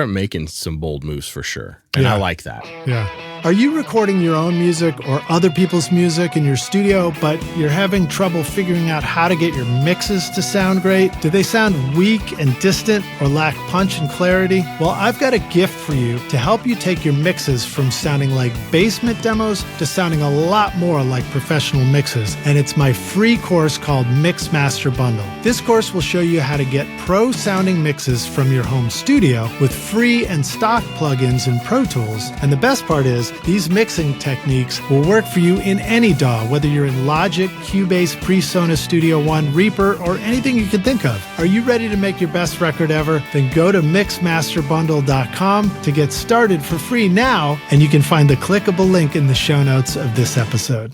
making some bold moves for sure. And I like that. Yeah. Are you recording your own music or other people's music in your studio, but you're having trouble figuring out how to get your mixes to sound great? Do they sound weak and distant or lack punch and clarity? Well, I've got a gift for you to help you take your mixes from sounding like basement demos to sounding a lot more like professional mixes. And it's my free course called Mix Master Bundle. This course will show you how to get pro-sounding mixes from your home studio with free and stock plugins in Pro Tools. And the best part is, these mixing techniques will work for you in any DAW, whether you're in Logic, Cubase, PreSonus Studio One, Reaper, or anything you can think of. Are you ready to make your best record ever? Then go to mixmasterbundle.com to get started for free now, and you can find the clickable link in the show notes of this episode.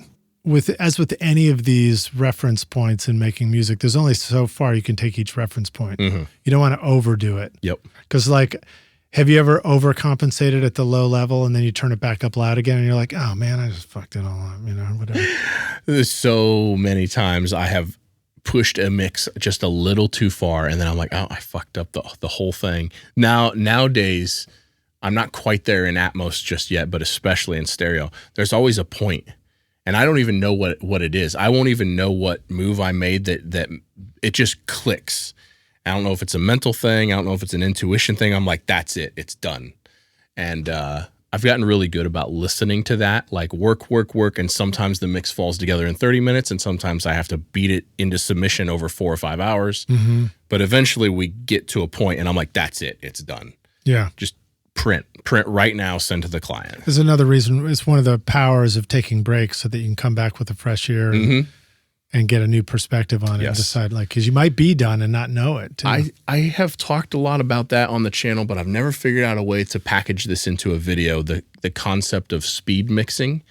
As with any of these reference points in making music, there's only so far you can take each reference point. Mm-hmm. You don't want to overdo it. Yep. Because have you ever overcompensated at the low level and then you turn it back up loud again and you're like, oh man, I just fucked it all up, whatever. There's so many times I have pushed a mix just a little too far and then I'm like, oh, I fucked up the whole thing. Nowadays, I'm not quite there in Atmos just yet, but especially in stereo, there's always a point. And I don't even know what it is. I won't even know what move I made that it just clicks. I don't know if it's a mental thing. I don't know if it's an intuition thing. I'm like, that's it. It's done. And I've gotten really good about listening to that, like work. And sometimes the mix falls together in 30 minutes. And sometimes I have to beat it into submission over 4 or 5 hours. Mm-hmm. But eventually we get to a point and I'm like, that's it. It's done. Yeah. Just print right now, send to the client. There's another reason. It's one of the powers of taking breaks so that you can come back with a fresh ear and get a new perspective on it and decide, because you might be done and not know it too. I have talked a lot about that on the channel, but I've never figured out a way to package this into a video, the concept of speed mixing,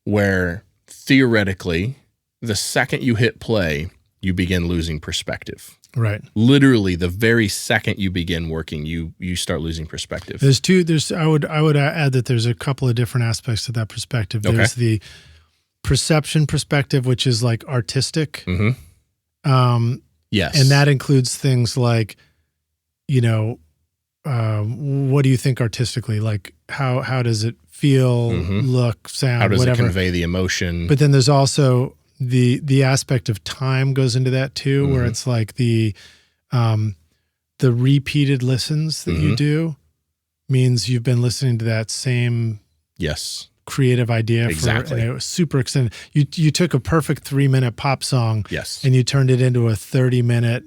where theoretically, the second you hit play, you begin losing perspective. Right. Literally, the very second you begin working, you start losing perspective. I would add that there's a couple of different aspects to that perspective. There's the perception perspective, which is like artistic. Mm-hmm. Yes. And that includes things like, what do you think artistically? Like how does it feel, look, sound, how does whatever. it convey the emotion? But then there's also the aspect of time goes into that too, where it's like the repeated listens that you do means you've been listening to that same creative idea and it was super extended. You took a perfect 3-minute pop song and you turned it into a 30-minute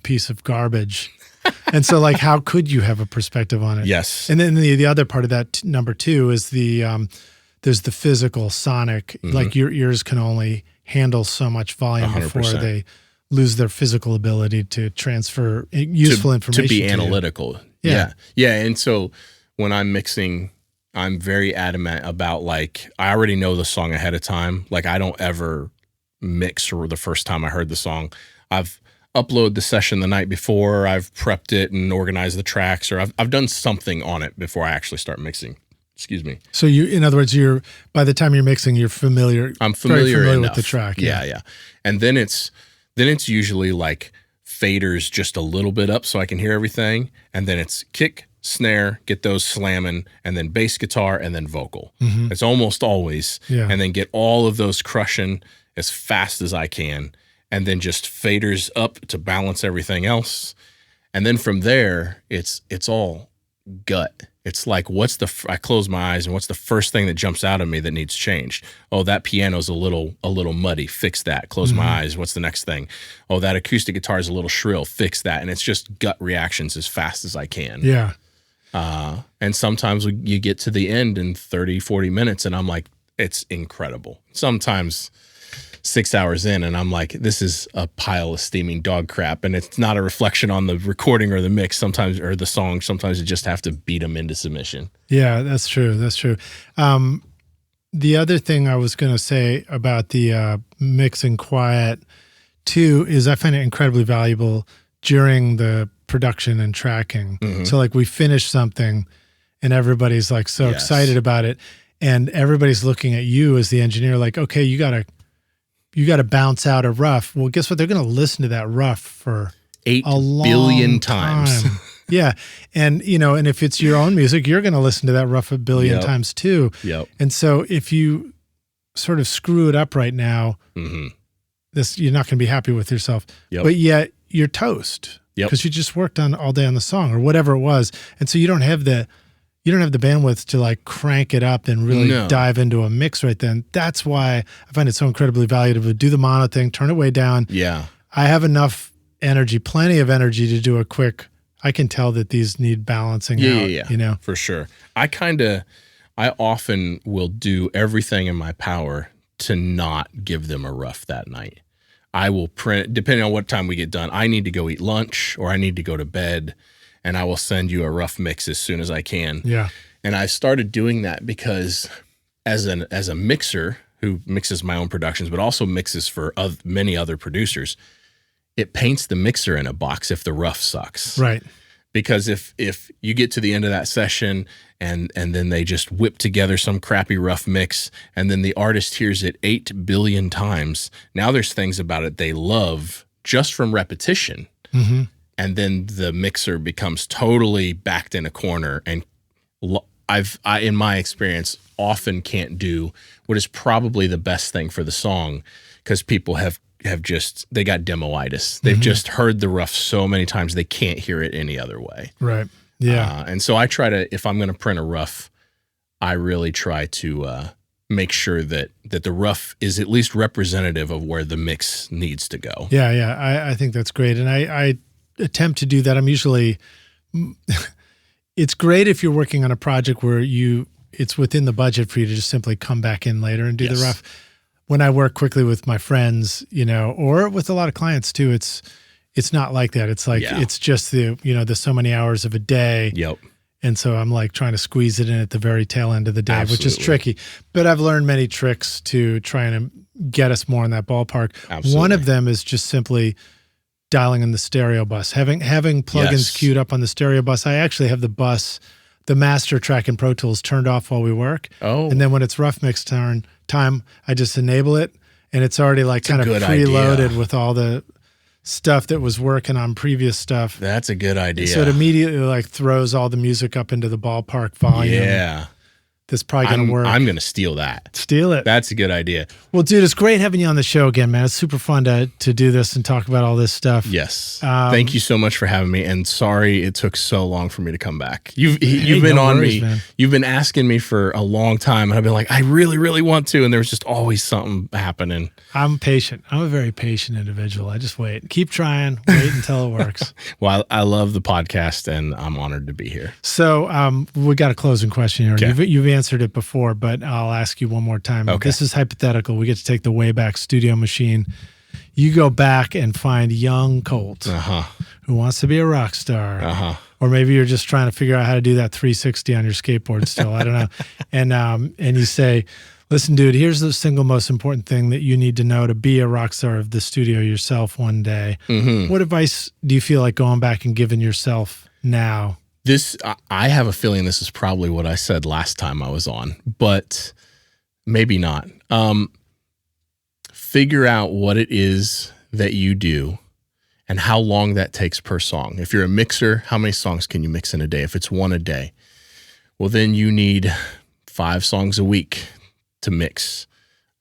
piece of garbage. And so how could you have a perspective on it? Yes. And then the other part of that number 2 is there's the physical sonic, like your ears can only handle so much volume 100%. Before they lose their physical ability to transfer useful information. To be analytical. Yeah. And so when I'm mixing, I'm very adamant about I already know the song ahead of time. I don't ever mix for the first time I heard the song. I've uploaded the session the night before, I've prepped it and organized the tracks, or I've done something on it before I actually start mixing. Excuse me. So in other words, by the time you're mixing, you're familiar. I'm familiar with the track. Yeah. And then it's usually faders just a little bit up so I can hear everything. And then it's kick, snare, get those slamming, and then bass guitar, and then vocal. Mm-hmm. It's almost always. Yeah. And then get all of those crushing as fast as I can. And then just faders up to balance everything else. And then from there, it's all gut. It's I close my eyes and what's the first thing that jumps out at me that needs changed? Oh, that piano's a little muddy. Fix that. Close my eyes. What's the next thing? Oh, that acoustic guitar is a little shrill. Fix that. And it's just gut reactions as fast as I can. Yeah. And sometimes you get to the end in 30, 40 minutes and I'm like, it's incredible. Sometimes 6 hours in and I'm like, this is a pile of steaming dog crap. And it's not a reflection on the recording or the mix sometimes, or the song. Sometimes you just have to beat them into submission. Yeah, that's true. That's true. The other thing I was going to say about the mixing quiet too is I find it incredibly valuable during the production and tracking. Mm-hmm. So we finish something and everybody's like so excited about it, and everybody's looking at you as the engineer like, okay, you gotta bounce out a rough. Well, guess what? They're going to listen to that rough for 8 a long billion times. Yeah. And, and if it's your own music, you're going to listen to that rough a billion times too. Yep. And so if you sort of screw it up right now, you're not going to be happy with yourself. Yep. But yet you're toast because you just worked on all day on the song or whatever it was. And so you don't have the bandwidth to like crank it up and really dive into a mix right then. That's why I find it so incredibly valuable to do the mono thing, turn it way down. Yeah. I have enough energy, plenty of energy to do a quick, I can tell that these need balancing out. Yeah. For sure. I often will do everything in my power to not give them a rough that night. I will print, depending on what time we get done, I need to go eat lunch or I need to go to bed, and I will send you a rough mix as soon as I can. Yeah. And I started doing that because as a mixer who mixes my own productions, but also mixes for many other producers, it paints the mixer in a box if the rough sucks. Right. Because if you get to the end of that session and then they just whip together some crappy rough mix and then the artist hears it 8 billion times, now there's things about it they love just from repetition. Mm-hmm. And then the mixer becomes totally backed in a corner. And I, in my experience, often can't do what is probably the best thing for the song because people have they got demoitis. They've just heard the rough so many times they can't hear it any other way. Right. Yeah. And so I try to, if I'm going to print a rough, I really try to make sure that the rough is at least representative of where the mix needs to go. Yeah. Yeah. I think that's great. And I attempt to do that. I'm usually, it's great if you're working on a project where it's within the budget for you to just simply come back in later and do the rough. When I work quickly with my friends, or with a lot of clients too, it's not like that. It's like, it's just the so many hours of a day. Yep. And so I'm like trying to squeeze it in at the very tail end of the day, which is tricky, but I've learned many tricks to try and get us more in that ballpark. Absolutely. One of them is just simply dialing in the stereo bus, having plugins queued up on the stereo bus. I actually have the master track in Pro Tools turned off while we work. Oh. And then when it's rough mix time, I just enable it and it's already like kind of preloaded with all the stuff that was working on previous stuff. That's a good idea. So it immediately like throws all the music up into the ballpark volume. Yeah. That's probably going to work. I'm going to steal that. Steal it. That's a good idea. Well, dude, it's great having you on the show again, man. It's super fun to do this and talk about all this stuff. Yes. Thank you so much for having me. And sorry it took so long for me to come back. You've been on me. Man. You've been asking me for a long time. And I've been like, I really, really want to. And there was just always something happening. I'm patient. I'm a very patient individual. I just wait. Keep trying. Wait until it works. Well, I love the podcast and I'm honored to be here. So we got a closing question here. Okay. You've answered it before, but I'll ask you one more time. Okay. This is hypothetical. We get to take the Wayback Studio machine. You go back and find young Colt who wants to be a rock star. Or maybe you're just trying to figure out how to do that 360 on your skateboard still. I don't know. And you say, listen, dude, here's the single most important thing that you need to know to be a rock star of the studio yourself one day. What advice do you feel like going back and giving yourself now? I have a feeling this is probably what I said last time I was on, but maybe not. Figure out what it is that you do and how long that takes per song. If you're a mixer, how many songs can you mix in a day? If it's one a day, well, then you need 5 songs a week to mix,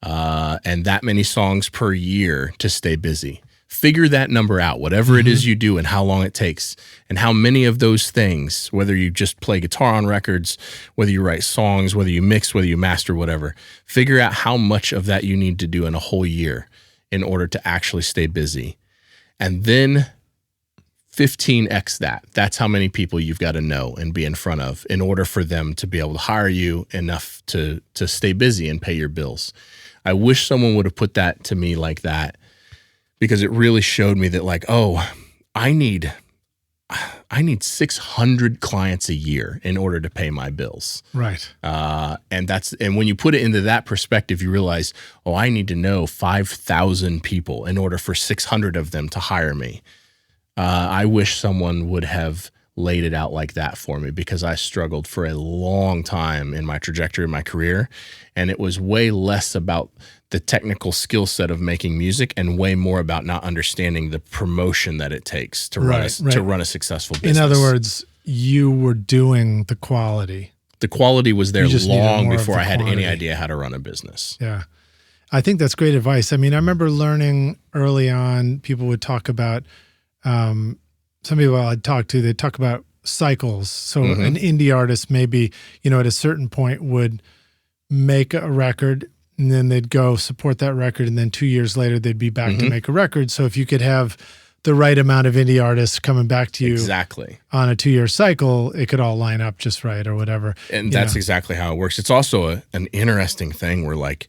and that many songs per year to stay busy. Figure that number out, whatever it is you do and how long it takes and how many of those things, whether you just play guitar on records, whether you write songs, whether you mix, whether you master, whatever, figure out how much of that you need to do in a whole year in order to actually stay busy. And then 15x that. That's how many people you've got to know and be in front of in order for them to be able to hire you enough to stay busy and pay your bills. I wish someone would have put that to me like that, because it really showed me that like, oh, I need 600 clients a year in order to pay my bills. Right. And when you put it into that perspective, you realize, oh, I need to know 5,000 people in order for 600 of them to hire me. I wish someone would have laid it out like that for me, because I struggled for a long time in my trajectory of my career. And it was way less about the technical skill set of making music and way more about not understanding the promotion that it takes to run a successful business. In other words, you were doing the quality. The quality was there long before I had quantity. any idea how to run a business. Yeah. I think that's great advice. I mean, I remember learning early on, people would talk about, some people I'd talk to, they'd talk about cycles. So an indie artist maybe, at a certain point would make a record, and then they'd go support that record, and then 2 years later they'd be back to make a record. So if you could have the right amount of indie artists coming back to you on a 2-year cycle, it could all line up just right or whatever. And that's exactly how it works. It's also an interesting thing where, like,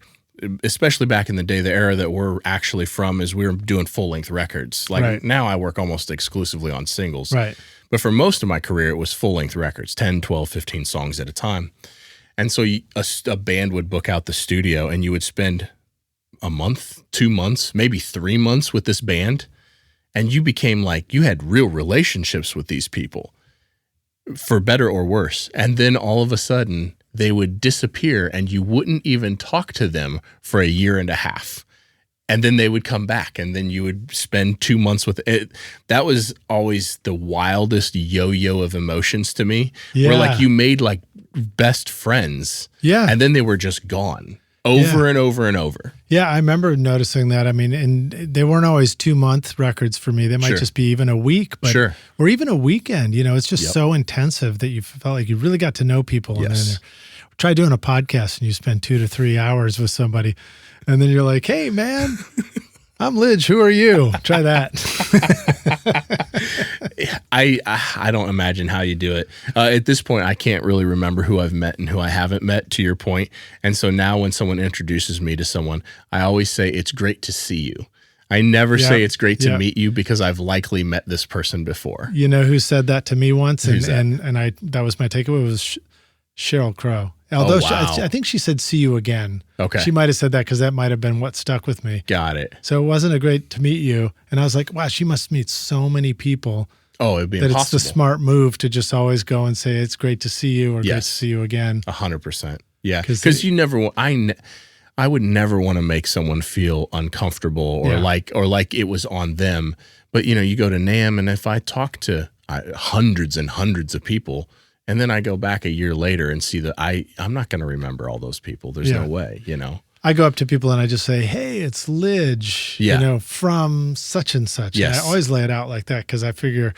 especially back in the day, the era that we're actually from is we were doing full-length records. Like now I work almost exclusively on singles. Right. But for most of my career, it was full-length records, 10, 12, 15 songs at a time. And so a band would book out the studio, and you would spend a month, 2 months, maybe 3 months with this band, and you became like, you had real relationships with these people, for better or worse. And then all of a sudden, they would disappear, and you wouldn't even talk to them for a year and a half. And then they would come back, and then you would spend 2 months with it. That was always the wildest yo-yo of emotions to me. Yeah. Where like you made like best friends. Yeah. And then they were just gone over and over and over. Yeah, I remember noticing that. I mean, and they weren't always 2-month records for me. They might just be even a week, but or even a weekend. It's just so intensive that you felt like you really got to know people. And then try doing a podcast and you spend 2 to 3 hours with somebody, and then you're like, "Hey, man, I'm Lidge. Who are you?" Try that. I don't imagine how you do it. At this point, I can't really remember who I've met and who I haven't met, to your point. And so now when someone introduces me to someone, I always say, "It's great to see you." I never say it's great to meet you, because I've likely met this person before. You know who said that to me once? And that was my takeaway, was Sheryl Crow. Although I think she said, "See you again." Okay. She might have said that because that might have been what stuck with me. Got it. So it wasn't a great to meet you. And I was like, wow, she must meet so many people. Oh, it'd be that impossible. It's the smart move to just always go and say, "It's great to see you," or "Great to see you again." 100%. Yeah. Because you never, I would never want to make someone feel uncomfortable or like it was on them. But you go to NAMM, and if I talk to hundreds and hundreds of people, and then I go back a year later and see that I'm not going to remember all those people. There's no way, I go up to people and I just say, "Hey, it's Lidge, from such and such." Yes. And I always lay it out like that, because I figure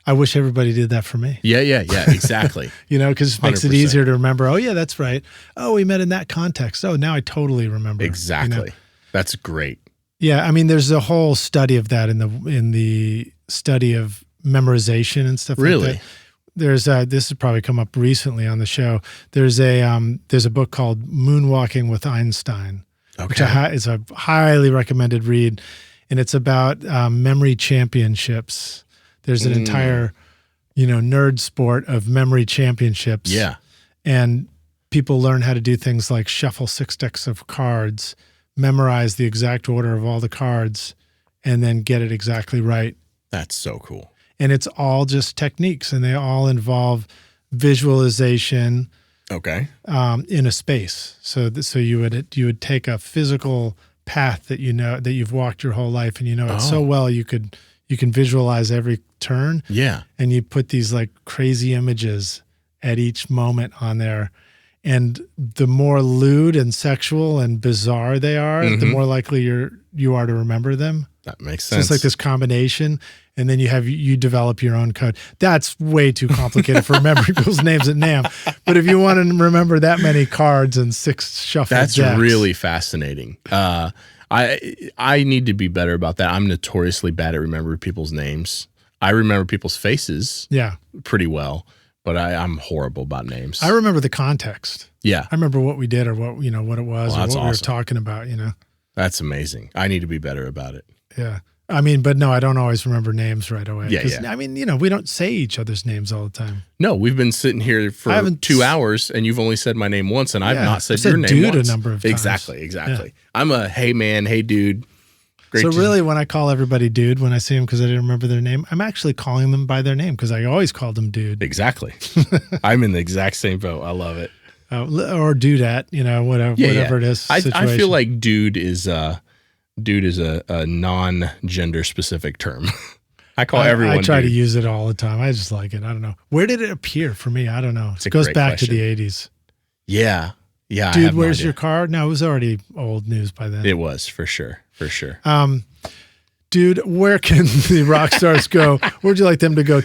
I wish everybody did that for me. Yeah, exactly. Because it makes it easier to remember. Oh, yeah, that's right. Oh, we met in that context. Oh, now I totally remember. Exactly. That's great. Yeah, I mean, there's a whole study of that in the study of memorization and stuff like that. There's this has probably come up recently on the show. There's a book called Moonwalking with Einstein, which is a highly recommended read, and it's about memory championships. There's an entire, nerd sport of memory championships. Yeah, and people learn how to do things like shuffle 6 decks of cards, memorize the exact order of all the cards, and then get it exactly right. That's so cool. And it's all just techniques, and they all involve visualization. Okay. In a space. So you would take a physical path that that you've walked your whole life, and it so well you can visualize every turn. Yeah. And you put these like crazy images at each moment on there. And the more lewd and sexual and bizarre they are, the more likely you are to remember them. That makes sense. So it's like this combination, and then you develop your own code. That's way too complicated for remembering people's names at NAMM. But if you want to remember that many cards and 6 shuffled decks, that's really fascinating. I need to be better about that. I'm notoriously bad at remembering people's names. I remember people's faces pretty well, but I'm horrible about names. I remember the context. Yeah. I remember what we did, or what what it was, or what we were talking about, That's amazing. I need to be better about it. Yeah. I mean, but no, I don't always remember names right away. Yeah. I mean, we don't say each other's names all the time. No, we've been sitting here for 2 hours, and you've only said my name once, and I've not said your name dude once. a number of times. Exactly. I'm a hey man, hey dude, Great. So really, when I call everybody dude, when I see them because I didn't remember their name, I'm actually calling them by their name because I always called them dude. Exactly. I'm in the exact same boat. I love it. Or dudette, whatever it is. I feel like dude is a non-gender specific term. I call everyone. I try dude. to use it all the time. I just like it. I don't know. Where did it appear for me? I don't know. It goes back to the 80s. Yeah. Dude, where's your car? No, it was already old news by then. It was for sure. Dude, where can the rock stars go? Where'd you like them to go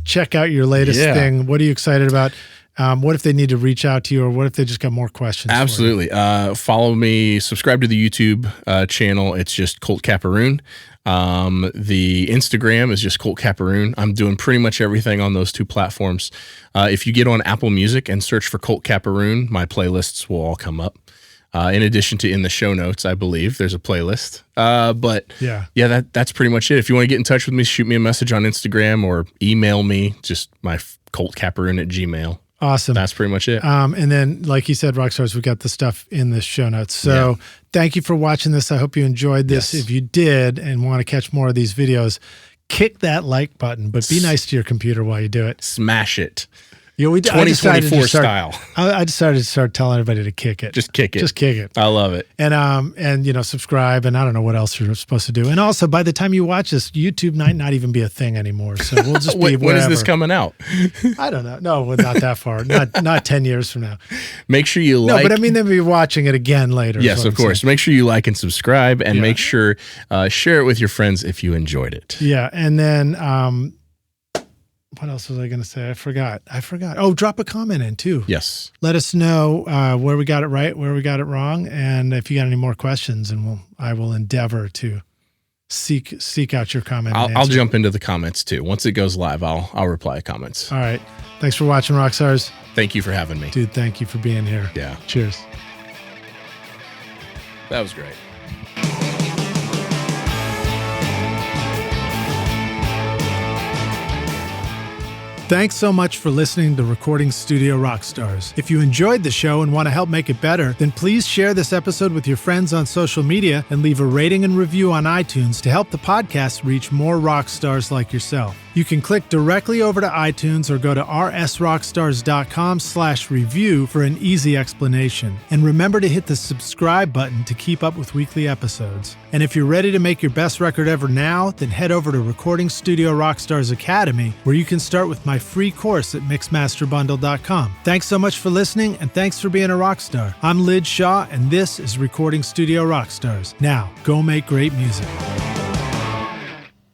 check out your latest thing? What are you excited about? What if they need to reach out to you, or what if they just got more questions? Absolutely. Follow me, subscribe to the YouTube channel. It's just Colt Capperrune. The Instagram is just Colt Capperrune. I'm doing pretty much everything on those two platforms. If you get on Apple Music and search for Colt Capperrune, my playlists will all come up. In addition to in the show notes, I believe there's a playlist. That's pretty much it. If you want to get in touch with me, shoot me a message on Instagram or email me, just my coltcapperrune@gmail.com. Awesome. That's pretty much it. And then, like you said, Rockstars, we've got the stuff in the show notes. So thank you for watching this. I hope you enjoyed this. Yes. If you did and want to catch more of these videos, kick that like button, but be nice to your computer while you do it. Smash it. 2024 style. I decided to start telling everybody to kick it. Just kick it. Just kick it. I love it. And subscribe, and I don't know what else you're supposed to do. And also, by the time you watch this, YouTube might not even be a thing anymore. So we'll just be when is this coming out? I don't know. No, not that far. Not 10 years from now. Make sure you like. No, but I mean, they'll be watching it again later. Yes, of course. Make sure you like and subscribe, and make sure share it with your friends if you enjoyed it. Yeah, and then what else was I going to say? I forgot. Oh, drop a comment in too. Yes. Let us know where we got it right, where we got it wrong, and if you got any more questions, and I will endeavor to seek out your comment. I'll jump into the comments too. Once it goes live, I'll reply to comments. All right. Thanks for watching, Rockstars. Thank you for having me. Dude, thank you for being here. Yeah. Cheers. That was great. Thanks so much for listening to Recording Studio Rockstars. If you enjoyed the show and want to help make it better, then please share this episode with your friends on social media and leave a rating and review on iTunes to help the podcast reach more rock stars like yourself. You can click directly over to iTunes or go to rsrockstars.com/review for an easy explanation. And remember to hit the subscribe button to keep up with weekly episodes. And if you're ready to make your best record ever now, then head over to Recording Studio Rockstars Academy, where you can start with my free course at mixmasterbundle.com. Thanks so much for listening, and thanks for being a rock star. I'm Lid Shaw, and this is Recording Studio Rockstars. Now, go make great music.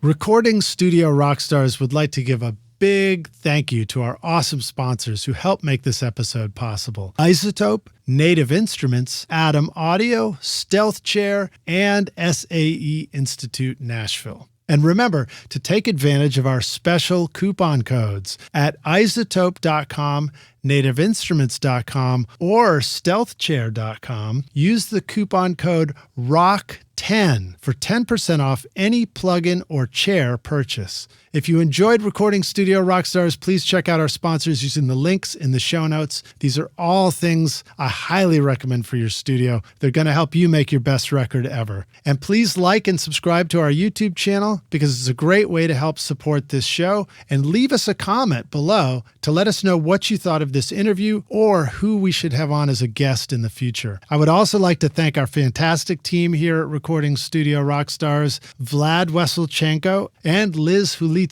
Recording Studio Rockstars would like to give a big thank you to our awesome sponsors who help make this episode possible: Isotope, Native Instruments, Adam Audio, Stealth Chair, and SAE Institute Nashville. And remember to take advantage of our special coupon codes at isotope.com, nativeinstruments.com, or stealthchair.com. Use the coupon code ROCK10 for 10% off any plugin or chair purchase. If you enjoyed Recording Studio Rockstars, please check out our sponsors using the links in the show notes. These are all things I highly recommend for your studio. They're going to help you make your best record ever. And please like and subscribe to our YouTube channel, because it's a great way to help support this show. And leave us a comment below to let us know what you thought of this interview or who we should have on as a guest in the future. I would also like to thank our fantastic team here at Recording Studio Rockstars, Vlad Weselchenko and Liz Hulitskaya.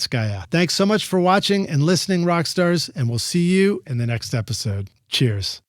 Thanks so much for watching and listening, Rockstars, and we'll see you in the next episode. Cheers.